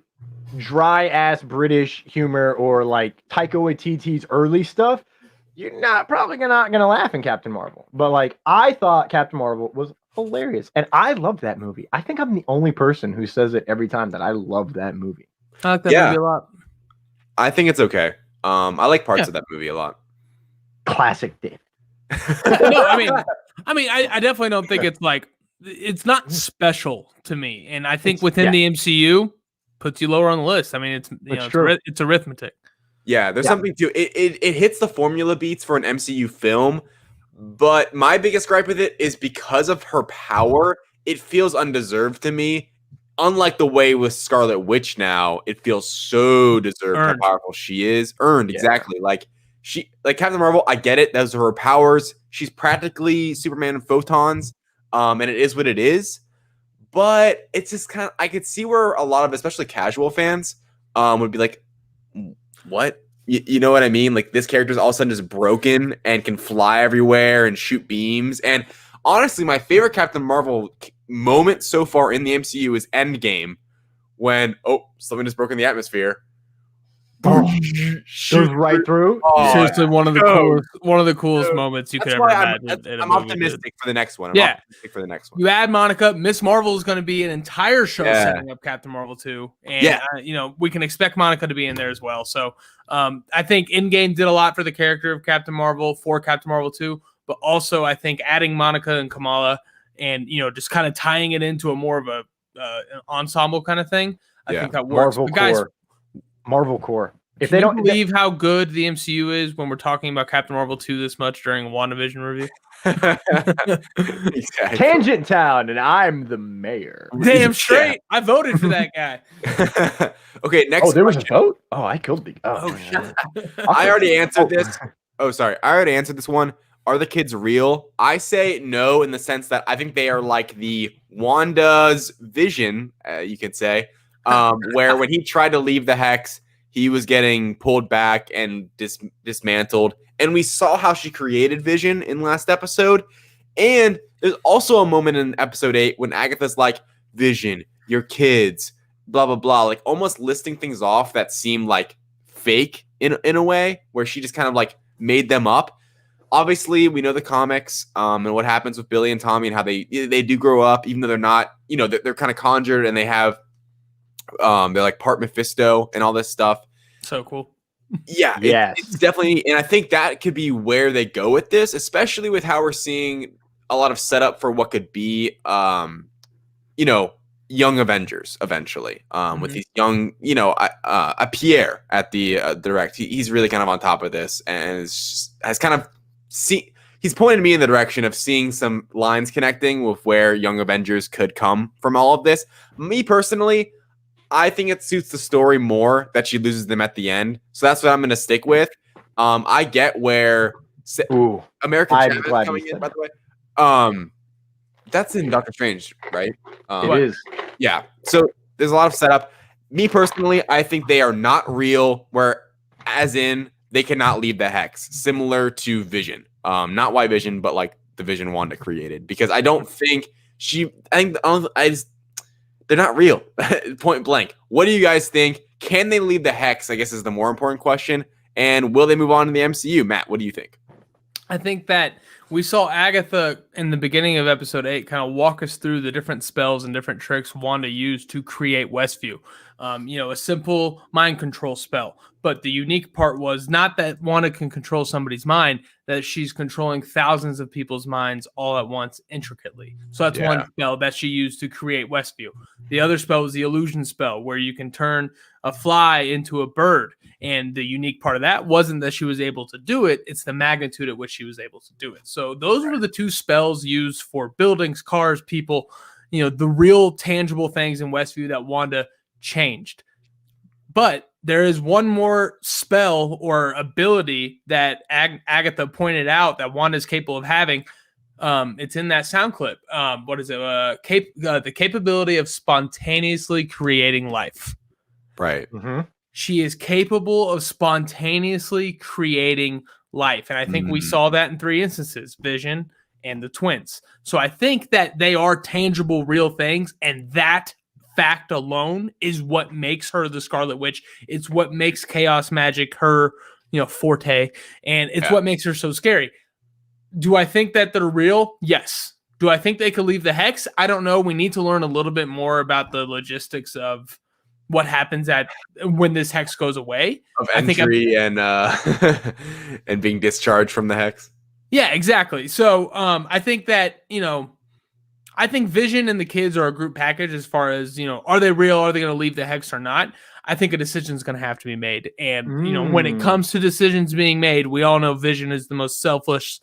dry-ass British humor or, like, Taika Waititi's early stuff, you're probably not going to laugh in Captain Marvel. But, like, I thought Captain Marvel was hilarious. And I loved that movie. I think I'm the only person who says it every time that I love that movie. I like that movie a lot. I think it's okay. I like parts of that movie a lot. Classic Dave. No, I mean, I definitely don't think it's like, it's not special to me. And I think within the MCU, puts you lower on the list. I mean, it's arithmetic. Yeah, there's something to it. It hits the formula beats for an MCU film, but my biggest gripe with it is because of her power, it feels undeserved to me. Unlike the way with Scarlet Witch now, it feels so deserved how powerful she is. Earned, exactly. Like Captain Marvel, I get it. Those are her powers. She's practically Superman and photons. And it is what it is. But it's just kind of, I could see where a lot of, especially casual fans, would be like, what? You know what I mean? Like, this character's all of a sudden just broken and can fly everywhere and shoot beams. And honestly, my favorite Captain Marvel moment so far in the MCU is Endgame, when something just broke in the atmosphere. Goes right through. Seriously, one of the coolest moments you could ever imagine. I'm optimistic for the next one. For the next one. You add Monica. Miss Marvel is going to be an entire show setting up Captain Marvel 2, and we can expect Monica to be in there as well. So I think Endgame did a lot for the character of Captain Marvel for Captain Marvel 2, but also I think adding Monica and Kamala and just kind of tying it into a more of an ensemble kind of thing. I think that works. Marvel Core. If they don't believe how good the MCU is when we're talking about Captain Marvel 2 this much during a WandaVision review. Exactly. Tangent Town, and I'm the mayor. Damn straight. I voted for that guy. Okay, next. Oh, there was a vote? Oh, I killed the. I already answered this. Oh, sorry. I already answered this one. Are the kids real? I say no, in the sense that I think they are like the Wanda's vision, you could say, where when he tried to leave the Hex, he was getting pulled back and dismantled. And we saw how she created Vision in last episode. And there's also a moment in episode 8 when Agatha's like, Vision, your kids, blah, blah, blah. Like almost listing things off that seem like fake in a way, where she just kind of like made them up. Obviously, we know the comics and what happens with Billy and Tommy and how they do grow up, even though they're not, they're kind of conjured and they have, they're like part Mephisto and all this stuff. So cool. Yeah. It's definitely, and I think that could be where they go with this, especially with how we're seeing a lot of setup for what could be, young Avengers eventually, with these young, a Pierre at the direct. He's really kind of on top of this and has kind of he's pointed me in the direction of seeing some lines connecting with where Young Avengers could come from all of this. Me personally, I think it suits the story more that she loses them at the end. So that's what I'm going to stick with. I get where American I'm Chavez glad coming you in, said by the way. That's in Doctor Strange, right? It is. Yeah. So there's a lot of setup. Me personally, I think they are not real, where as in they cannot leave the hex, similar to Vision. Not why Vision, but like the Vision Wanda created. Because I don't think they're not real. Point blank. What do you guys think? Can they leave the hex? I guess is the more important question. And will they move on to the MCU? Matt, what do you think? I think that we saw Agatha in the beginning of episode 8 kind of walk us through the different spells and different tricks Wanda used to create Westview. A simple mind control spell. But the unique part was not that Wanda can control somebody's mind, that she's controlling thousands of people's minds all at once intricately. So that's one spell that she used to create Westview. The other spell was the illusion spell, where you can turn a fly into a bird. And the unique part of that wasn't that she was able to do it, it's the magnitude at which she was able to do it. So those were the two spells used for buildings, cars, people, the real tangible things in Westview that Wanda changed. But there is one more spell or ability that Agatha pointed out that Wanda is capable of having. It's in that sound clip. What is it? The capability of spontaneously creating life. Right. Mm-hmm. She is capable of spontaneously creating life. And I think we saw that in 3 instances, Vision and the twins. So I think that they are tangible, real things. And that fact alone is what makes her the Scarlet Witch. It's what makes chaos magic her, forte. And it's what makes her so scary. Do I think that they're real? Yes. Do I think they could leave the hex? I don't know. We need to learn a little bit more about the logistics of what happens when this hex goes away. Of entry and and being discharged from the hex. Yeah, exactly. So I think that, I think Vision and the kids are a group package as far as, are they real? Are they going to leave the hex or not? I think a decision is going to have to be made. And, when it comes to decisions being made, we all know Vision is the most selfless,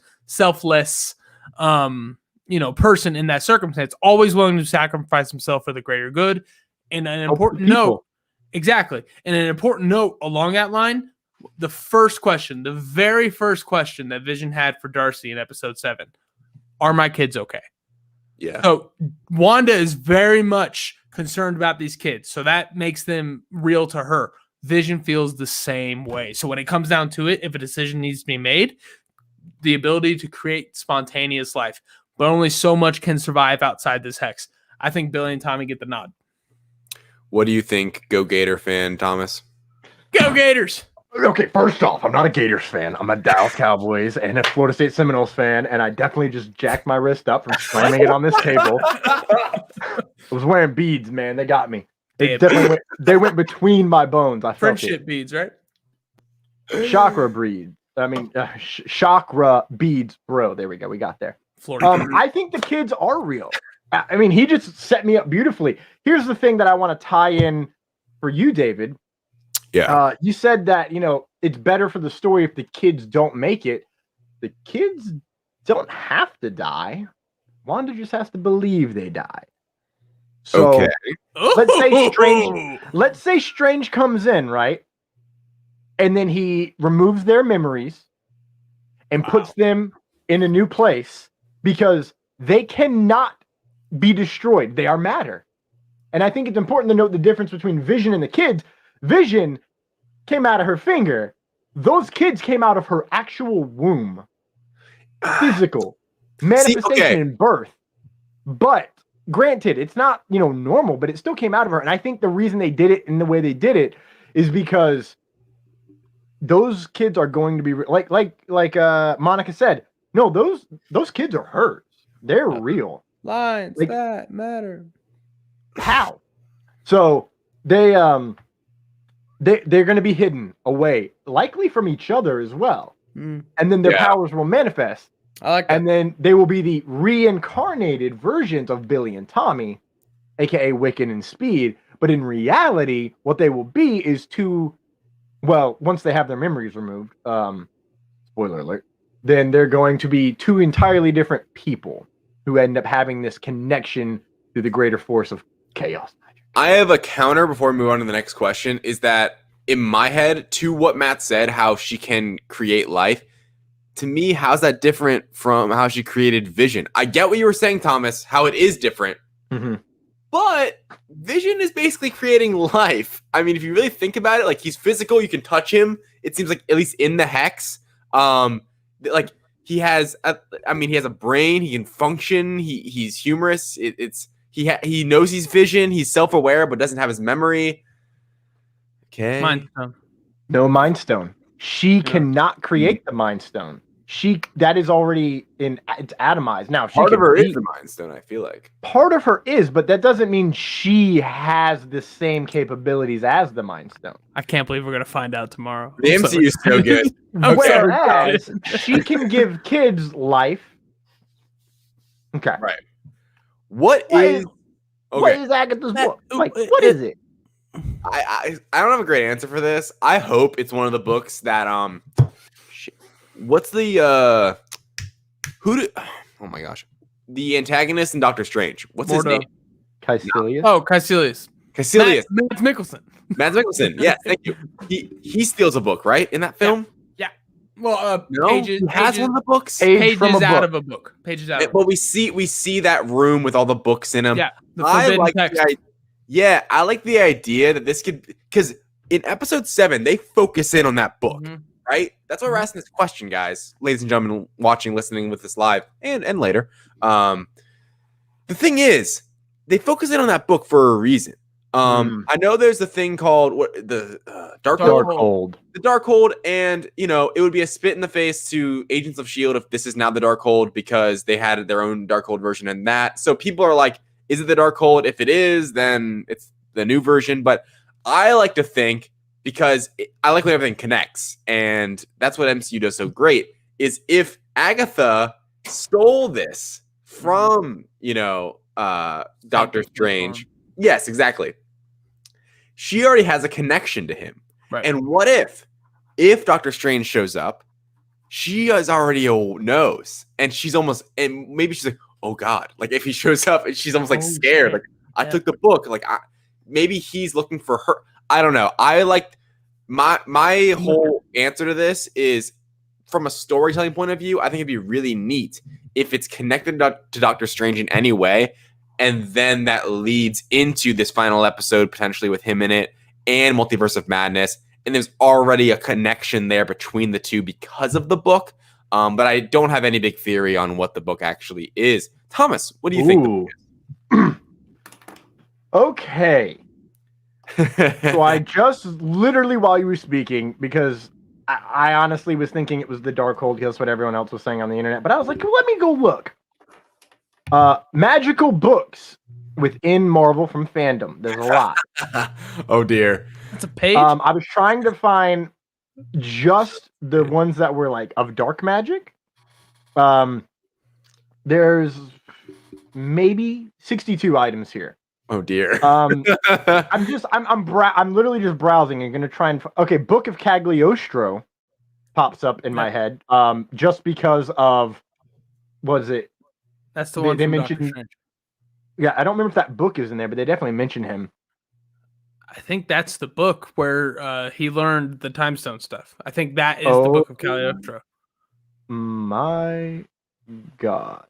person in that circumstance, always willing to sacrifice himself for the greater good. And an important note, exactly. And an important note along that line, the very first question that Vision had for Darcy in episode 7, are my kids okay? Yeah. So Wanda is very much concerned about these kids. So that makes them real to her. Vision feels the same way. So when it comes down to it, if a decision needs to be made, the ability to create spontaneous life, but only so much can survive outside this hex. I think Billy and Tommy get the nod. What do you think, Go Gator fan, Thomas? Go Gators! Okay, first off, I'm not a Gators fan. I'm a Dallas Cowboys and a Florida State Seminoles fan, and I definitely just jacked my wrist up from slamming it on this table. I was wearing beads, man. They got me. They went between my bones. I felt Friendship beads, right? Chakra beads. Chakra beads, bro. There we go. We got there. Florida. I think the kids are real. I mean, he just set me up beautifully. Here's the thing that I want to tie in for you, David. Yeah. You said that, it's better for the story if the kids don't make it. The kids don't have to die. Wanda just has to believe they die. So Okay. let's say Strange comes in, right? And then he removes their memories and puts them in a new place because they cannot be destroyed. They are matter. And I think it's important to note the difference between Vision and the kids. Vision came out of her finger. Those kids came out of her actual womb. Physical. Manifestation and birth. But granted, it's not, normal, but it still came out of her. And I think the reason they did it in the way they did it is because those kids are going to be like Monica said. No, those kids are hers. They're real. Lines that matter. How? So they're going to be hidden away, likely from each other as well. And then their powers will manifest. I like that. And then they will be the reincarnated versions of Billy and Tommy, aka Wiccan and Speed. But in reality, what they will be is once they have their memories removed, spoiler alert, then they're going to be two entirely different people who end up having this connection through the greater force of chaos magic. I have a counter before we move on to the next question, is that in my head, to what Matt said, how she can create life, to me, how's that different from how she created Vision? I get what you were saying, Thomas, how it is different. Mm-hmm. But Vision is basically creating life. I mean, if you really think about it, like, he's physical, you can touch him. It seems like, at least in the Hex, like, he has a brain, he can function, he's humorous. He knows he's Vision, he's self-aware, but doesn't have his memory. Okay. Mind Stone. No Mind Stone. She cannot create the Mind Stone. That is already it's atomized. Now, Part of her is the Mind Stone, I feel like. Part of her is, but that doesn't mean she has the same capabilities as the Mind Stone. I can't believe we're gonna find out tomorrow. The MCU is so good. Whereas she can give kids life. Okay. Right. What is Agatha's book? Like, what is it? I don't have a great answer for this. I hope it's one of the books that what's the oh my gosh, the antagonist in Doctor Strange. What's his name? Caecilius. Oh, Caecilius. Matt Mikkelsen. Matt Mikkelsen. Yeah, thank you. He steals a book, right, in that film? Yeah. Well, No, pages, he has one of the books. Page from a out book. of a book. Pages out. Of a But book. we see that room with all the books in them. Yeah. The I forbidden like text. I like the idea that this could, because in episode 7 they focus in on that book, right? That's why we're asking this question, guys, ladies and gentlemen, watching, listening with us live and later. The thing is, they focus in on that book for a reason. I know there's a thing called the Darkhold. The Darkhold, and it would be a spit in the face to Agents of S.H.I.E.L.D. if this is now the Darkhold, because they had their own Darkhold version and that. So people are like, is it the Darkhold? If it is, then it's the new version. But I like to think, because I like when everything connects, and that's what MCU does so great, is if Agatha stole this from, Doctor Strange. Yes, exactly. She already has a connection to him. Right. And what if Doctor Strange shows up, she is already knows, and maybe she's like, oh God, like if he shows up, she's almost like scared. Like, I took the book, like maybe he's looking for her. I don't know. I like my whole answer to this is, from a storytelling point of view, I think it'd be really neat if it's connected to Doctor Strange in any way, and then that leads into this final episode potentially with him in it and Multiverse of Madness, and there's already a connection there between the two because of the book. But I don't have any big theory on what the book actually is. Thomas, what do you think the book is? Okay. So I just literally, while you were speaking, because I honestly was thinking it was the Darkhold, because that's what everyone else was saying on the internet. But I was like, let me go look. Magical books within Marvel from fandom. There's a lot. Oh dear. It's a page. I was trying to find just the ones that were like of dark magic. There's maybe 62 items here. Oh dear. I'm literally just browsing and gonna try and okay. Book of Cagliostro pops up in my head. Just because of That's the one they from mentioned. Doctor Strange. Yeah, I don't remember if that book is in there, but they definitely mention him. I think that's the book where he learned the time stone stuff. I think that is the book of Cagliostro. My God.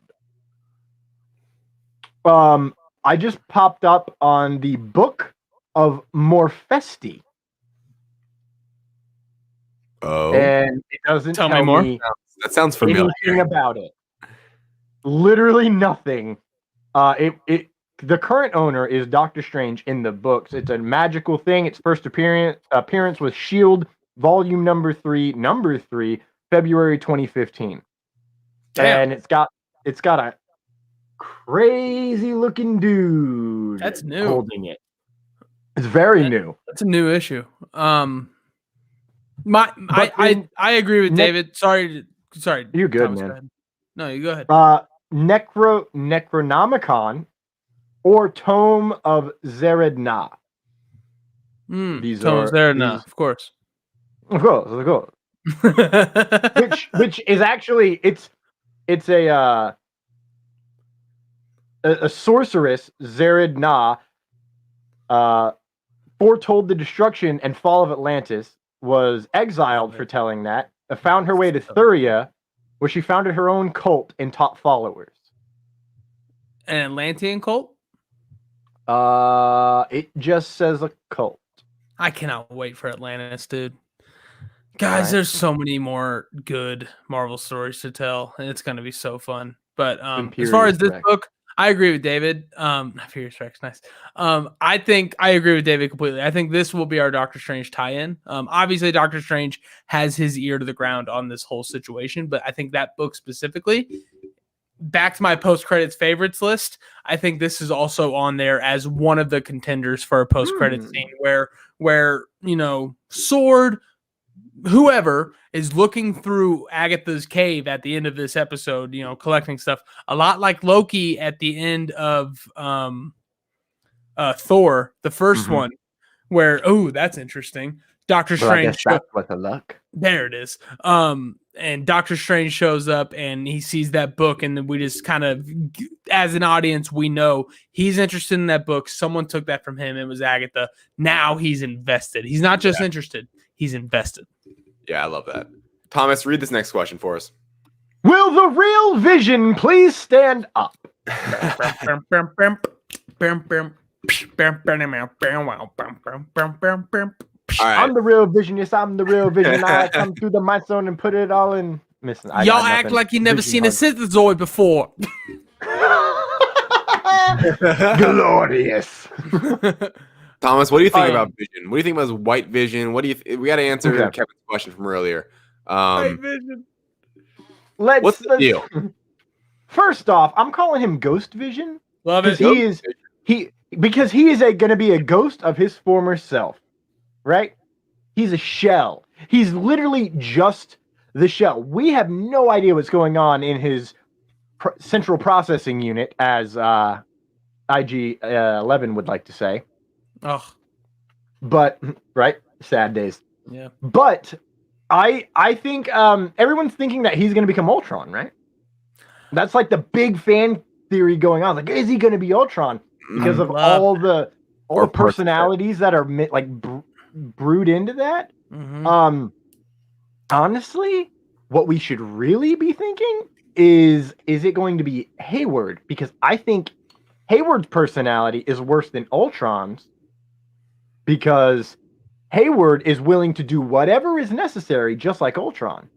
I just popped up on the book of Morphesti. Oh. And it doesn't Tell tell me more. me That sounds familiar. anything about it. Literally nothing. The current owner is Doctor Strange in the books. It's a magical thing. Its first appearance was S.H.I.E.L.D. Volume number 3, February 2015. Damn. And it's got a crazy looking dude. That's new. Holding it. It's very new. That's a new issue. I agree with David. Sorry. You're good, Thomas, man. go ahead. No, you go ahead. Necronomicon or Tome of Zeredna. These Tones are there now, of course. Of course. which is actually it's a sorceress, Zerid Na, foretold the destruction and fall of Atlantis, was exiled for telling that, found her way to Thuria, where she founded her own cult and taught followers. An Atlantean cult? It just says a cult. I cannot wait for Atlantis, dude. Guys, there's so many more good Marvel stories to tell, and it's going to be so fun. But as far as this book, I agree with David. Furious Rex, nice. I think I agree with David completely. I think this will be our Doctor Strange tie-in. Obviously, Doctor Strange has his ear to the ground on this whole situation, but I think that book specifically, back to my post-credits favorites list, I think this is also on there as one of the contenders for a post-credits scene where Sword, whoever is looking through Agatha's cave at the end of this episode, collecting stuff, a lot like Loki at the end of Thor, the first one, where, that's interesting. Doctor Strange. That's what the luck. There it is. And Doctor Strange shows up and he sees that book, and then we just kind of, as an audience, we know he's interested in that book. Someone took that from him. It was Agatha. Now he's invested. He's not just interested. He's invested. Yeah, I love that. Thomas, read this next question for us. Will the real Vision please stand up? All right. I'm the real Vision. Yes, I'm the real Vision. I come through the mind zone and put it all in. Listen, y'all act like you never seen a Synthezoid before. Glorious. Thomas, what do you think about Vision? What do you think about his white Vision? What do you? We got to answer Kevin's question from earlier. White Vision. What's the deal? First off, I'm calling him Ghost Vision. Love it. Because he is going to be a ghost of his former self, right? He's a shell. He's literally just the shell. We have no idea what's going on in his central processing unit, as IG-11 would like to say. Oh, but right, sad days. Yeah. But I think everyone's thinking that he's going to become Ultron, right? That's like the big fan theory going on. Like, is he going to be Ultron because of all the personalities that are brewed into that? Mm-hmm. Honestly, what we should really be thinking is it going to be Hayward? Because I think Hayward's personality is worse than Ultron's, because Hayward is willing to do whatever is necessary, just like Ultron.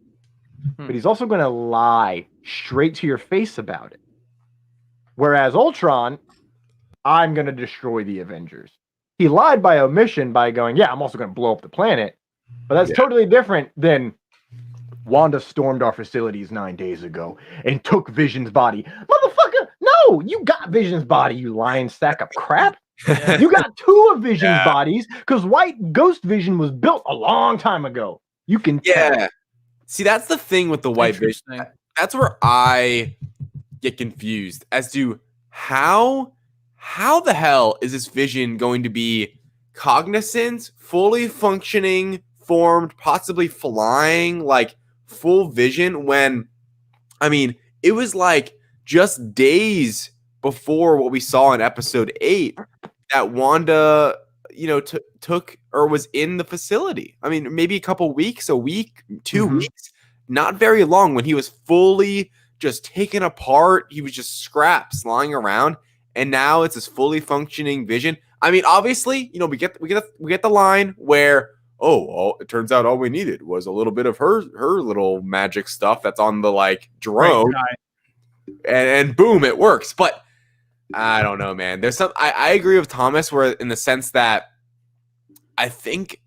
But he's also going to lie straight to your face about it. Whereas Ultron, I'm going to destroy the Avengers. He lied by omission by going, yeah, I'm also going to blow up the planet. But that's totally different than Wanda stormed our facilities 9 days ago and took Vision's body. Motherfucker, no, you got Vision's body, you lying sack of crap. You got two of Vision's bodies because White Ghost Vision was built a long time ago. You can tell. See, that's the thing with the White Vision. That's where I get confused as to how the hell is this Vision going to be cognizant, fully functioning, formed, possibly flying, like full vision, when, I mean, it was like just days before what we saw in episode 8 that Wanda, took or was in the facility. I mean, maybe a couple weeks, a week, 2 weeks, not very long, when he was fully just taken apart. He was just scraps lying around, and now it's this fully functioning Vision. I mean, obviously, we get the line where, it turns out all we needed was a little bit of her little magic stuff that's on the drone, and boom, it works. But I don't know, man. There's some. I agree with Thomas, where in the sense that I think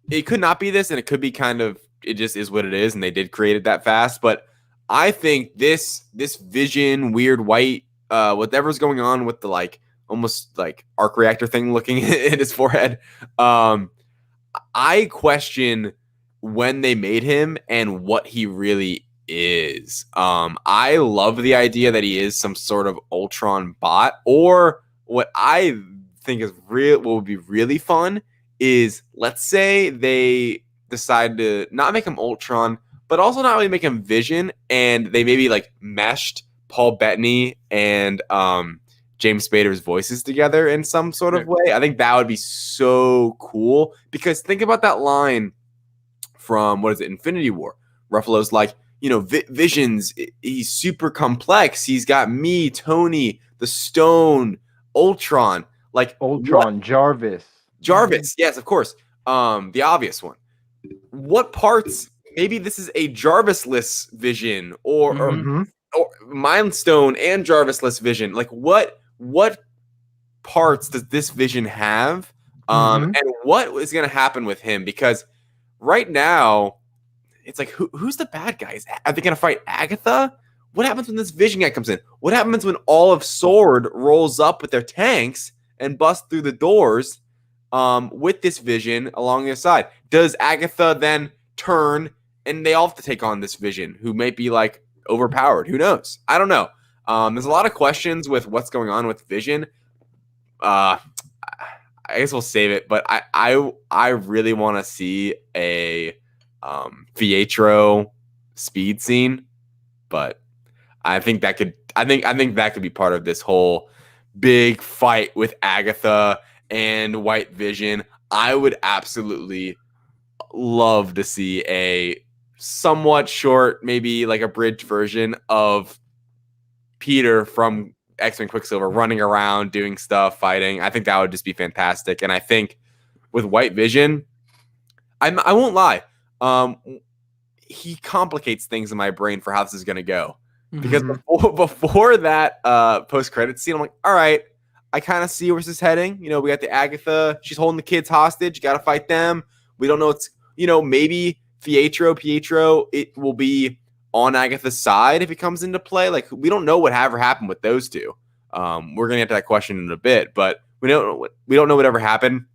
it could not be this, and it could be kind of, it just is what it is, and they did create it that fast. But I think this Vision, weird white, whatever's going on with the almost arc reactor thing looking at his forehead. I question when they made him and what he really is. I love the idea that he is some sort of Ultron bot, or what I think is what would be really fun is, let's say they decide to not make him Ultron, but also not really make him Vision, and they maybe like meshed Paul Bettany and James Spader's voices together in some sort of way, I think that would be so cool. Because think about that line from, what is it, Infinity War. Ruffalo's like, you know, Vision's, he's super complex. He's got me, Tony, the Stone, Ultron. Like Ultron, Jarvis. Jarvis, yes, of course. The obvious one. What parts, maybe this is a Jarvis-less Vision, or Mind Stone and Jarvis-less Vision. Like what parts does this Vision have? And what is going to happen with him? Because right now, it's like, who's the bad guys? Are they going to fight Agatha? What happens when this Vision guy comes in? What happens when all of S.W.O.R.D. rolls up with their tanks and bust through the doors with this Vision along their side? Does Agatha then turn and they all have to take on this Vision, who may be like overpowered? Who knows? I don't know. There's a lot of questions with what's going on with Vision. I guess we'll save it, but I really want to see a Pietro speed scene, but I think that could be part of this whole big fight with Agatha and White Vision. I would absolutely love to see a somewhat short, maybe like a bridge version of Peter from X-Men Quicksilver running around, doing stuff, fighting. I think that would just be fantastic. And I think with White Vision, I won't lie, he complicates things in my brain for how this is going to go. Because before that post-credit scene, I'm like, all right, I kind of see where this is heading. You know, we got the Agatha. She's holding the kids hostage. Got to fight them. We don't know what's, you know, maybe Pietro, it will be on Agatha's side if it comes into play. Like, we don't know what ever happened with those two. We're gonna get to that question in a bit, but we don't know whatever happened.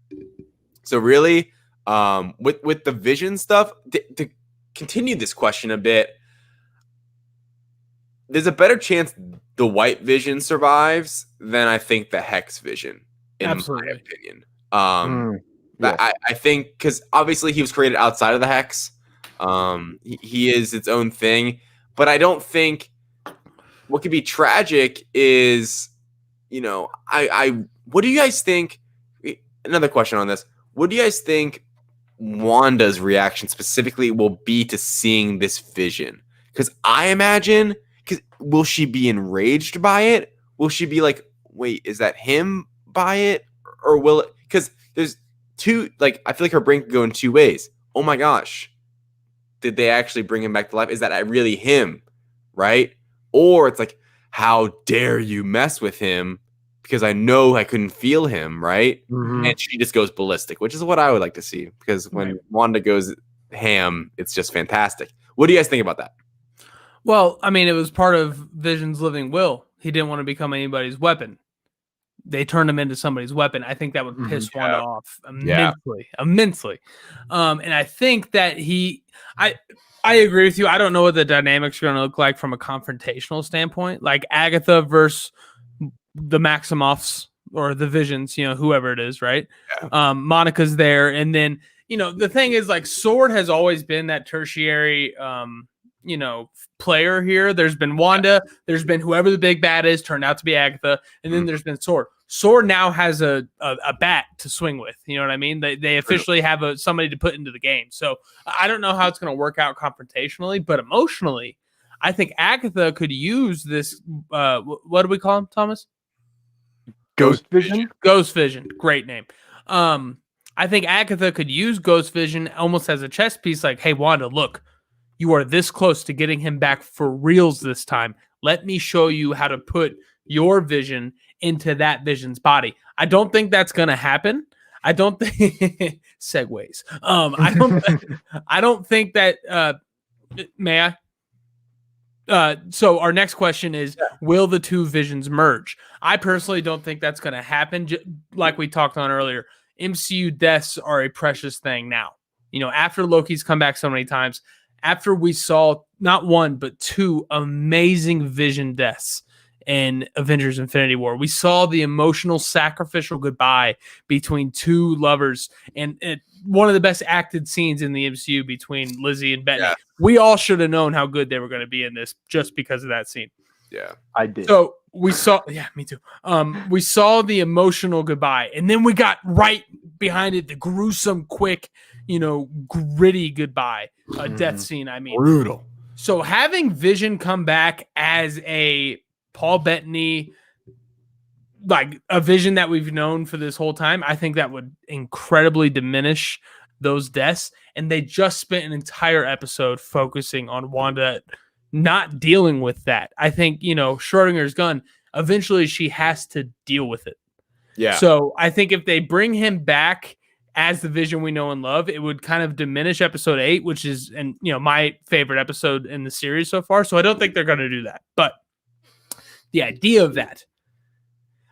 So really, with the Vision stuff, to continue this question a bit, there's a better chance the White Vision survives than I think the Hex Vision, in my opinion. Yes. I think, because obviously he was created outside of the Hex. He is its own thing, but I don't think what could be tragic is, you know, what do you guys think? Another question on this. What do you guys think Wanda's reaction specifically will be to seeing this Vision? Because I imagine, will she be enraged by it? Will she be like, wait, is that him by it? Or will it, because there's two, like, I feel like her brain could go in two ways. Oh my gosh, did they actually bring him back to life? Is that really him? Right? Or it's like, how dare you mess with him? Because I know I couldn't feel him, right? And she just goes ballistic, which is what I would like to see. Because when Wanda goes ham, it's just fantastic. What do you guys think about that? Well, I mean, it was part of Vision's living will. He didn't want to become anybody's weapon. They turned him into somebody's weapon. I think that would piss Wanda off immensely. And I think that I agree with you. I don't know what the dynamics are going to look like from a confrontational standpoint, like Agatha versus the Maximoffs or the Visions, you know, whoever it is, right? Yeah. Monica's there. And then, you know, the thing is, like, S.W.O.R.D. has always been that tertiary, you know, player here. There's been Wanda, there's been whoever the big bad is, turned out to be Agatha, and then there's been S.W.O.R.D. S.W.O.R.D. now has a bat to swing with. You know what I mean? They officially have somebody to put into the game. So I don't know how it's going to work out confrontationally, but emotionally, I think Agatha could use this. What do we call him, Thomas? Ghost Vision. Ghost Vision. Great name. I think Agatha could use Ghost Vision almost as a chess piece. Like, hey, Wanda, look, you are this close to getting him back for reals this time. Let me show you how to put your vision into that Vision's body. I don't think that's going to happen. I don't think segues. I don't think that. May I? So our next question is, will the two Visions merge? I personally don't think that's going to happen. Like we talked on earlier, MCU deaths are a precious thing now. You know, after Loki's come back so many times, after we saw not one, but two amazing Vision deaths in Avengers Infinity War. We saw the emotional sacrificial goodbye between two lovers, and one of the best acted scenes in the MCU between Lizzie and Bettany. Yeah. We all should have known how good they were going to be in this just because of that scene. Yeah. I did. So we saw, me too. We saw the emotional goodbye, and then we got right behind it the gruesome, quick, gritty goodbye, death scene. I mean, Brutal. So having Vision come back as a Paul Bettany, like a Vision that we've known for this whole time, I think that would incredibly diminish those deaths. And they just spent an entire episode focusing on Wanda not dealing with that. I think, Schrodinger's gun, eventually she has to deal with it. Yeah. So I think if they bring him back as the Vision we know and love, it would kind of diminish episode 8, which is, my favorite episode in the series so far. So I don't think they're going to do that. But the idea of that,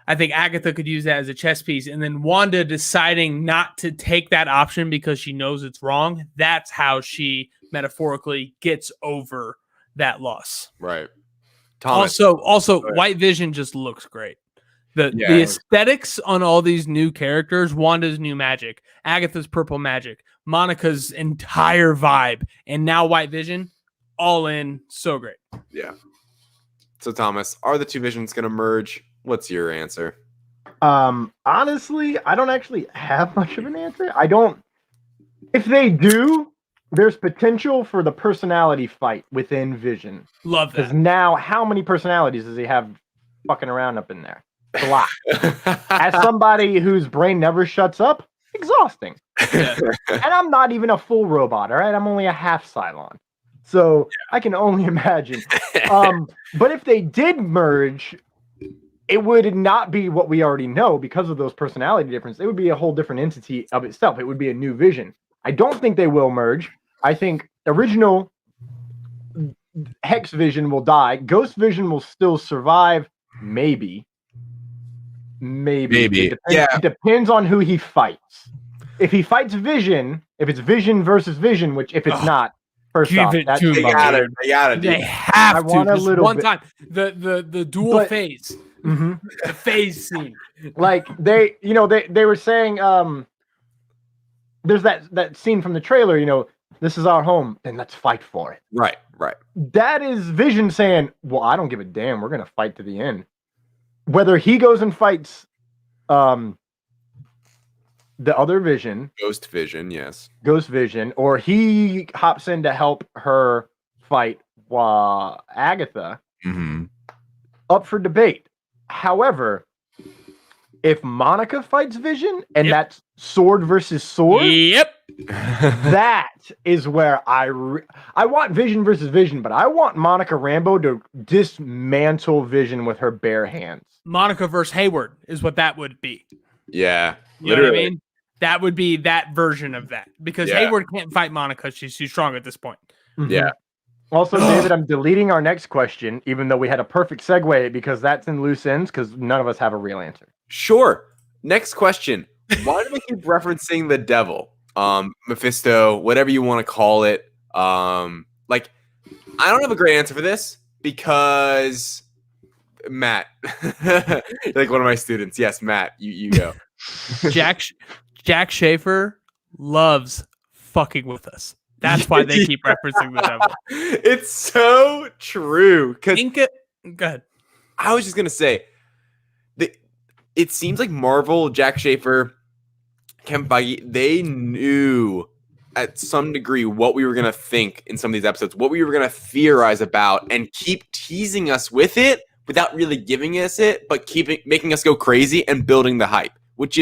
I think Agatha could use that as a chess piece. And then Wanda deciding not to take that option because she knows it's wrong. That's how she metaphorically gets over that loss. Right. Thomas. Also White Vision just looks great. The aesthetics on all these new characters, Wanda's new magic, Agatha's purple magic, Monica's entire vibe, and now White Vision, all in, so great. Yeah. So Thomas, are the two Visions going to merge? What's your answer? Honestly, I don't actually have much of an answer. If they do, there's potential for the personality fight within Vision. Love that. Because now, how many personalities does he have fucking around up in there? A lot. As somebody whose brain never shuts up, exhausting. Yeah. And I'm not even a full robot, all right? I'm only a half Cylon. So I can only imagine. But if they did merge, it would not be what we already know because of those personality differences. It would be a whole different entity of itself. It would be a new Vision. I don't think they will merge. I think original Hex Vision will die. Ghost Vision will still survive. Maybe. It depends on who he fights. If he fights Vision, if it's Vision versus Vision, which if it's not, first give off, it that's to They gotta do They it. have I to. want a Just little one bit. time. The dual phase. Mhm. The phase scene. Like they were saying, there's that scene from the trailer, this is our home, then let's fight for it. Right. That is Vision saying, well, I don't give a damn, we're gonna fight to the end. Whether he goes and fights the other Vision, Ghost Vision, yes. Ghost Vision, or he hops in to help her fight Agatha, up for debate. However, if Monica fights Vision and that's sword versus sword, that is where I want Vision versus Vision, but I want Monica Rambeau to dismantle Vision with her bare hands. Monica versus Hayward is what that would be. Yeah. You know what I mean? That would be that version of that. Because Hayward can't fight Monica. She's too strong at this point. Yeah. Also, David, I'm deleting our next question, even though we had a perfect segue, because that's in loose ends, because none of us have a real answer. Sure. Next question. Why do we keep referencing the devil? Mephisto, whatever you want to call it. I don't have a great answer for this because Matt, like one of my students. Yes, Matt, you go. Jack Schaefer loves fucking with us. That's why they keep referencing the devil. It's so true. Go ahead. I was just gonna say, it seems like Marvel, Jack Schaefer, Kevin Feige, they knew at some degree what we were gonna think in some of these episodes, what we were gonna theorize about, and keep teasing us with it without really giving us it, but making us go crazy and building the hype, which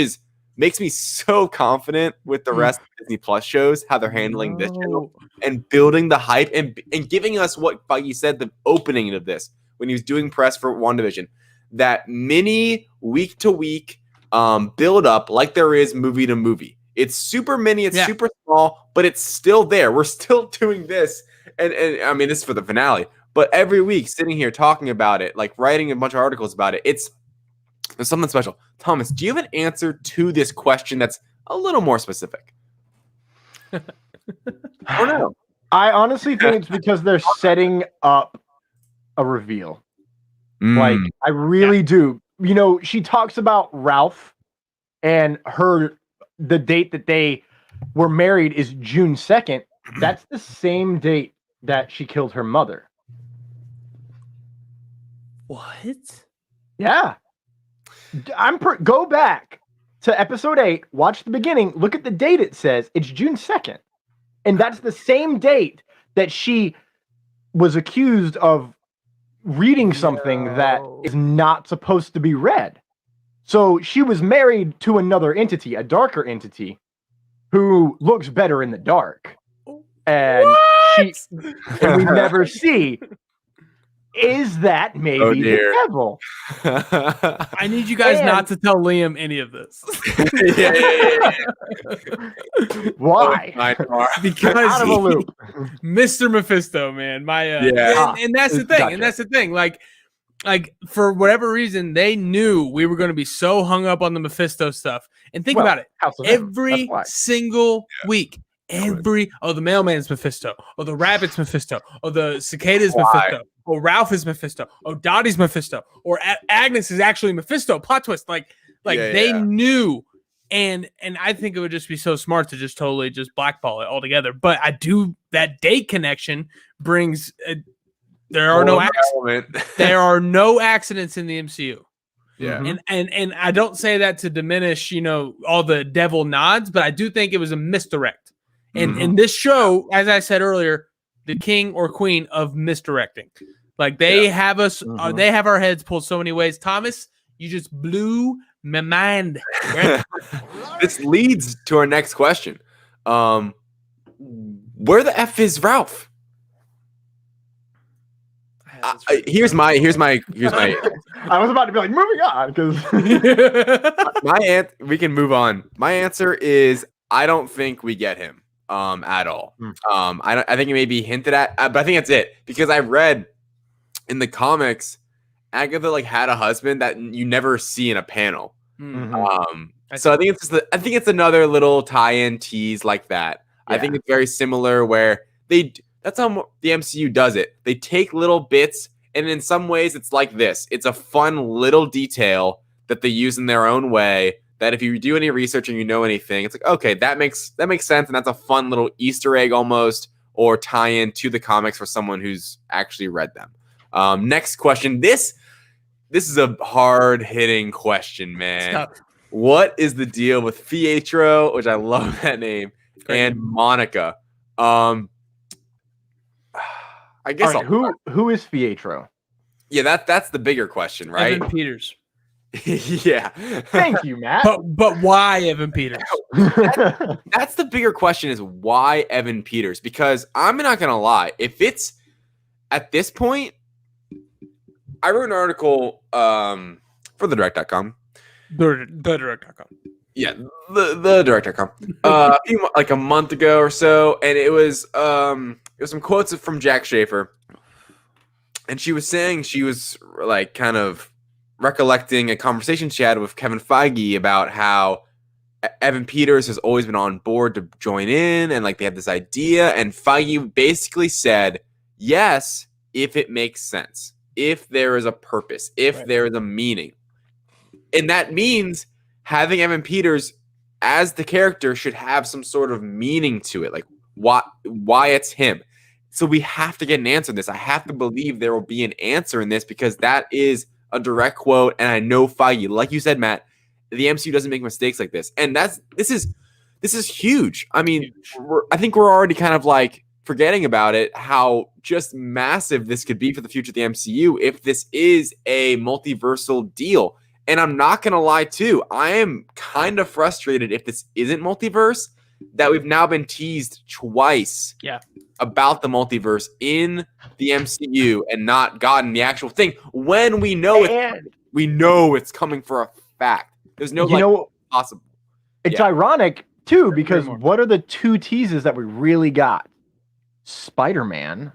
makes me so confident with the rest of Disney Plus shows, how they're handling this channel and building the hype and giving us what Feige said the opening of this when he was doing press for WandaVision, that mini week to week build up like there is movie to movie. It's super mini, it's super small, but it's still there. We're still doing this. And I mean, this is for the finale, but every week sitting here talking about it, like writing a bunch of articles about it, there's something special. Thomas, do you have an answer to this question that's a little more specific? Or no? I honestly think it's because they're setting up a reveal. Like, I really do. You know, she talks about Ralph and the date that they were married is June 2nd. That's the same date that she killed her mother. What? Yeah. Go back to episode 8, watch the beginning, look at the date it says. It's June 2nd. And that's the same date that she was accused of reading something that is not supposed to be read. So she was married to another entity, a darker entity, who looks better in the dark. And we never see. Is that maybe the devil? I need you guys not to tell Liam any of this. Why? Because out of a loop. Mr. Mephisto, man. And that's the thing. Gotcha. And that's the thing. Like for whatever reason, they knew we were going to be so hung up on the Mephisto stuff. And think about it. Every single week. The mailman's Mephisto, or the rabbit's Mephisto, or the cicada's Mephisto, or Ralph is Mephisto, or Dottie's Mephisto, or Agnes is actually Mephisto. Plot twist, they knew, and I think it would just be so smart to just totally just blackball it altogether. But that date connection brings there are no accidents in the MCU. Yeah, and I don't say that to diminish all the devil nods, but I do think it was a misdirect. And in this show, as I said earlier, the king or queen of misdirecting. Like they have us, they have our heads pulled so many ways. Thomas, you just blew my mind. This leads to our next question. Where the F is Ralph? Here's my. I was about to be like, moving on because we can move on. My answer is I don't think we get him. At all. I think it may be hinted at, but I think that's it because I read in the comics, Agatha had a husband that you never see in a panel. So I think it's another little tie-in tease like that. Yeah. I think it's very similar where that's how the MCU does it. They take little bits, and in some ways it's like this. It's a fun little detail that they use in their own way. That if you do any research and you know anything, it's like, okay, that makes sense, and that's a fun little Easter egg almost, or tie-in to the comics for someone who's actually read them. Next question. This is a hard-hitting question, man. Stop. What is the deal with Pietro, which I love that name, and Monica? I guess who is Pietro? Yeah, that's the bigger question, right? Evan Peters. Yeah. Thank you, Matt. But why Evan Peters? That's the bigger question is why Evan Peters? Because I'm not going to lie. If it's at this point, I wrote an article for the direct.com. The direct.com. Yeah, the direct.com. Like a month ago or so. And it was some quotes from Jack Schaefer. And she was saying she was kind of recollecting a conversation she had with Kevin Feige about how Evan Peters has always been on board to join in, and they had this idea, and Feige basically said, yes, if it makes sense, if there is a purpose, if there is a meaning. And that means having Evan Peters as the character should have some sort of meaning to it, why it's him. So we have to get an answer in this. I have to believe there will be an answer in this because that is a direct quote, and I know Feige, like you said, Matt, the MCU doesn't make mistakes like this, and this is huge. I mean, I think we're already kind of forgetting about it, how just massive this could be for the future of the MCU if this is a multiversal deal. And I'm not gonna lie too, I am kind of frustrated if this isn't multiverse, that we've now been teased twice. Yeah. About the multiverse in the MCU and not gotten the actual thing when we know it's coming for a fact. There's no possible. It's ironic too because what are the two teases that we really got? Spider-Man,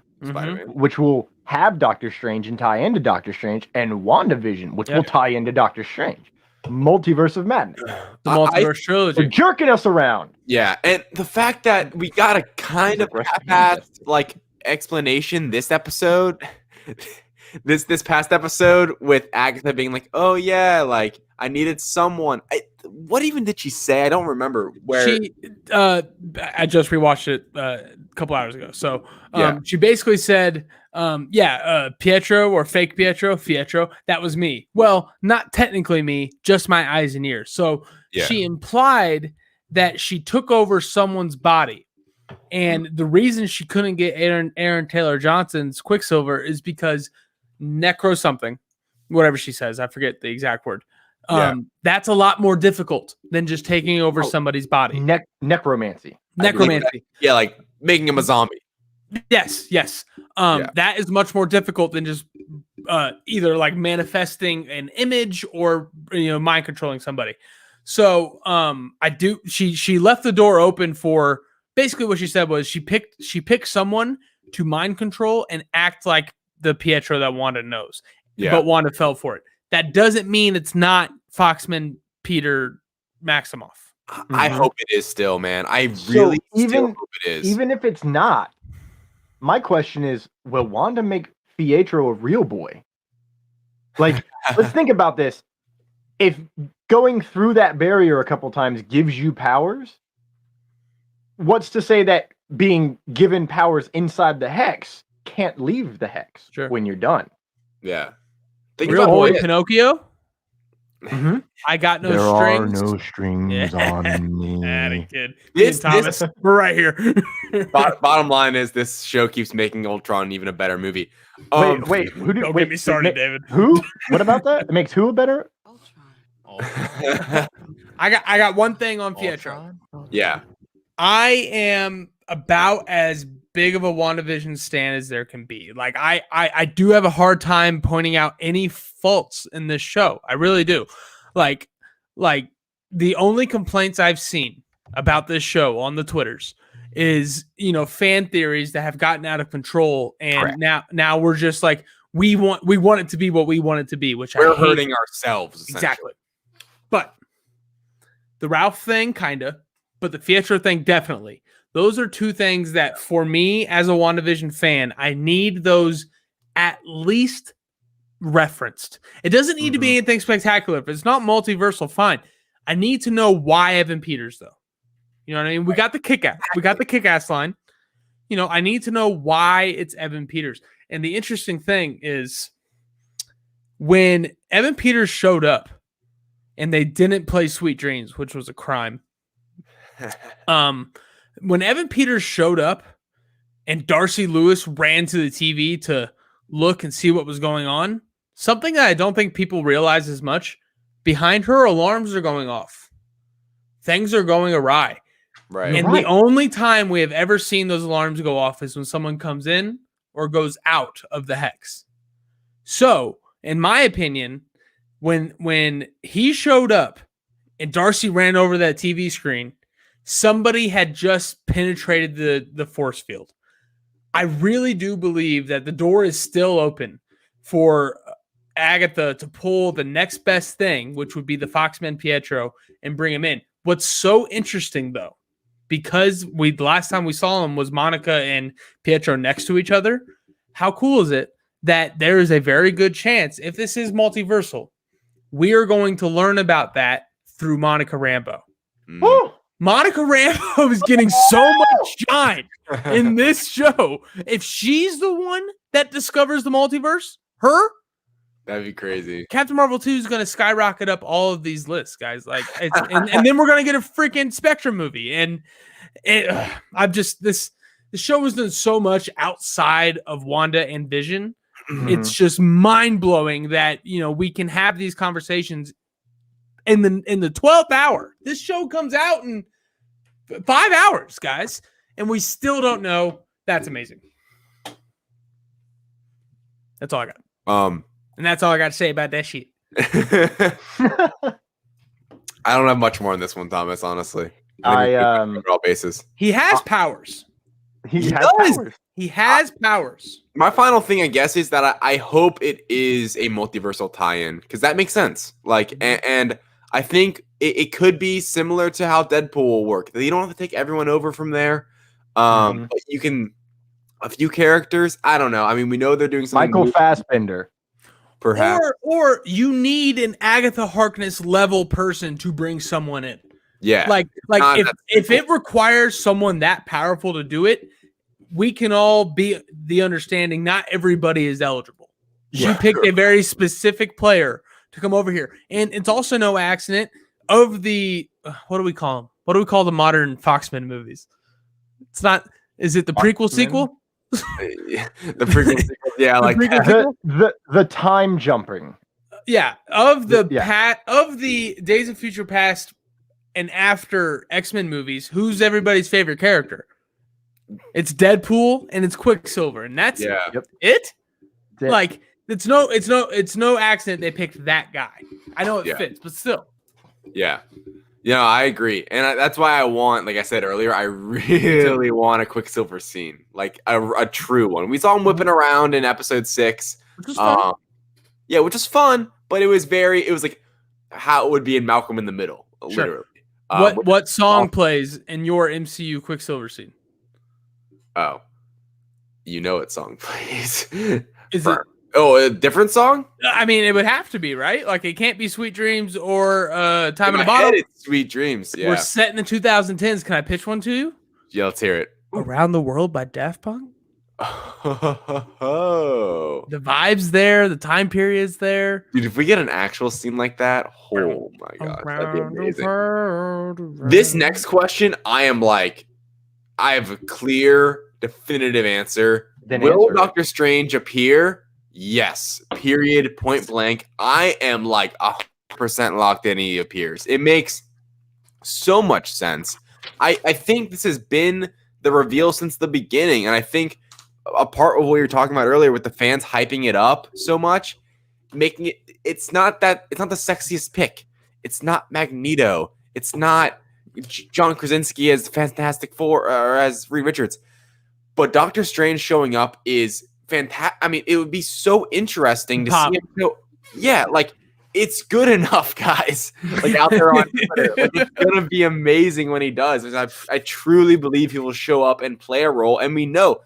which will have Doctor Strange and tie into Doctor Strange, and WandaVision, which will tie into Doctor Strange. Multiverse of Madness. The multiverse trilogy. They're jerking us around. Yeah, and the fact that we got a kind of half-assed explanation this episode, this past episode with Agatha being like, "Oh yeah, like I needed someone." What even did she say? I don't remember. Where She, I just rewatched it a couple hours ago. So, Yeah. she basically said, Pietro or fake Pietro, that was me. Well, not technically me, just my eyes and ears. So Yeah. she implied that she took over someone's body. And the reason she couldn't get Aaron Taylor Johnson's Quicksilver is because necro something, whatever she says, I forget the exact word. That's a lot more difficult than just taking over somebody's body. Necromancy. Necromancy. Yeah, like making him a zombie. Yes. That is much more difficult than just either like manifesting an image or mind controlling somebody. So she left the door open for basically what she said was she picked someone to mind control and act like the Pietro that Wanda knows. Yeah. But Wanda fell for it. That doesn't mean it's not Foxman Peter Maximoff. I hope it is still, man. I really still hope it is. Even if it's not, my question is, will Wanda make Pietro a real boy? Like, let's think about this. If going through that barrier a couple times gives you powers, what's to say that being given powers inside the hex can't leave the hex when you're done? Yeah. Real boy Pinocchio? Mm-hmm. I got no strings. There are no strings on me. Kid. Thomas, we're right here. Bottom line is this show keeps making Ultron even a better movie. Wait. Don't get me started, David. Who? What about that? It makes who a better? I got one thing on Pietro. Yeah. I am about as big of a WandaVision stan as there can be. Like I do have a hard time pointing out any faults in this show. I really do. Like the only complaints I've seen about this show on the Twitters is, fan theories that have gotten out of control. And now we're just like, we want it to be what we want it to be, which we're hurting ourselves. Exactly. But the Ralph thing, kinda, but the Pietro thing, definitely. Those are two things that, for me as a WandaVision fan, I need those at least referenced. It doesn't need to be anything spectacular. If it's not multiversal, fine. I need to know why Evan Peters, though. You know what I mean? We got the kick-ass. We got the kick-ass line. I need to know why it's Evan Peters. And the interesting thing is, when Evan Peters showed up and they didn't play Sweet Dreams, which was a crime. When Evan Peters showed up and Darcy Lewis ran to the TV to look and see what was going on, something that I don't think people realize as much, behind her, alarms are going off. Things are going awry. Right. And the only time we have ever seen those alarms go off is when someone comes in or goes out of the hex. So, in my opinion, when he showed up and Darcy ran over that TV screen, somebody had just penetrated the force field. I really do believe that the door is still open for Agatha to pull the next best thing, which would be the Foxman Pietro, and bring him in. What's so interesting, though, because the last time we saw him was Monica and Pietro next to each other, how cool is it that there is a very good chance, if this is multiversal, we are going to learn about that through Monica Rambeau. Woo! Monica Rambeau is getting so much shine in this show. If she's the one that discovers the multiverse, that'd be crazy. Captain Marvel 2 is going to skyrocket up all of these lists, guys. Like, and then we're going to get a freaking Spectrum movie. And the show has done so much outside of Wanda and Vision. It's just mind blowing that we can have these conversations in the 12th hour. This show comes out in 5 hours, guys, and we still don't know. That's amazing. That's all I got. And that's all I got to say about that shit. I don't have much more on this one, Thomas, honestly. All bases. He has powers. He has powers. My final thing, I guess, is that I hope it is a multiversal tie-in, because that makes sense. Like, and I think it could be similar to how Deadpool will work. You don't have to take everyone over from there. But you can a few characters. I don't know. I mean, we know they're doing something Michael new, Fassbender. perhaps. Or you need an Agatha Harkness level person to bring someone in. Yeah. Like Not if that it requires someone that powerful to do it, we can all be the understanding not everybody is eligible. She picked a very specific player to come over here. And it's also no accident of the what do we call them? What do we call the modern Foxman movies? It's not, is it the prequel sequel? the prequel sequel. Yeah, like The time jumping. Yeah, of the Days of Future Past and after X-Men movies, who's everybody's favorite character? It's Deadpool and it's Quicksilver, and that's it. Like it's no accident they picked that guy. I know it fits, but still. Yeah. Yeah, I agree. And that's why I want, like I said earlier, I really want a Quicksilver scene. Like a true one. We saw him whipping around in episode 6. Which was fun. Yeah, which was fun, but it was like how it would be in Malcolm in the Middle, literally. What song plays in your MCU Quicksilver scene? Oh. You know what song plays. Is it? Oh, a different song? I mean, it would have to be, right? Like, it can't be Sweet Dreams or Time in my the Bottle. head, it's Sweet Dreams, yeah. We're set in the 2010s. Can I pitch one to you? Yeah, let's hear it. Around the World by Daft Punk. Oh. The vibe's there. The time period's there. Dude, if we get an actual scene like that, oh my god, that'd be amazing. This next question, I have a clear, definitive answer. Will Doctor Strange appear? Yes. Period. Point blank. I am like 100% locked in he appears. It makes so much sense. I think this has been the reveal since the beginning, and I think a part of what you were talking about earlier with the fans hyping it up so much, making it's not the sexiest pick. It's not Magneto. It's not John Krasinski as Fantastic Four or as Reed Richards. But Doctor Strange showing up is fantastic. I mean, it would be so interesting to see him. Yeah, like it's good enough, guys. Like out there on Twitter, like it's gonna be amazing when he does. I truly believe he will show up and play a role. And we know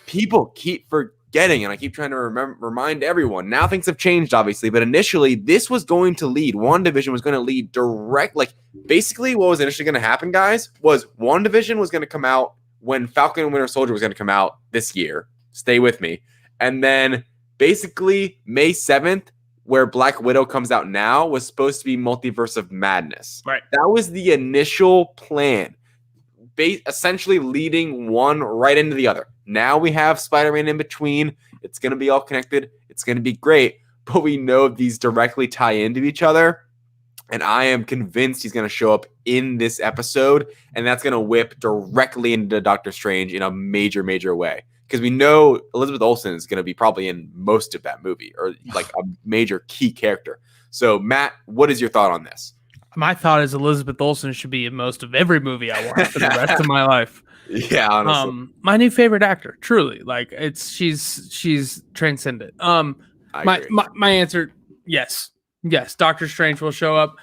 people keep forgetting, and I keep trying to remind everyone. Now things have changed, obviously, but initially this was going to lead. WandaVision was going to lead direct. Like basically, what was initially going to happen, guys, was WandaVision was going to come out when Falcon and Winter Soldier was going to come out this year. Stay with me. And then basically May 7th, where Black Widow comes out now, was supposed to be Multiverse of Madness. Right. That was the initial plan. Essentially leading one right into the other. Now we have Spider-Man in between. It's going to be all connected. It's going to be great. But we know these directly tie into each other. And I am convinced he's going to show up in this episode, and that's going to whip directly into Doctor Strange in a major, major way. Because we know Elizabeth Olsen is going to be probably in most of that movie, or like a major key character. So, Matt, what is your thought on this? My thought is Elizabeth Olsen should be in most of every movie I watch for the rest of my life. Yeah, honestly. My new favorite actor, truly. Like she's transcendent. My answer, yes. Yes, Doctor Strange will show up.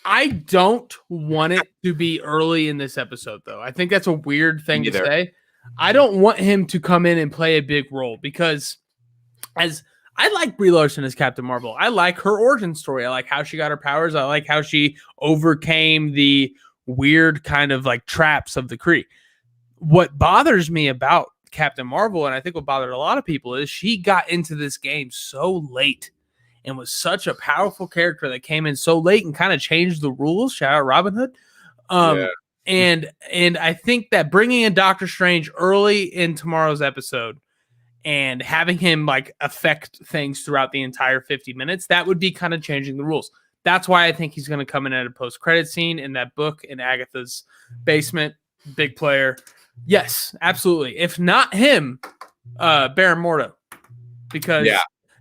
I don't want it to be early in this episode, though. I think that's a weird thing to say. I don't want him to come in and play a big role because as I like Brie Larson as Captain Marvel. I like her origin story. I like how she got her powers. I like how she overcame the weird kind of like traps of the Kree. What bothers me about Captain Marvel, and I think what bothered a lot of people, is she got into this game so late and was such a powerful character that came in so late and kind of changed the rules. Shout out Robin Hood. And I think that bringing in Doctor Strange early in tomorrow's episode and having him like affect things throughout the entire 50 minutes, that would be kind of changing the rules. That's why I think he's going to come in at a post-credit scene in that book in Agatha's basement. Big player. Yes, absolutely. If not him, Baron Mordo. Because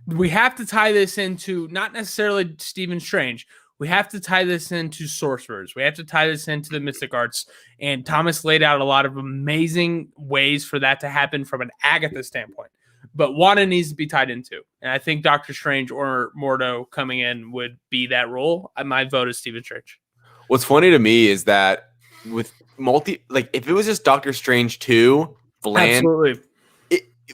we have to tie this into not necessarily Stephen Strange. We have to tie this into sorcerers. We have to tie this into the mystic arts. And Thomas laid out a lot of amazing ways for that to happen from an Agatha standpoint. But Wanda needs to be tied into. And I think Doctor Strange or Mordo coming in would be that role. My vote is Stephen Strange. What's funny to me is that with if it was just Doctor Strange 2, bland, absolutely.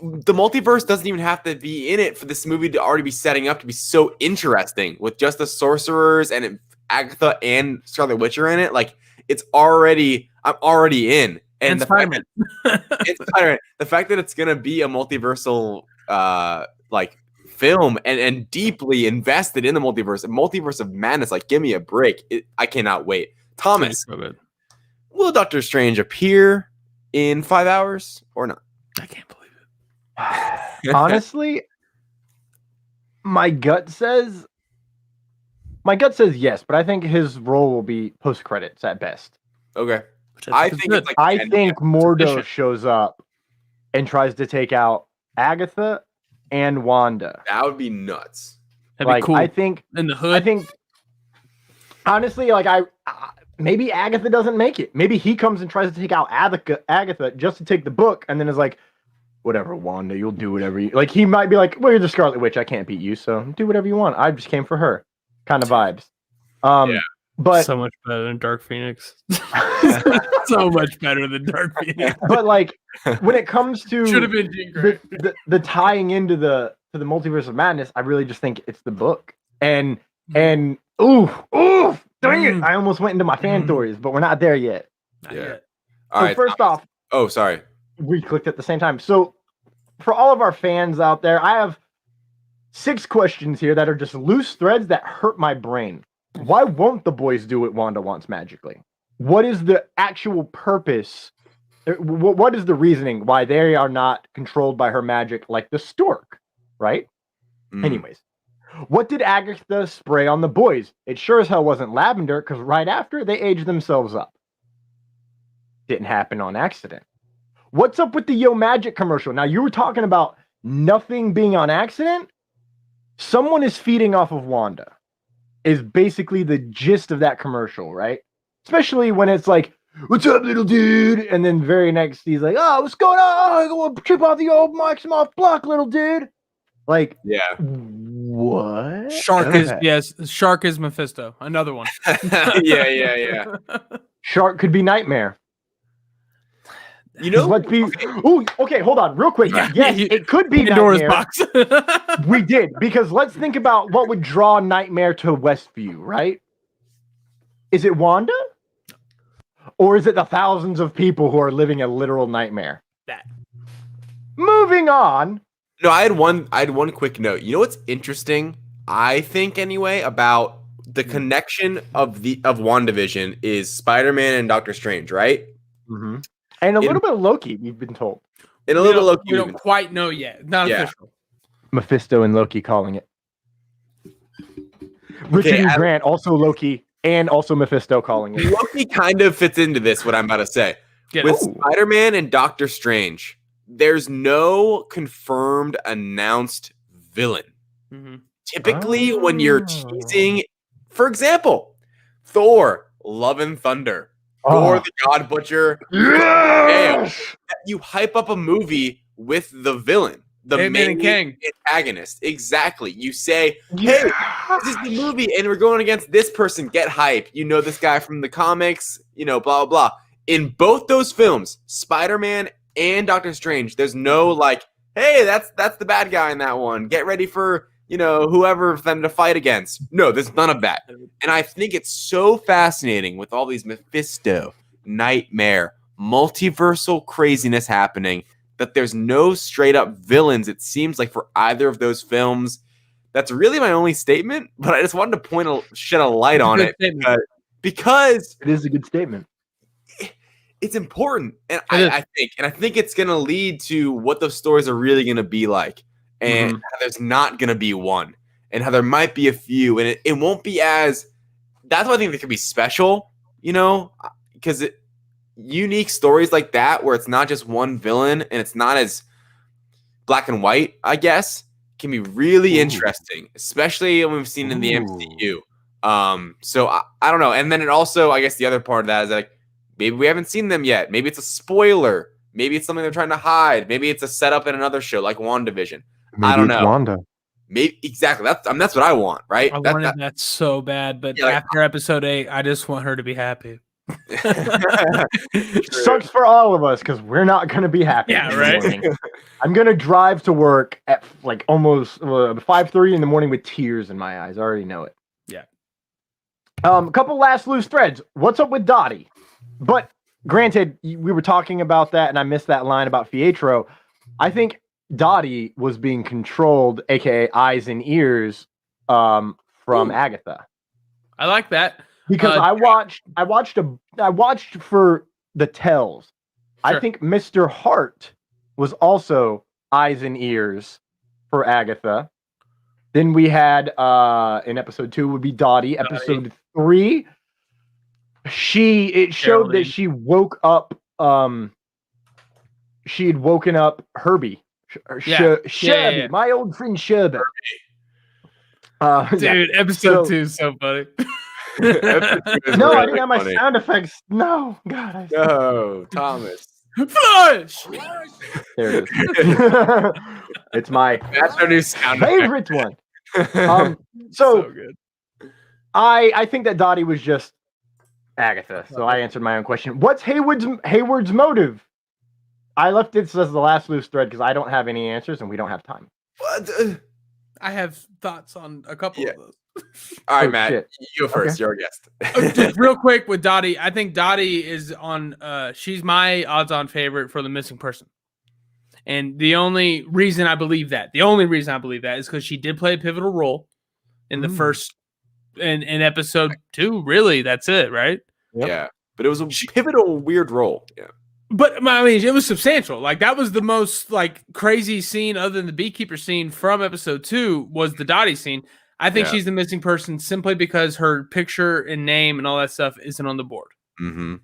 the multiverse doesn't even have to be in it for this movie to already be setting up to be so interesting with just the sorcerers and Agatha and Scarlet Witch are in it. Like I'm already in. And the fact that the fact that it's gonna be a multiversal like film and deeply invested in the multiverse of madness, like give me a break. I cannot wait. Thomas, will Doctor Strange appear in 5 hours or not? I can't believe it. Honestly, my gut says yes, but I think his role will be post credits at best. Okay. I think it's like I think Mordo shows up and tries to take out Agatha and Wanda. That would be nuts. That'd be cool. I think in the hood. I think honestly, like maybe Agatha doesn't make it. Maybe he comes and tries to take out Agatha just to take the book, and then is like, whatever, Wanda, you'll do whatever you like. He might be like, well, you're the Scarlet Witch, I can't beat you, so do whatever you want. I just came for her, kind of vibes. But so much better than Dark Phoenix. So much better than Dark Phoenix. But like when it comes to should have been Jean Grey. the tying into the multiverse of madness, I really just think it's the book. And dang it, I almost went into my fan stories, but we're not there yet. Not yet. All right. First off, oh, sorry. We clicked at the same time. So for all of our fans out there, I have 6 questions here that are just loose threads that hurt my brain. Why won't the boys do what Wanda wants magically? What is the actual purpose? What is the reasoning why they are not controlled by her magic like the stork, right? Anyways, what did Agatha spray on the boys? It sure as hell wasn't lavender, because right after, they aged themselves up. Didn't happen on accident. What's up with the Yo Magic commercial? Now, you were talking about nothing being on accident. Someone is feeding off of Wanda. Is basically the gist of that commercial, right? Especially when it's like, what's up, little dude? And then very next, he's like, oh, what's going on? I'm going to trip off the old Maximoff block, little dude. Like, yeah. What? Shark is Mephisto. Another one. Yeah. Shark could be Nightmare. You know, let's be. Okay, hold on, real quick. Yeah. Yes, it could be Pandora's Nightmare. box. We did, because let's think about what would draw Nightmare to Westview, right? Is it Wanda, or is it the thousands of people who are living a literal nightmare? That. Moving on. No, I had one quick note. You know what's interesting? I think anyway about the connection of WandaVision is Spider-Man and Doctor Strange, right? Mm-hmm. And a little bit of Loki, we've been told. And a little bit of Loki. We don't quite know yet. Not official. Mephisto and Loki calling it. Richard E. Grant, also Loki, and also Mephisto calling it. Loki kind of fits into this, what I'm about to say. With Spider-Man and Doctor Strange, there's no confirmed announced villain. Mm-hmm. Typically, when you're teasing, for example, Thor, Love and Thunder, Thor the God Butcher, you hype up a movie with the villain, the main antagonist. Exactly. You say, hey, this is the movie, and we're going against this person. Get hype. You know this guy from the comics, blah, blah, blah. In both those films, Spider-Man and Doctor Strange, there's no like, hey, that's the bad guy in that one. Get ready for, whoever them to fight against. No, there's none of that. And I think it's so fascinating with all these Mephisto, Nightmare, multiversal craziness happening that there's no straight up villains, it seems like, for either of those films. That's really my only statement, but I just wanted to shed a light on it because it is a good statement. It's important, and I think it's going to lead to what those stories are really going to be like, and how there's not going to be one, and how there might be a few, and it won't be as. That's why I think they could be special, because unique stories like that, where it's not just one villain and it's not as black and white, I guess, can be really interesting, especially when we've seen in the MCU. So I don't know, and then it also, I guess, the other part of that is like. Maybe we haven't seen them yet. Maybe it's a spoiler. Maybe it's something they're trying to hide. Maybe it's a setup in another show like WandaVision. I don't know. Wanda. Maybe exactly. That's what I want, right? I wanted that so bad, but after episode 8, I just want her to be happy. Sucks for all of us because we're not going to be happy. Yeah, in the right. morning. I'm going to drive to work at like almost 5:30 in the morning with tears in my eyes. I already know it. Yeah. A couple last loose threads. What's up with Dottie? But granted, we were talking about that, and I missed that line about Pietro. I think Dottie was being controlled, aka eyes and ears, from Agatha. I like that. Because I watched for the tells. I Sure. think Mr. Hart was also eyes and ears for Agatha. Then we had in episode 2 would be Dottie. Episode 3, it showed that she woke up. She had woken up Herbie. Sherby, my old friend Sherby. Dude, episode 2 is so funny. No, I didn't have my sound effects. No, God. No, Thomas. Flush! There it is. It's my That's our new sound favorite one. So So good. I think that Dottie was just Agatha. So I answered my own question. What's Hayward's motive? I left this as the last loose thread because I don't have any answers and we don't have time. What? I have thoughts on a couple of those. All right, Oh, Matt, shit. you go first. Okay. You're our guest. Just real quick with Dottie, I think Dottie is on. She's my odds-on favorite for the missing person, and the only reason I believe that, is because she did play a pivotal role in the first in episode 2. Really, that's it, right? Yep. Yeah, but it was a pivotal, weird role. Yeah. But I mean, it was substantial. Like that was the most like crazy scene, other than the beekeeper scene from episode 2, was the Dottie scene. I think she's the missing person simply because her picture and name and all that stuff isn't on the board. Mm-hmm.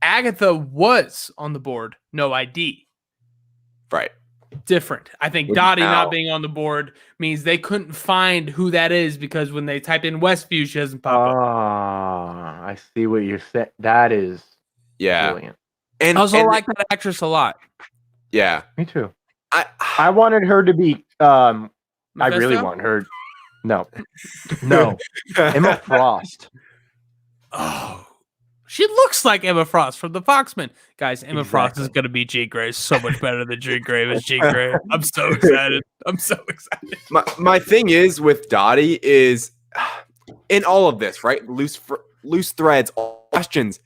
Agatha was on the board, no ID. Right. Different. I think Which Dottie now- not being on the board means they couldn't find who that is because when they type in Westview, she doesn't pop up. I see what you're saying. That is Yeah. brilliant. And I also and- like that actress a lot. Yeah. Me too. I I wanted her to be. I really Mephisto? want her. No, no. Emma Frost. Oh, she looks like Emma Frost from the Foxman. Guys, Emma Frost is Exactly. going to be Jean Grey. So much better than Jean Grey was Jean Grey. I'm so excited. my thing is with Dottie is in all of this, right? Loose threads, all questions.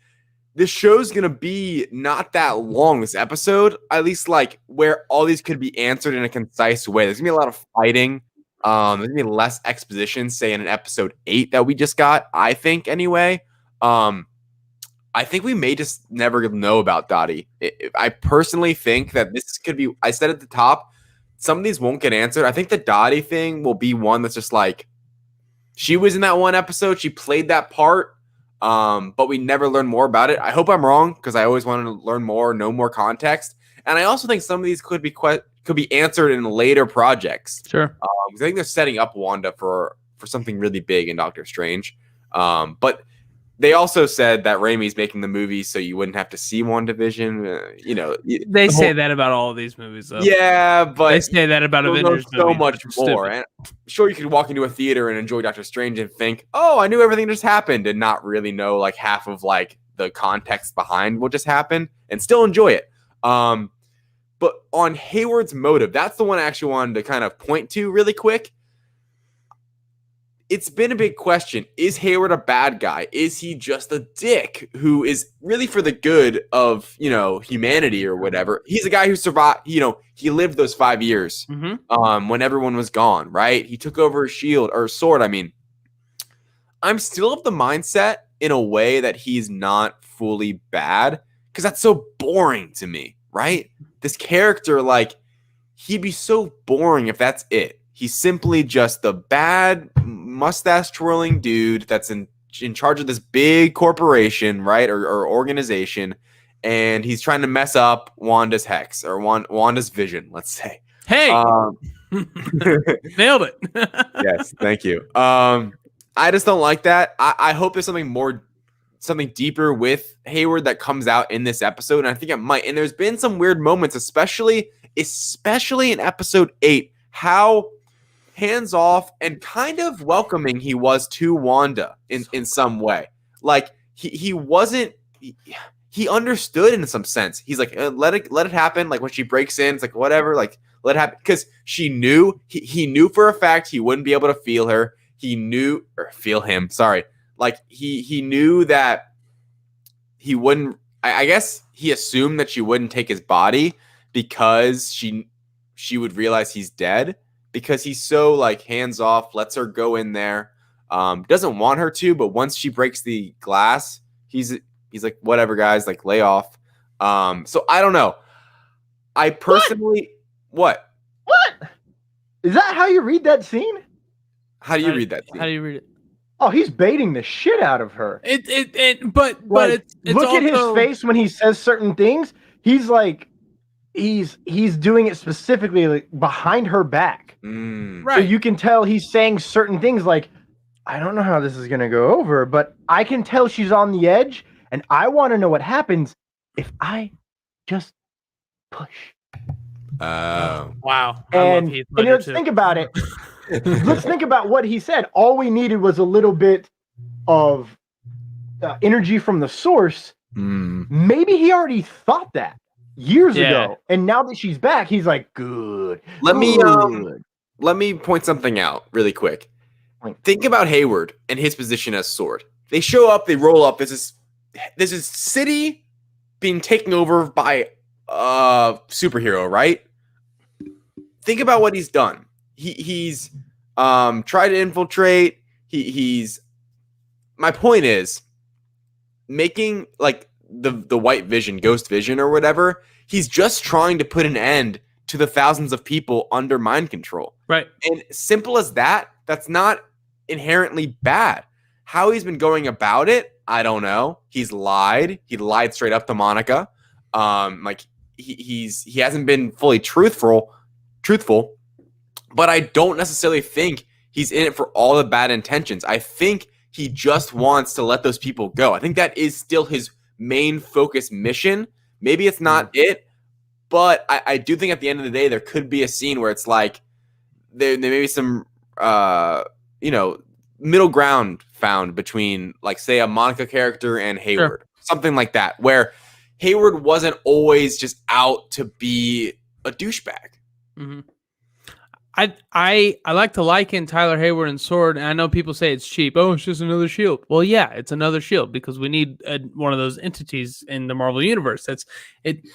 This show's gonna be not that long. This episode, at least, like where all these could be answered in a concise way. There's gonna be a lot of fighting. There's gonna be less exposition, say in an episode 8 that we just got. I think anyway. I think we may just never know about Dottie. I personally think that this could be. I said at the top, some of these won't get answered. I think the Dottie thing will be one that's just like she was in that one episode. She played that part. But we never learn more about it. I hope I'm wrong because I always wanted to learn more, know more context. And I also think some of these could be answered in later projects. Sure. I think they're setting up Wanda for something really big in Doctor Strange. But they also said that Raimi's making the movie so you wouldn't have to see WandaVision. They say that about all of these movies, though. Yeah, but They say that about you'll know Avengers so movies, much which is more. stupid. And sure, you could walk into a theater and enjoy Doctor Strange and think, "Oh, I knew everything just happened," and not really know like half of like the context behind what just happened, and still enjoy it. But on Hayward's motive, that's the one I actually wanted to kind of point to really quick. It's been a big question. Is Hayward a bad guy? Is he just a dick who is really for the good of, humanity or whatever? He's a guy who survived, he lived those 5 years when everyone was gone, right? He took over a sword. I mean, I'm still of the mindset in a way that he's not fully bad because that's so boring to me, right? This character, like, he'd be so boring if that's it. He's simply just the bad mustache twirling dude that's in charge of this big corporation, right? Or organization. And he's trying to mess up Wanda's hex or Wanda's vision, let's say. Hey, nailed it. Yes, thank you. I just don't like that. I hope there's something deeper with Hayward that comes out in this episode. And I think it might. And there's been some weird moments, especially in episode 8, how hands off and kind of welcoming he was to Wanda in some way. Like he wasn't. He understood in some sense. He's like, let it happen. Like when she breaks in, it's like whatever. Like let it happen because she knew he knew for a fact he wouldn't be able to feel her. He knew or feel him. Sorry, like he knew that he wouldn't. I guess he assumed that she wouldn't take his body because she would realize he's dead because he's so like hands off. Lets her go in there. Doesn't want her to, but once she breaks the glass, he's like, whatever, guys, like lay off. So I don't know. I personally, what? Is that how you read that scene? How do you read that scene? How do you read it? Oh, he's baiting the shit out of her. But Like, it's look at his also- face when he says certain things. He's like, he's doing it specifically like behind her back. Right. So you can tell he's saying certain things like, I don't know how this is gonna go over, but I can tell she's on the edge, and I want to know what happens if I just push. Wow. And let's think about it. Let's think about what he said. All we needed was a little bit of energy from the source. Maybe he already thought that years ago, and now that she's back, he's like, "Good." Let me point something out really quick. Think about Hayward and his position as Sword. They show up, they roll up. This is city being taken over by a superhero, right? Think about what he's done. He's tried to infiltrate. He's. My point is making like the White Vision, Ghost Vision, or whatever. He's just trying to put an end to the thousands of people under mind control. Right. And simple as that. That's not inherently bad. How he's been going about it, I don't know. He's lied. He lied straight up to Monica. Like he hasn't been fully truthful. But I don't necessarily think he's in it for all the bad intentions. I think he just wants to let those people go. I think that is still his main focus mission. Maybe it's not it, but I do think at the end of the day, there could be a scene where it's like there may be some, middle ground found between, like, say, a Monica character and Hayward. Sure. Something like that, where Hayward wasn't always just out to be a douchebag. Mm-hmm. I like to liken Tyler Hayward and Sword, and I know people say it's cheap. Oh, it's just another Shield. Well, yeah, it's another Shield because we need one of those entities in the Marvel Universe. That's it.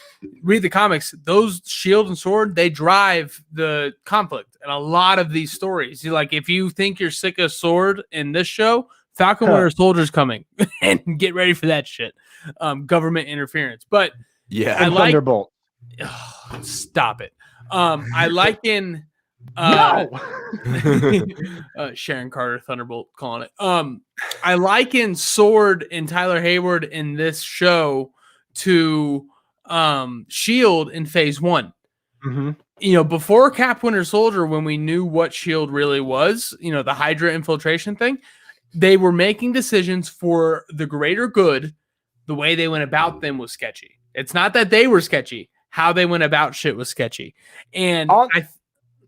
Read the comics. Those Shield and Sword, they drive the conflict in a lot of these stories. If you think you're sick of Sword in this show, Falcon Winter Soldier's coming, and get ready for that shit. Government interference, but yeah, I like Thunderbolt. Oh, stop it. I liken. Sharon Carter, Thunderbolt, calling it. I liken Sword and Tyler Hayward in this show to Shield in Phase 1. Mm-hmm. Before Cap Winter Soldier, when we knew what Shield really was, the Hydra infiltration thing, they were making decisions for the greater good. The way they went about them was sketchy. It's not that they were sketchy. How they went about shit was sketchy. And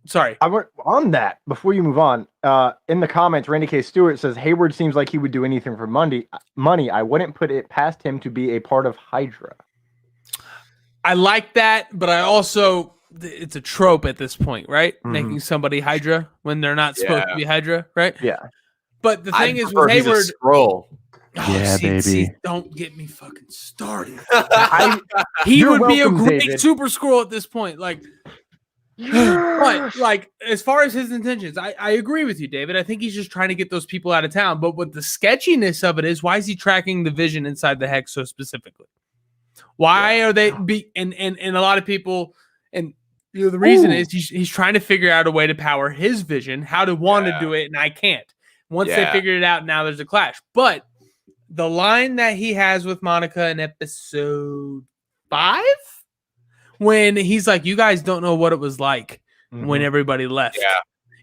Sorry. I went on that before you move on. In the comments, Randy K. Stewart says Hayward seems like he would do anything for money. I wouldn't put it past him to be a part of Hydra. I like that, but I also it's a trope at this point, right? Mm-hmm. Making somebody Hydra when they're not supposed to be Hydra, right? Yeah. But the thing is with Hayward, scroll. See, don't get me fucking started. He would be a great David. Super Skrull at this point, But as far as his intentions, I agree with you, David. I think he's just trying to get those people out of town. But what the sketchiness of it is, why is he tracking the Vision inside the Hex so specifically? Why are they and a lot of people, and the reason is he's trying to figure out a way to power his Vision, how to want to do it, and I can't. Once they figured it out, now there's a clash. But the line that he has with Monica in episode 5, when he's like, you guys don't know what it was like when everybody left.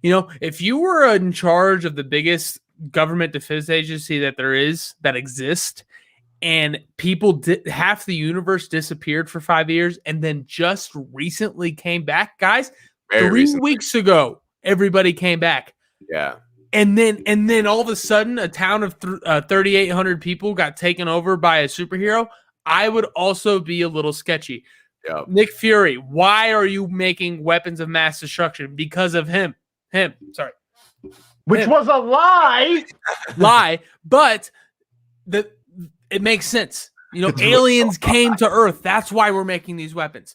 Yeah. If you were in charge of the biggest government defense agency that exists, and people half the universe disappeared for 5 years and then just recently came back, guys, 3 weeks ago, everybody came back. Yeah. and then all of a sudden a town of 3,800 people got taken over by a superhero, I would also be a little sketchy. Yep. Nick Fury, why are you making weapons of mass destruction? Because of him. Sorry. Which was a lie. But it makes sense. You know, aliens came to Earth. That's why we're making these weapons.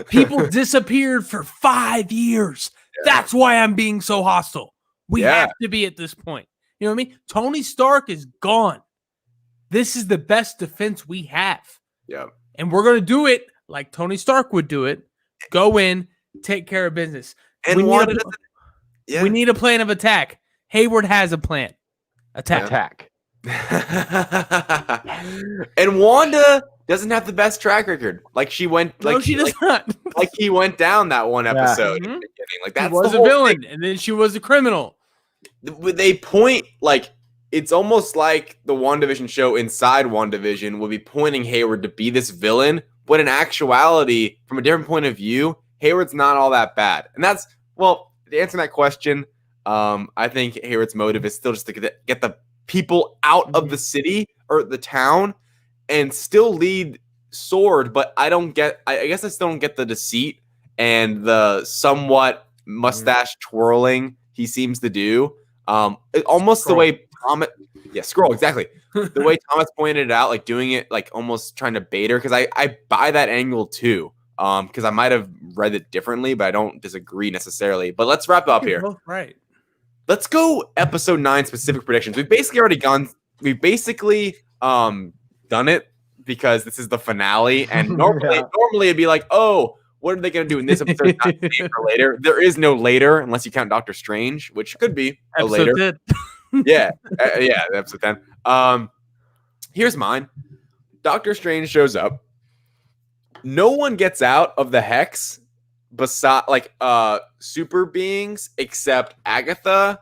People disappeared for 5 years. That's why I'm being so hostile. We have to be at this point. You know what I mean? Tony Stark is gone. This is the best defense we have. Yeah. And we're going to do it like Tony Stark would do it. Go in, take care of business. And we need a plan of attack. Hayward has a plan. Attack. And Wanda doesn't have the best track record. Like she went, like no, she does not. Like he went down that one episode. Mhm. Like that's she was a villain, and then she was a criminal. They point like it's almost like the WandaVision show inside WandaVision would be pointing Hayward to be this villain, but in actuality, from a different point of view, Hayward's not all that bad. And that's to answer that question. I think Hayward's motive is still just to get the people out of the city or the town and still lead Sword, but I guess I still don't get the deceit and the somewhat mustache twirling he seems to do. Almost Scroll. The way Thomas, Scroll, exactly. The way Thomas pointed it out, like doing it like almost trying to bait her, because I buy that angle too. Because I might have read it differently, but I don't disagree necessarily. But let's wrap up here. Right. Let's go episode 9 specific predictions. We've basically done it because this is the finale. And normally it'd be like, oh, what are they going to do in this episode? Not for later. There is no later unless you count Doctor Strange, which could be a later. 10. Episode 10. Here's mine. Doctor Strange shows up. No one gets out of the hex beside super beings except Agatha,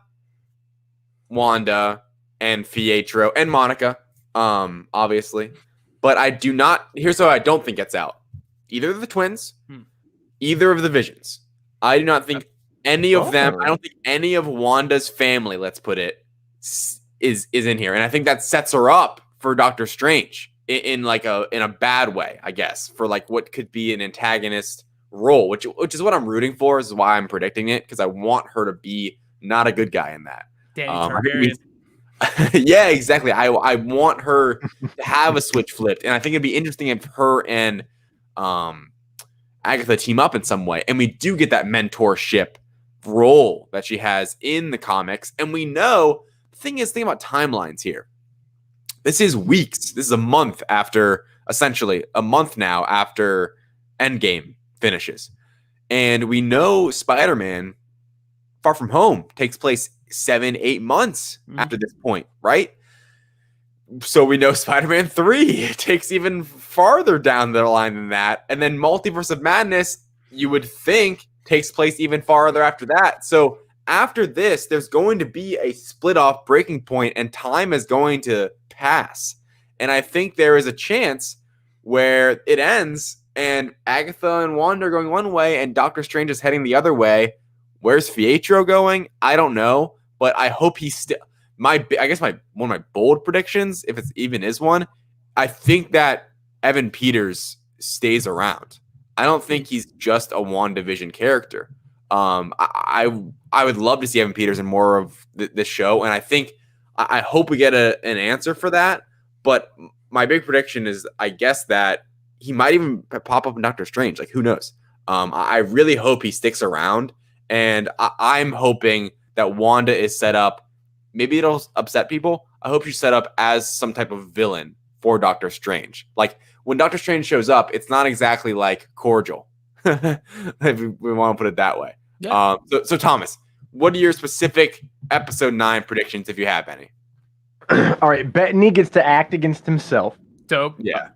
Wanda, and Pietro and Monica, obviously. But I do not. Here's how I don't think gets out: either of the twins, either of the Visions. I do not think any of them. I don't think any of Wanda's family, let's put it, is in here, and I think that sets her up for Doctor Strange in a bad way, I guess, for like what could be an antagonist role, which is what I'm rooting for. This is why I'm predicting it, because I want her to be not a good guy in that. Yeah, exactly. I want her to have a switch flipped, and I think it'd be interesting if her and Agatha team up in some way, and we do get that mentorship role that she has in the comics. And we know the thing about timelines here. This is weeks. This is a month after, essentially a month now after Endgame finishes. And we know Spider-Man Far From Home takes place 7-8 months after this point, right? So we know Spider-Man 3 takes even farther down the line than that. And then Multiverse of Madness, you would think, takes place even farther after that. So after this, there's going to be a split-off breaking point, and time is going to pass. And I think there is a chance where it ends and Agatha and Wanda are going one way and Doctor Strange is heading the other way. Where's Pietro going? I don't know, but I hope he's still one of my bold predictions, if it even is one. I think that Evan Peters stays around. I don't think he's just a WandaVision character. I would love to see Evan Peters in more of this show, and I hope we get an answer for that. But my big prediction is, I guess, that he might even pop up in Doctor Strange. Like, who knows? I really hope he sticks around, and I'm hoping that Wanda is set up. Maybe it'll upset people. I hope she's set up as some type of villain for Doctor Strange. Like, when Doctor Strange shows up, it's not exactly like cordial. If we want to put it that way. Yeah. So Thomas, what are your specific episode 9 predictions, if you have any? All right, Bettany gets to act against himself. Dope. Yeah.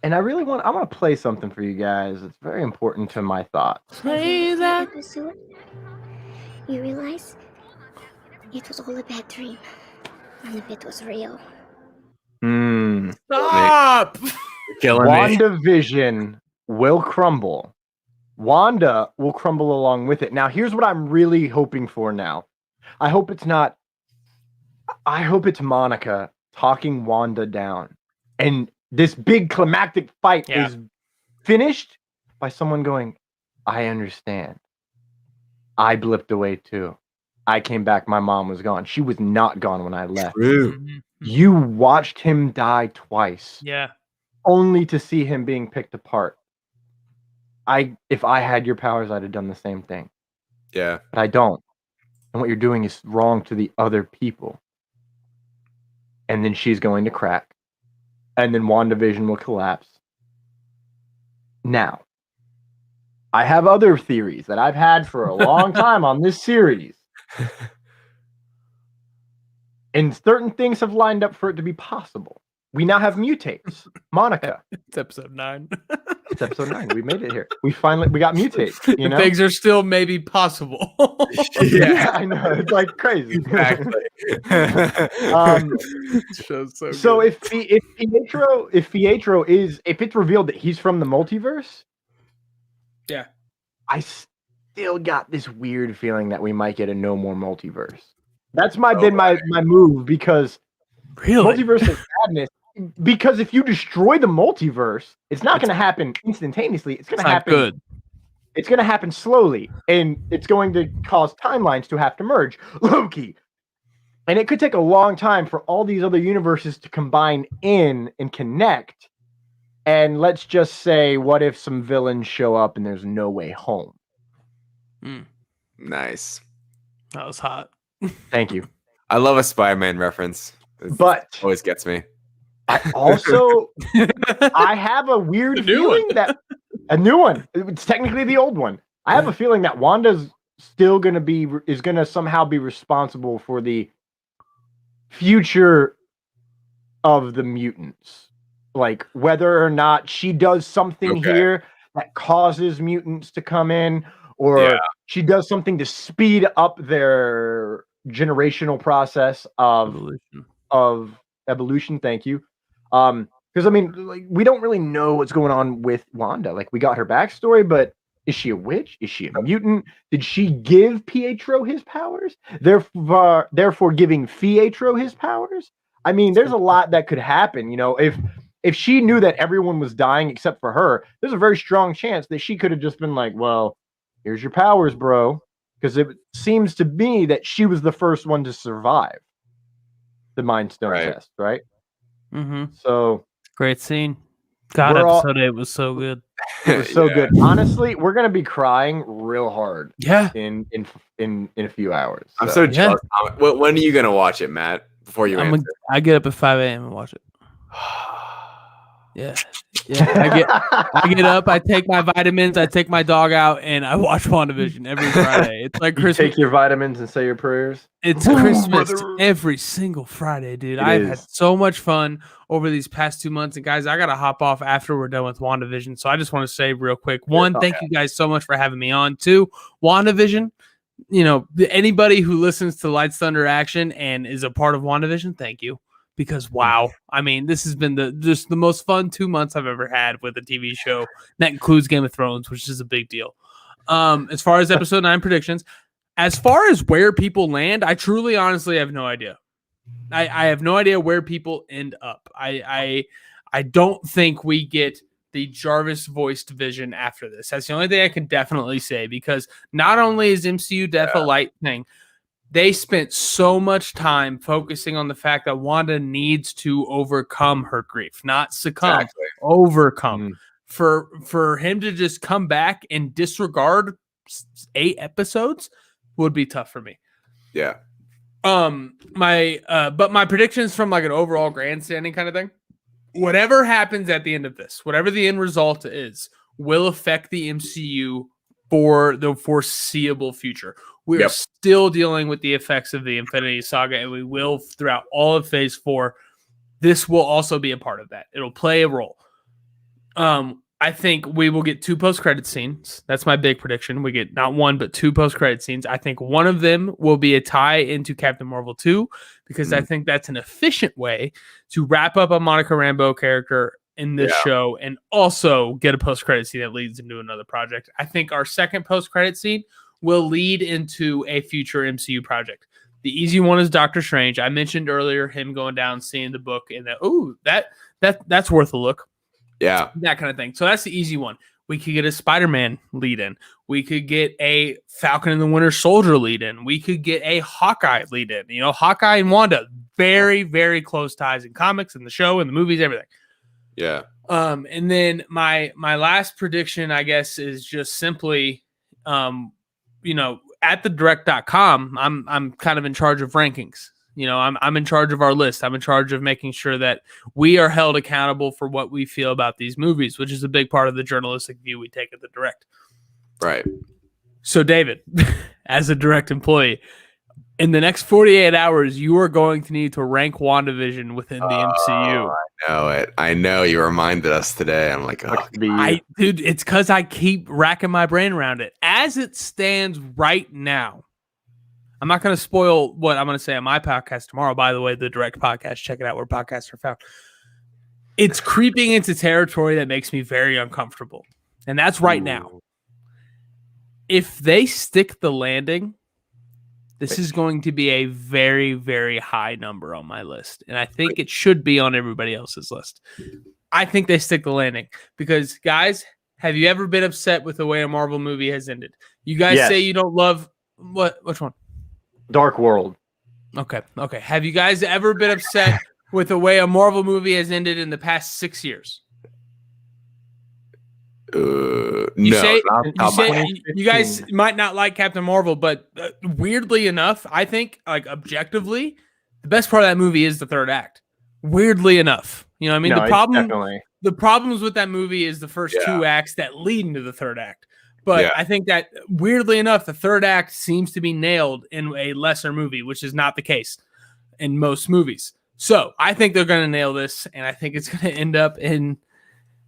And I want to play something for you guys. It's very important to my thoughts. Play that. You realize it was all a bad dream. None of it was real. Stop! Killing WandaVision will crumble Wanda will crumble along with it. Now, here's what I'm really hoping for now. I hope it's Monica talking Wanda down. And this big climactic fight is finished by someone going, I understand. I blipped away too. I came back. My mom was gone. She was not gone when I left. True. You watched him die twice. Yeah. Only to see him being picked apart. If I had your powers, I'd have done the same thing. Yeah. But I don't. And what you're doing is wrong to the other people. And then she's going to crack. And then WandaVision will collapse. Now, I have other theories that I've had for a long time on this series. And certain things have lined up for it to be possible. We now have mutates. Monica. It's episode 9. It's episode 9. We made it here. We got mutates. You know? Things are still maybe possible. Yeah, I know. It's like crazy. Exactly. So if Pietro is, if it's revealed that he's from the multiverse, yeah, I still got this weird feeling that we might get a no more multiverse. That's my move, because multiverse is madness. Because if you destroy the multiverse, it's not going to happen instantaneously. It's going to happen good. It's going to happen slowly, and it's going to cause timelines to have to merge. Loki. And it could take a long time for all these other universes to combine in and connect. And let's just say, what if some villains show up and there's no way home? Nice. That was hot. Thank you. I love a Spider-Man reference. But always gets me. I also I have a weird feeling that a new one. It's technically the old one. I have a feeling that Wanda's still going to somehow be responsible for the future of the mutants. Like whether or not she does something here that causes mutants to come in, or she does something to speed up their generational process of evolution. Thank you. Because I mean, like, we don't really know what's going on with Wanda. Like, we got her backstory, but is she a witch? Is she a mutant? Did she give Pietro his powers? Therefore giving Pietro his powers? I mean, there's a lot that could happen. You know, if she knew that everyone was dying except for her, there's a very strong chance that she could have just been like, well, here's your powers, bro. Because it seems to me that she was the first one to survive the Mind Stone test, right? Mm-hmm. So great scene. God, episode 8 was so good. It was so good. Honestly, we're gonna be crying real hard. Yeah. In a few hours. I'm so jealous. When are you gonna watch it, Matt? Before you answer. I get up at 5 a.m. and watch it. Yeah. I get up, I take my vitamins, I take my dog out, and I watch WandaVision every Friday. It's like Christmas. Take your vitamins and say your prayers. It's Christmas every single Friday, dude. I've had so much fun over these past 2 months. And guys, I got to hop off after we're done with WandaVision. So I just want to say real quick, one, thank you guys so much for having me on. 2, WandaVision, you know, anybody who listens to LightsThunderAction and is a part of WandaVision, thank you. Because wow, I mean, this has been the most fun 2 months I've ever had with a TV show. That includes Game of Thrones, which is a big deal. As far as episode 9 predictions, as far as where people land, I truly, honestly have no idea. I have no idea where people end up. I don't think we get the Jarvis voiced Vision after this. That's the only thing I can definitely say, because not only is MCU Death a light thing, they spent so much time focusing on the fact that Wanda needs to overcome her grief, not succumb, overcome. For him to just come back and disregard 8 episodes would be tough for me. Yeah. But my predictions from like an overall grandstanding kind of thing, whatever happens at the end of this, whatever the end result is, will affect the MCU for the foreseeable future. We are still dealing with the effects of the Infinity Saga, and we will throughout all of Phase 4. This will also be a part of that. It'll play a role. I think we will get 2 post-credit scenes. That's my big prediction. We get not 1, but 2 post-credit scenes. I think one of them will be a tie into Captain Marvel 2, because I think that's an efficient way to wrap up a Monica Rambeau character in this show and also get a post-credit scene that leads into another project. I think our second post-credit scene will lead into a future MCU project. The easy one is Doctor Strange. I mentioned earlier him going down, seeing the book, and that's worth a look. Yeah. That kind of thing. So that's the easy one. We could get a Spider-Man lead in. We could get a Falcon and the Winter Soldier lead in. We could get a Hawkeye lead in. You know, Hawkeye and Wanda, very, very close ties in comics and the show and the movies, everything. Yeah. And then my last prediction, I guess, is just simply, you know, at thedirect.com, I'm kind of in charge of rankings. You know, I'm in charge of our list. I'm in charge of making sure that we are held accountable for what we feel about these movies, which is a big part of the journalistic view we take at the Direct. Right. So, David, as a Direct employee, in the next 48 hours, you are going to need to rank WandaVision within the MCU. I know it. I know you reminded us today. I'm like, oh, dude, it's because I keep racking my brain around it. As it stands right now, I'm not going to spoil what I'm going to say on my podcast tomorrow. By the way, the Direct podcast, check it out where podcasts are found. It's creeping into territory that makes me very uncomfortable. And that's right now. If they stick the landing, this is going to be a very, very high number on my list. And I think it should be on everybody else's list. I think they stick the landing because, guys, have you ever been upset with the way a Marvel movie has ended? You guys say you don't love which one? Dark World. Okay. Have you guys ever been upset with the way a Marvel movie has ended in the past 6 years? You guys might not like Captain Marvel, but weirdly enough, I think, like, objectively, the best part of that movie is the third act. Weirdly enough, you know what I mean? The problems with that movie is the first two acts that lead into the third act. But I think that, weirdly enough, the third act seems to be nailed in a lesser movie, which is not the case in most movies. So I think they're going to nail this, and I think it's going to end up in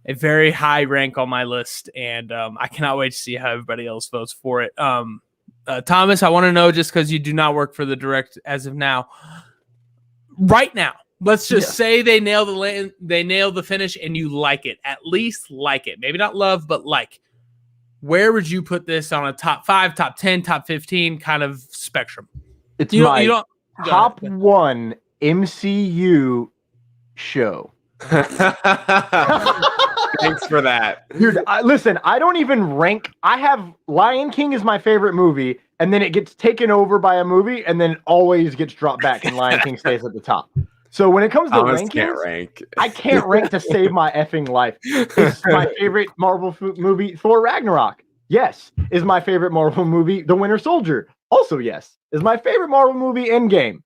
a very high rank on my list, and I cannot wait to see how everybody else votes for it. Thomas, I want to know, just because you do not work for the Direct as of now, right now, let's just say they nail the finish, and you like it, at least like it, maybe not love, but like. Where would you put this on a top 5, top 10, top 15 kind of spectrum? It's my top 1 MCU show. Thanks for that. Dude, listen, I don't even rank. I have Lion King is my favorite movie, and then it gets taken over by a movie, and then it always gets dropped back, and Lion King stays at the top. So when it comes to rankings, I can't rank to save my effing life. It's my favorite Marvel movie, Thor Ragnarok. Yes. Is my favorite Marvel movie, The Winter Soldier? Also yes. Is my favorite Marvel movie, Endgame?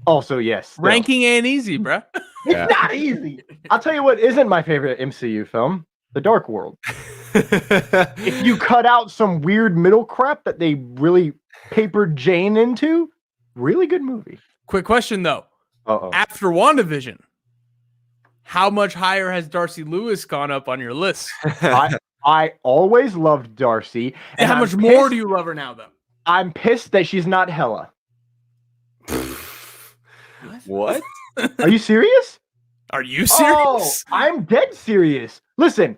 Also yes. Still. Ranking ain't easy, bro. It's not easy. I'll tell you what isn't my favorite MCU film, The Dark World. If you cut out some weird middle crap that they really papered Jane into, really good movie. Quick question, though. After WandaVision, how much higher has Darcy Lewis gone up on your list? I always loved Darcy. And how much more do you love her now, though? I'm pissed that she's not Hela. What? Are you serious? Are you serious? Oh, I'm dead serious. Listen,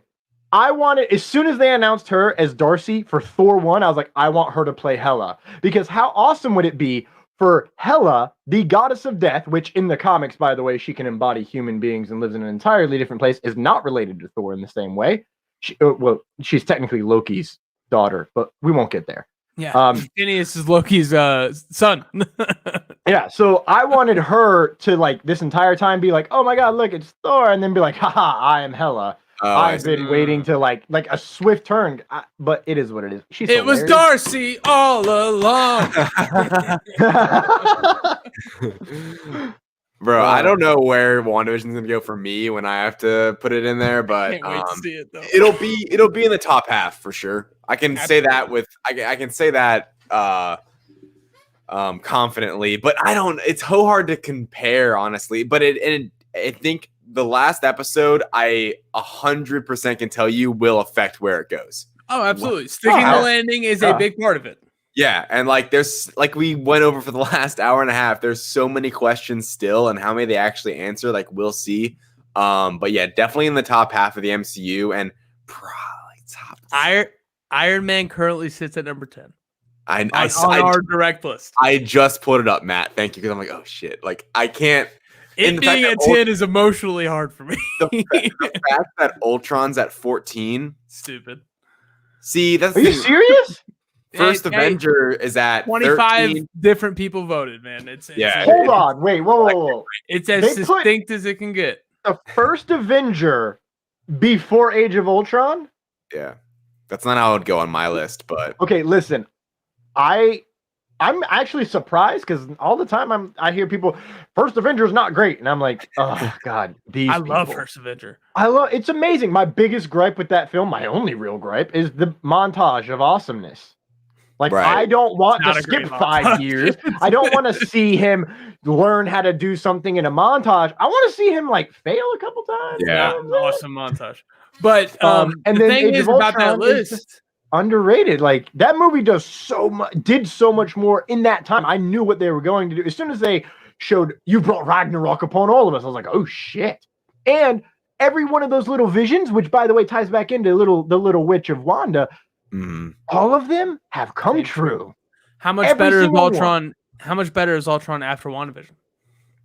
I wanted, as soon as they announced her as Darcy for Thor 1, I was like, I want her to play Hela. Because how awesome would it be for Hela, the goddess of death, which in the comics, by the way, she can embody human beings and lives in an entirely different place, is not related to Thor in the same way. She's technically Loki's daughter, but we won't get there. Yeah, Phineas is Loki's son. Yeah, so I wanted her to, like, this entire time be like, oh my god, look, it's Thor, and then be like, haha, I am Hela. I've been waiting to like a swift turn, but it is what it is. It was Darcy all along. Bro, I don't know where WandaVision's gonna go for me when I have to put it in there, but can't wait to see it, though. it'll be in the top half for sure. I can say that I can say that confidently, but I don't. It's so hard to compare, honestly. But I think the last episode, I 100% can tell you will affect where it goes. Oh, absolutely. Sticking the landing is a big part of it. Yeah, and like there's like we went over for the last hour and a half. There's so many questions still, and how many they actually answer, like we'll see. But yeah, definitely in the top half of the MCU and probably top. Iron Man currently sits at number 10 on our direct list. I just put it up, Matt. Thank you, because I'm like, oh shit, like I can't. It being at 10 is emotionally hard for me. The fact that Ultron's at 14, stupid. See, that's Are you serious? First Avenger is at 25 13. different people voted, man. It's Hold on, wait, whoa. It's as distinct as it can get. The first Avenger before Age of Ultron? Yeah. That's not how it would go on my list, but okay, listen. I'm actually surprised because all the time I hear people, First Avenger is not great, and I'm like, oh god, I love First Avenger. It's amazing. My biggest gripe with that film, my only real gripe, is the montage of awesomeness. Like, I don't want to skip 5 years. I don't want to see him learn how to do something in a montage. I want to see him like fail a couple times. Yeah, awesome montage. But and the then thing is about that list. Underrated. Like, that movie did so much more in that time. I knew what they were going to do. As soon as they showed you brought Ragnarok upon all of us, I was like, oh shit. And every one of those little visions, which by the way ties back into the little witch of Wanda, all of them have come true. How much better is Ultron? How much better is Ultron after WandaVision?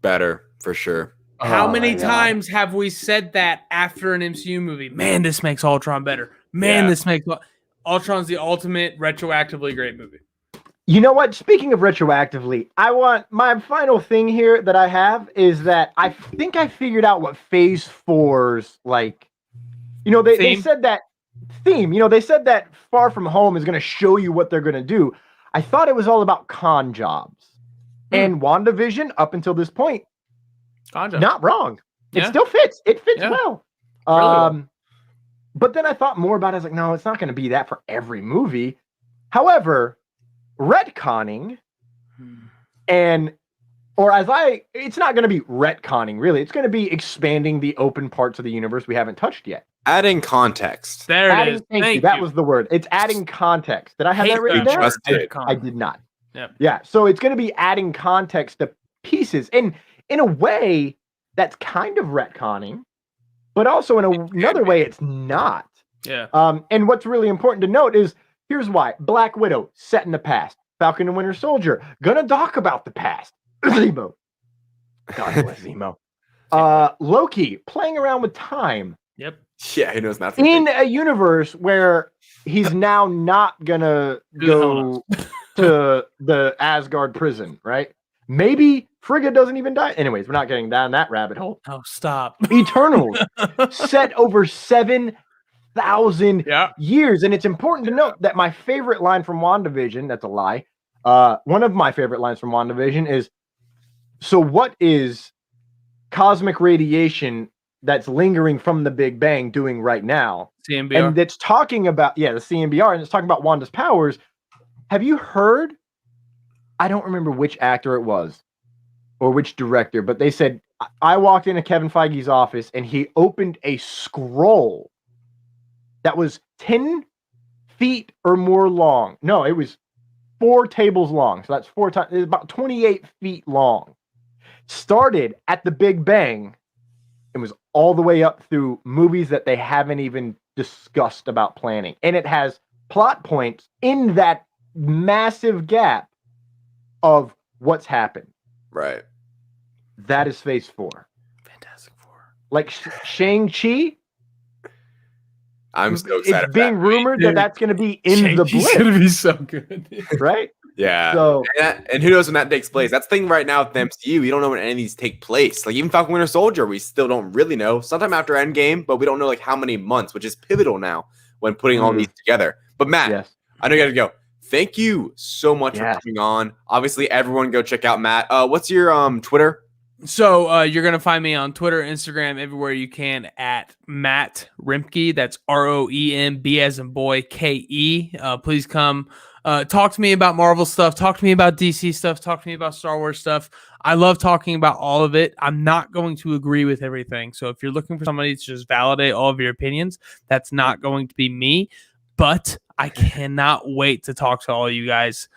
Better, for sure. How many times have we said that after an MCU movie? Man, this makes Ultron better. Man, this makes Ultron's the ultimate retroactively great movie. You know what? Speaking of retroactively, I want my final thing here that I have is that I think I figured out what Phase 4's like. You know, they said that theme. You know, they said that Far From Home is going to show you what they're going to do. I thought it was all about con jobs. And WandaVision, up until this point, not wrong. It still fits. It fits well. Really But then I thought more about it. I was like, no, it's not going to be that for every movie. However, retconning it's not going to be retconning, really. It's going to be expanding the open parts of the universe we haven't touched yet. Adding context. There it is. Thank you. That was the word. It's adding context. Did I have that written down? I did not. Yeah. So it's going to be adding context to pieces. And in a way, that's kind of retconning. But also in another way, it's not. Yeah. And what's really important to note is, here's why. Black Widow, set in the past. Falcon and Winter Soldier, gonna talk about the past. Zemo. God bless Zemo. Loki, playing around with time. Yep. Yeah, he knows nothing. In a universe where he's now not gonna go to the Asgard prison, right? Maybe Frigga doesn't even die. Anyways, we're not getting down that rabbit hole. Oh, stop. Eternals set over 7,000 years. And it's important to note that my favorite line from WandaVision, that's a lie. One of my favorite lines from WandaVision is, so what is cosmic radiation that's lingering from the Big Bang doing right now? CMBR. And it's talking about, the CMBR, and it's talking about Wanda's powers. Have you heard? I don't remember which actor it was or which director, but they said, I walked into Kevin Feige's office and he opened a scroll that was 10 feet or more long. No, it was 4 tables long. So that's 4 times, it's about 28 feet long. Started at the Big Bang and was all the way up through movies that they haven't even discussed about planning. And it has plot points in that massive gap of what's happened. Right. That is Phase 4. Fantastic Four. Like Shang-Chi. I'm so excited. It's being rumored that that's going to be in the Blitz. It's going to be so good. Right? Yeah. So, and who knows when that takes place? That's the thing right now with the MCU. We don't know when any of these take place. Like even Falcon Winter Soldier, we still don't really know. Sometime after Endgame, but we don't know like how many months, which is pivotal now when putting all these together. But Matt, I know you got to go. Thank you so much for coming on. Obviously, everyone go check out Matt. What's your Twitter? So you're going to find me on Twitter, Instagram, everywhere you can at Matt Roembke. That's ROEMB as in boy, KE. Please come talk to me about Marvel stuff. Talk to me about DC stuff. Talk to me about Star Wars stuff. I love talking about all of it. I'm not going to agree with everything. So if you're looking for somebody to just validate all of your opinions, that's not going to be me. But I cannot wait to talk to all you guys.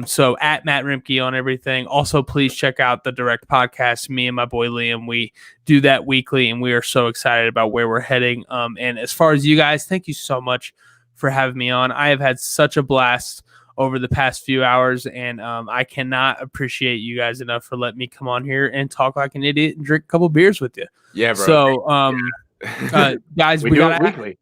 So at Matt Roembke on everything. Also, please check out the Direct podcast. Me and my boy Liam, we do that weekly, and we are so excited about where we're heading. And as far as you guys, thank you so much for having me on. I have had such a blast over the past few hours, and I cannot appreciate you guys enough for letting me come on here and talk like an idiot and drink a couple beers with you. Yeah, bro. So, guys, We do it weekly.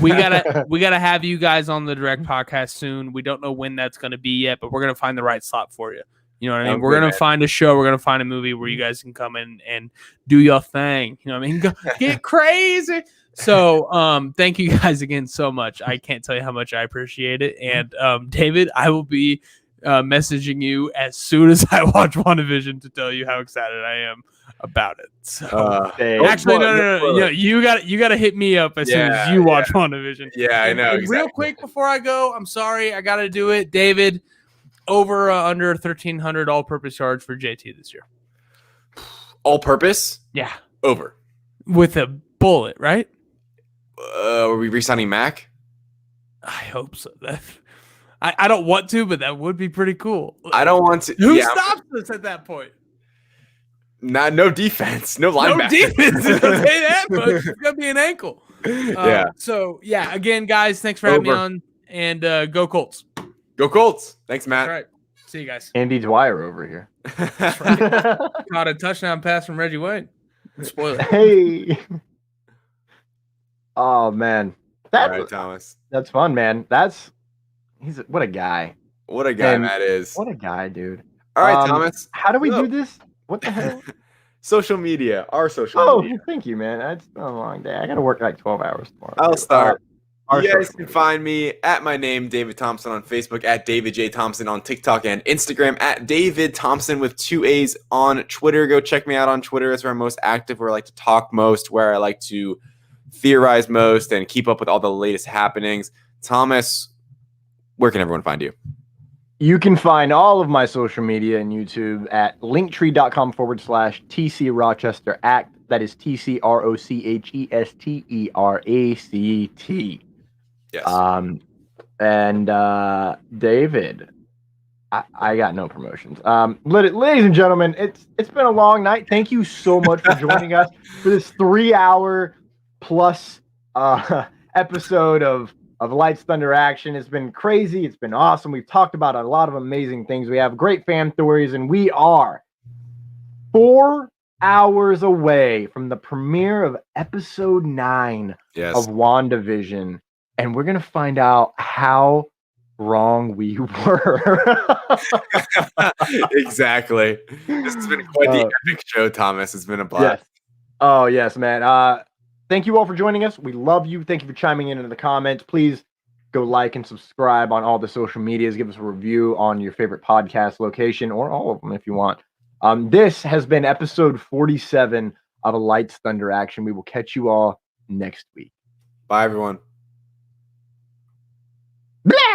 we gotta have you guys on the Direct podcast soon. We don't know when that's gonna be yet, but we're gonna find the right slot for you. You know what I mean? We're gonna find a show. We're gonna find a movie where you guys can come in and do your thing. You know what I mean? Go, get crazy. So, thank you guys again so much. I can't tell you how much I appreciate it. And David, I will be messaging you as soon as I watch WandaVision to tell you how excited I am about it. So actually, no. You got to hit me up as soon as you watch WandaVision. Yeah, I know. And real quick before I go, I'm sorry, I got to do it. David, over under 1,300 all-purpose yards for JT this year. All-purpose? Yeah, Over. with a bullet, right? Are we re-signing Mac? I hope so. I don't want to, but that would be pretty cool. I don't want to. Who stops us at that point? No defense, no linebacker. No defense. I'll say that, but it's gonna be an ankle. So again, guys, thanks for having me on, and go Colts. Go Colts. Thanks, Matt. All right, see you guys. Andy Dwyer over here. Caught a touchdown pass from Reggie Wayne. Spoiler. Hey. Oh man, All right, Thomas. that's fun, man. What a guy. What a guy And Matt is. What a guy, dude. All right, Thomas. How do we do this? What the hell? Social media. Our social media. Thank you, man. It's been a long day. I got to work like 12 hours tomorrow. I'll start. Our You guys social can media. find me at my name, David Thompson, on Facebook, at David J. Thompson on TikTok and Instagram, at David Thompson with 2 A's on Twitter. Go check me out on Twitter. It's where I'm most active, where I like to talk most, where I like to theorize most and keep up with all the latest happenings. Thomas, where can everyone find you? You can find all of my social media and YouTube at linktree.com/TCRochesterACT. That is TCRochesterACT. Yes. And David, I got no promotions. Ladies and gentlemen, it's been a long night. Thank you so much for joining us for this 3-hour plus episode of Lights Thunder Action. It's been crazy. It's been awesome. We've talked about a lot of amazing things. We have great fan stories, and we are 4 hours away from the premiere of episode 9 of WandaVision, and we're gonna find out how wrong we were. Exactly. This has been quite the epic show, Thomas. It's been a blast. Yes. Oh yes, man. Thank you all for joining us. We love you. Thank you for chiming in the comments. Please go like and subscribe on all the social medias. Give us a review on your favorite podcast location, or all of them if you want. This has been episode 47 of Lights Thunder Action. We will catch you all next week. Bye, everyone. Blah!